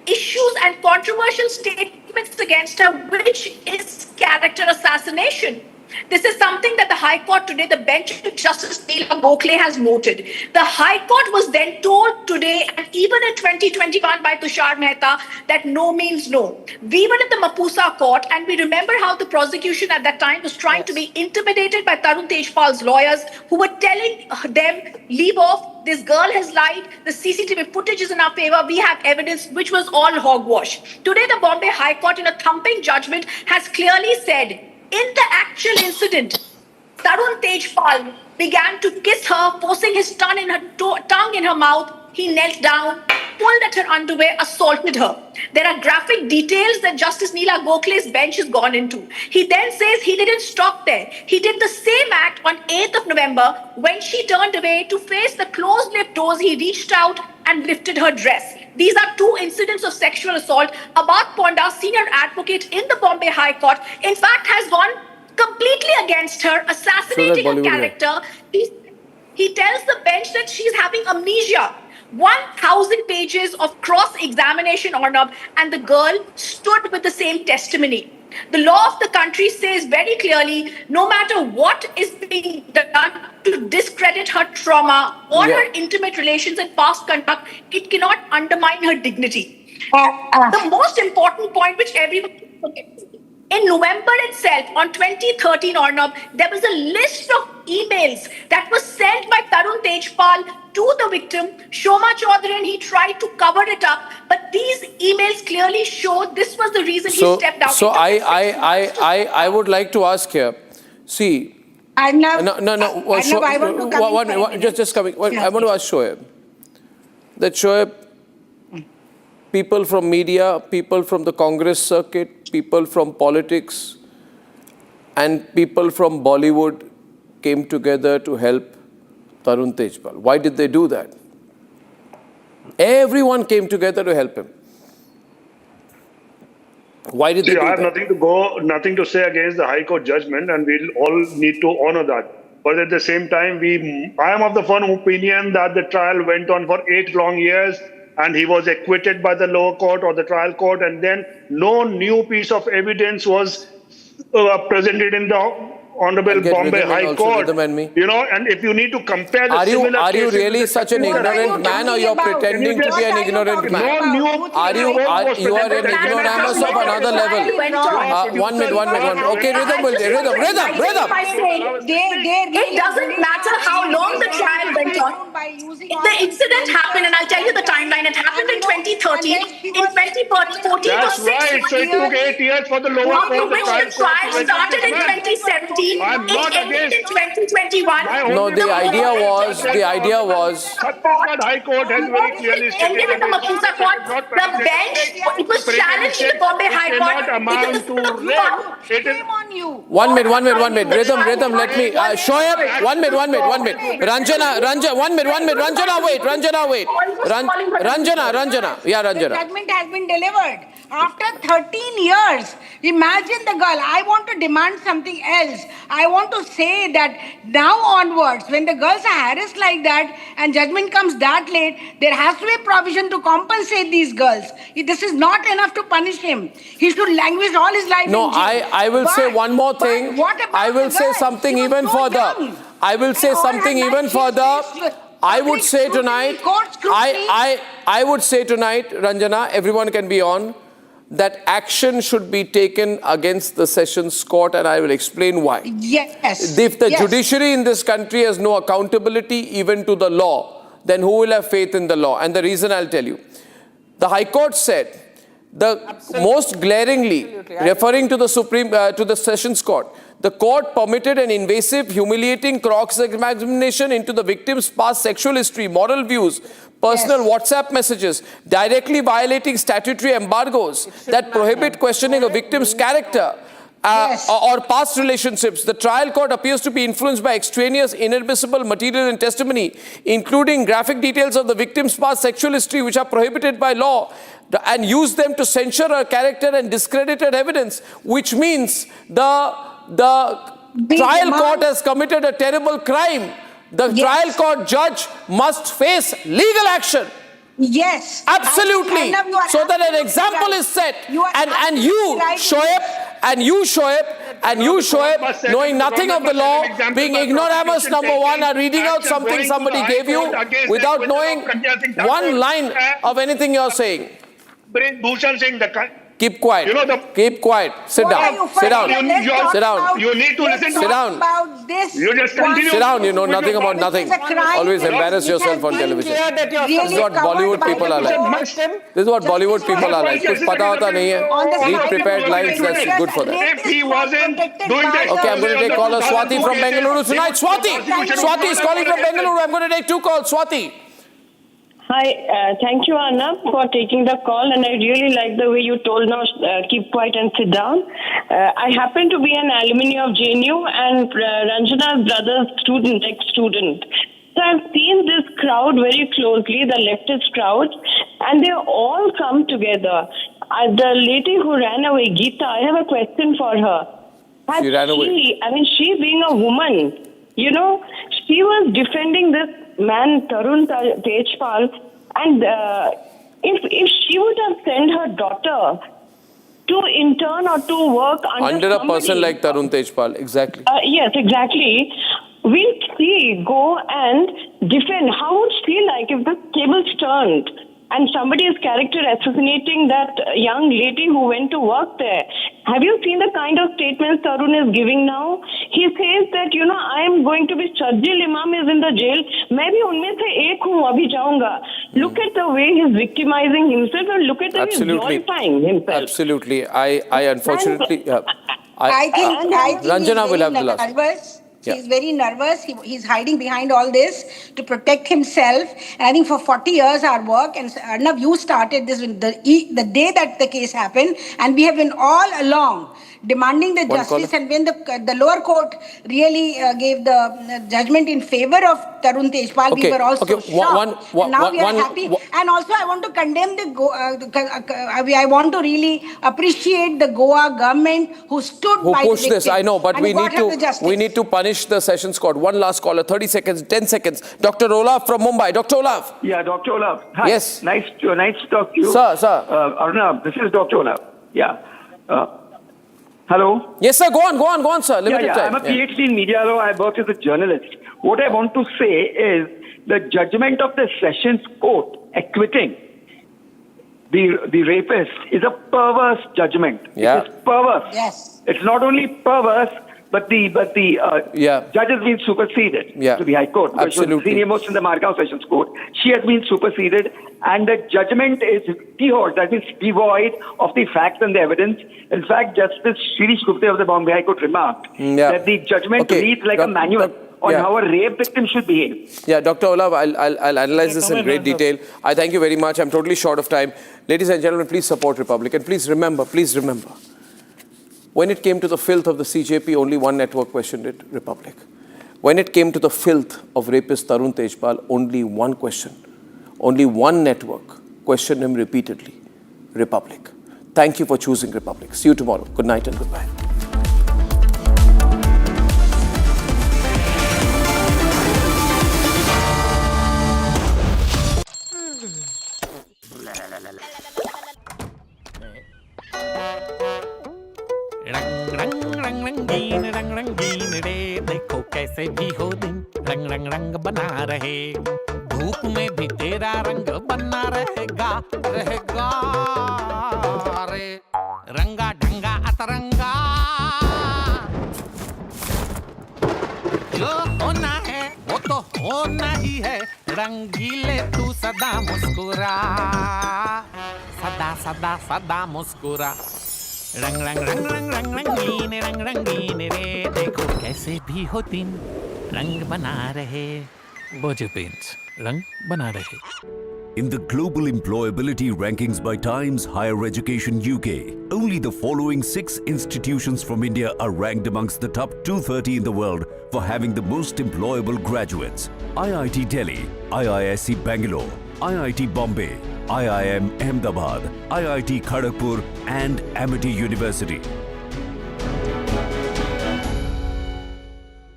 issues and controversial statements against her, which is character assassination. This is something that the High Court today, the bench of Justice Neela Gokhale has noted. The High Court was then told today, and even in 2021 by Tushar Mehta, that no means no. We were in the Mapusa court, and we remember how the prosecution at that time was trying to be intimidated by Tarun Tejpal's lawyers, who were telling them, leave off, this girl has lied, the CCTV footage is in our favor, we have evidence, which was all hogwash. Today, the Bombay High Court, in a thumping judgment, has clearly said, in the actual incident, Tarun Tejpal began to kiss her, forcing his tongue in her mouth. He knelt down, pulled at her underwear, assaulted her. There are graphic details that Justice Neela Gokhale's bench has gone into. He then says he didn't stop there. He did the same act on 8th of November when she turned away to face the closed-lipped doors. He reached out and lifted her dress. These are two incidents of sexual assault. Abhat Ponda, senior advocate in the Bombay High Court, in fact, has gone completely against her, assassinating her character. He tells the bench that she's having amnesia. 1,000 pages of cross-examination, Arnab, and the girl stood with the same testimony. The law of the country says very clearly, no matter what is being done to discredit her trauma or her intimate relations and past conduct, it cannot undermine her dignity. The most important point, which everyone forgets, in November itself, on 2013, Arnab, there was a list of emails that was sent by Tarun Tejpal to the victim, Shoma Chaudhary, and he tried to cover it up. But these emails clearly showed this was the reason he stepped out. So I would like to ask here, see, I want to ask Shoaib, that Shoaib, people from media, people from the Congress circuit, people from politics, and people from Bollywood came together to help Tarun Tejpal. Why did they do that? Everyone came together to help him. Why did they do that? I have nothing to say against the High Court judgment, and we'll all need to honor that. But at the same time, I am of the firm opinion that the trial went on for 8 long years, and he was acquitted by the lower court or the trial court, and then no new piece of evidence was presented in the Honorable Bombay High Court. You know, and if you need to compare the similar Are you really such an ignorant man, or you're pretending to be an ignorant man? You are an ignoramus of another level. 1 minute. Okay, rhythm. It doesn't matter how long the trial went on. The incident happened, and I'll tell you the timeline. It happened in 2013. In 2014, that's right. So it took 8 years for the lower court. The trial started in 2017. It ended in 2021. No, the idea was. High Court has very clearly stated ended in the Mapusa court. The bench, it was challenged in the Bombay High Court. Shame on you. 1 minute. Rhythm. Let me. Shoaib. 1 minute. Ranjana. 1 minute. Ranjana, wait. Ranjana. Yeah, Ranjana. The judgment has been delivered. After 13 years, imagine the girl. I want to demand something else. I want to say that now onwards, when the girls are harassed like that and judgment comes that late, there has to be a provision to compensate these girls. This is not enough to punish him. He should languish all his life in jail. I will say one more thing. I will say something even further. I will say something even further. I would say tonight, I would say tonight, Ranjana, everyone can be on, that action should be taken against the Sessions Court, and I will explain why. Yes. If the judiciary in this country has no accountability even to the law, then who will have faith in the law? And the reason I'll tell you. The High Court said, most glaringly, referring to the Sessions Court, the court permitted an invasive, humiliating cross-examination into the victim's past sexual history, moral views, personal WhatsApp messages, directly violating statutory embargoes that prohibit questioning a victim's character or past relationships. The trial court appears to be influenced by extraneous, inadmissible material and testimony, including graphic details of the victim's past sexual history, which are prohibited by law, and use them to censure her character and discredited evidence, which means the trial court has committed a terrible crime. The trial court judge must face legal action. Yes. Absolutely. So that an example is set. And you, Shoaib, and you, Shoaib, knowing nothing of the law, being ignoramus number one, are reading out something somebody gave you without knowing one line of anything you're saying. Bhushan Singh, Keep quiet. Keep quiet. Sit down. Sit down. Sit down. You need to listen to Sit down. About this. You just continue. Sit down. You know nothing about nothing. Always embarrass yourself on television. This is what Bollywood people are like. This is what Bollywood people are like. कुछ पता होता नहीं है. Read prepared lines. That's good for them. If he wasn't doing that. Okay, I'm going to take caller Swati from Bengaluru tonight. Swati is calling from Bengaluru. I'm going to take 2 calls. Swati. Hi, thank you, Arnab, for taking the call, and I really like the way you told now, keep quiet and sit down. I happen to be an alumni of JNU and Ranjana's brother's student, ex-student. So I've seen this crowd very closely, the leftist crowd, and they all come together. The lady who ran away, Geeta, I have a question for her. She ran away. I mean, she being a woman, you know, she was defending this man Tarun Tejpal, and if she would have sent her daughter to intern or to work under a person like Tarun Tejpal, exactly. Yes, exactly. Will she go and defend? How would she like if the tables turned and somebody is character assassinating that young lady who went to work there? Have you seen the kind of statements Tarun is giving now? He says that, you know, I am going to be Shajjil Imam is in the jail. Maybe unme se ek hu, abhi jaunga. Look at the way he's victimizing himself and look at the way he's glorifying himself. Absolutely. I unfortunately... I think Ranjana will have the last. Nervous. He's very nervous. He's hiding behind all this to protect himself. And I think for 40 years our work, and Arnab, you started this the day that the case happened, and we have been all along demanding the justice. And when the lower court really gave the judgment in favor of Tarun Tejpal, we were also shocked. Now we are happy. And also I want to condemn I want to really appreciate the Goa government who stood by pushed the this. I know, but we need to punish the Sessions Court. One last caller, 30 seconds, 10 seconds. Dr. Olaf from Mumbai. Dr. Olaf. Yeah, Dr. Olaf. Hi. Yes. Nice to talk to you. Sir. Arnab, this is Dr. Olaf. Yeah. Hello? Yes, sir. Go on, sir. Limited time. I'm a PhD in media law. I work as a journalist. What I want to say is the judgment of the Sessions Court acquitting the rapist is a perverse judgment. Yeah. It is perverse. Yes. It's not only perverse, but the judge has been superseded to the High Court. Absolutely. She was senior most in the Margao Sessions Court. She has been superseded, and the judgment is that is devoid of the facts and the evidence. In fact, Justice Shirish Gupta of the Bombay High Court remarked that the judgment reads like a manual on how a rape victim should behave. Yeah, Dr. Olaf, I'll analyze this in great detail. I thank you very much. I'm totally short of time. Ladies and gentlemen, please support Republic. And please remember, when it came to the filth of the CJP, only one network questioned it, Republic. When it came to the filth of rapist Tarun Tejpal, only one question, only one network questioned him repeatedly, Republic. Thank you for choosing Republic. See you tomorrow. Good night and goodbye. रंग रंगीन रे देखो कैसे भी हो दिन रंग रंग रंग बना रहे धूप में भी तेरा रंग बना रहेगा रे रंगा ढंगा अतरंगा जो होना है वो तो होना ही है रंगीले तू सदा मुस्कुरा सदा सदा सदा मुस्कुरा रंग रंग रंग रंग रंग रंगीन रे देखो कैसे भी हो दिन रंग बना रहे बोझ पेंट्स रंग बना रहे. In the global employability rankings by Times Higher Education UK, only the following 6 institutions from India are ranked amongst the top 230 in the world for having the most employable graduates. IIT Delhi, IISc Bangalore, IIT Bombay, IIM Ahmedabad, IIT Kharagpur and Amity University.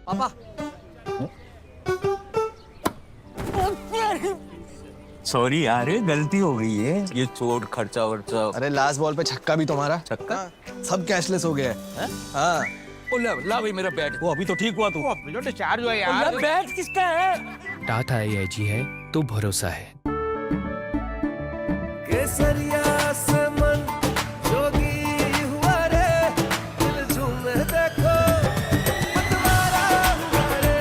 Papa. Sorry यार गलती हो गई है ये चोट खर्चा वर्चा. अरे लास्ट बॉल पे छक्का भी तुम्हारा. छक्का सब कैशलेस हो गया है. हाँ ला भाई मेरा बैट। वो अभी तो ठीक हुआ तू। जो डिस्चार्ज हुआ यार। बैट किसका है? टाटा AIG है तो भरोसा है। केसरिया से मन जोगी हुआ रे, दिल झूमे देखो मतवारा हुआ रे।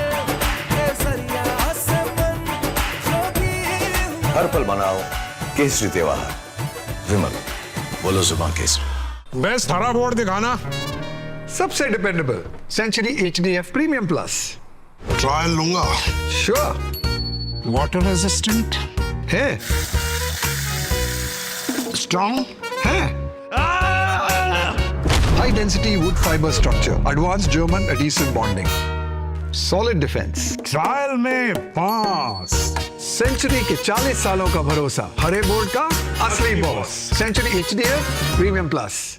केसरिया से मन जोगी हुआ। हर पल मनाओ केसरी त्योहार। विमल, बोलो जुबान केसरी। बेस्ट हरा बोर्ड दिखाना। सबसे dependable Century HDF premium plus. Trial लूंगा। श्योर। वाटर रेजिस्टेंट है, स्ट्रॉन्ग है, high density wood fibre structure, advance German adhesive bonding, solid defence. Trial में पास। सेंचुरी के 40 सालों का भरोसा, हरे बोर्ड का असली boss. Century HDF premium plus.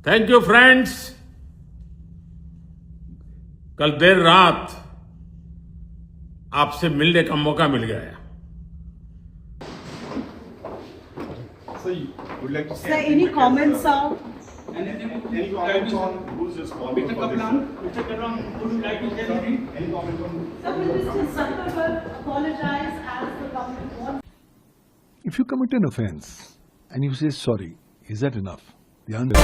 Thank you friends. कल देर रात आपसे मिलने का मौका मिल गया। Sir, any comments, sir? Any comments on who's responsible for this? Mr. Kalam, would you like to say anything? Any comments on? Sir, will Mr. Sankaran apologize as the government wants? If you commit an offense and you say sorry, is that enough? The answer.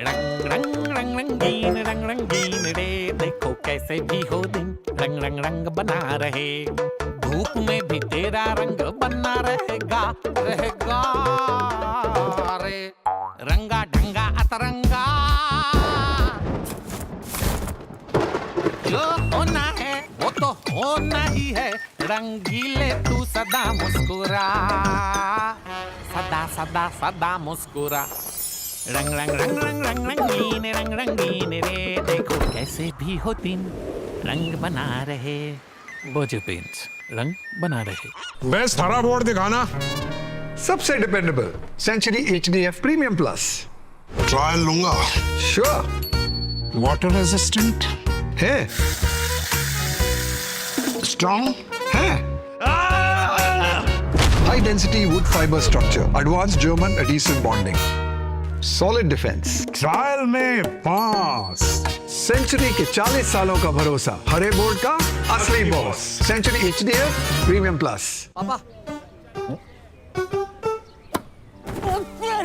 रंग रंग रंग रंगीन रे, देखो कैसे भी हो दिन रंग रंग रंग बना रहे। धूप में भी तेरा रंग बना रहेगा रहेगा रे। रंगा ढंगा अतरंगा जो होना है वो तो होना ही है। रंगीले तू सदा मुस्कुरा, सदा सदा सदा मुस्कुरा। रंग रंग रंग रंग रंग रंगीन रे, देखो कैसे भी हो दिन रंग बना रहे। बोझे पेंट्स रंग बना रहे। बेस्ट हरा बोर्ड दिखाना। सबसे dependable Century HDF premium plus. Trial लूंगा। श्योर। वाटर रेजिस्टेंट है, स्ट्रॉन्ग है, high density wood fibre structure, advance German adhesive bonding, solid defence. Trial में पास। सेंचुरी के 40 सालों का भरोसा, हरे बोर्ड का असली boss. Century HDF premium plus. पापा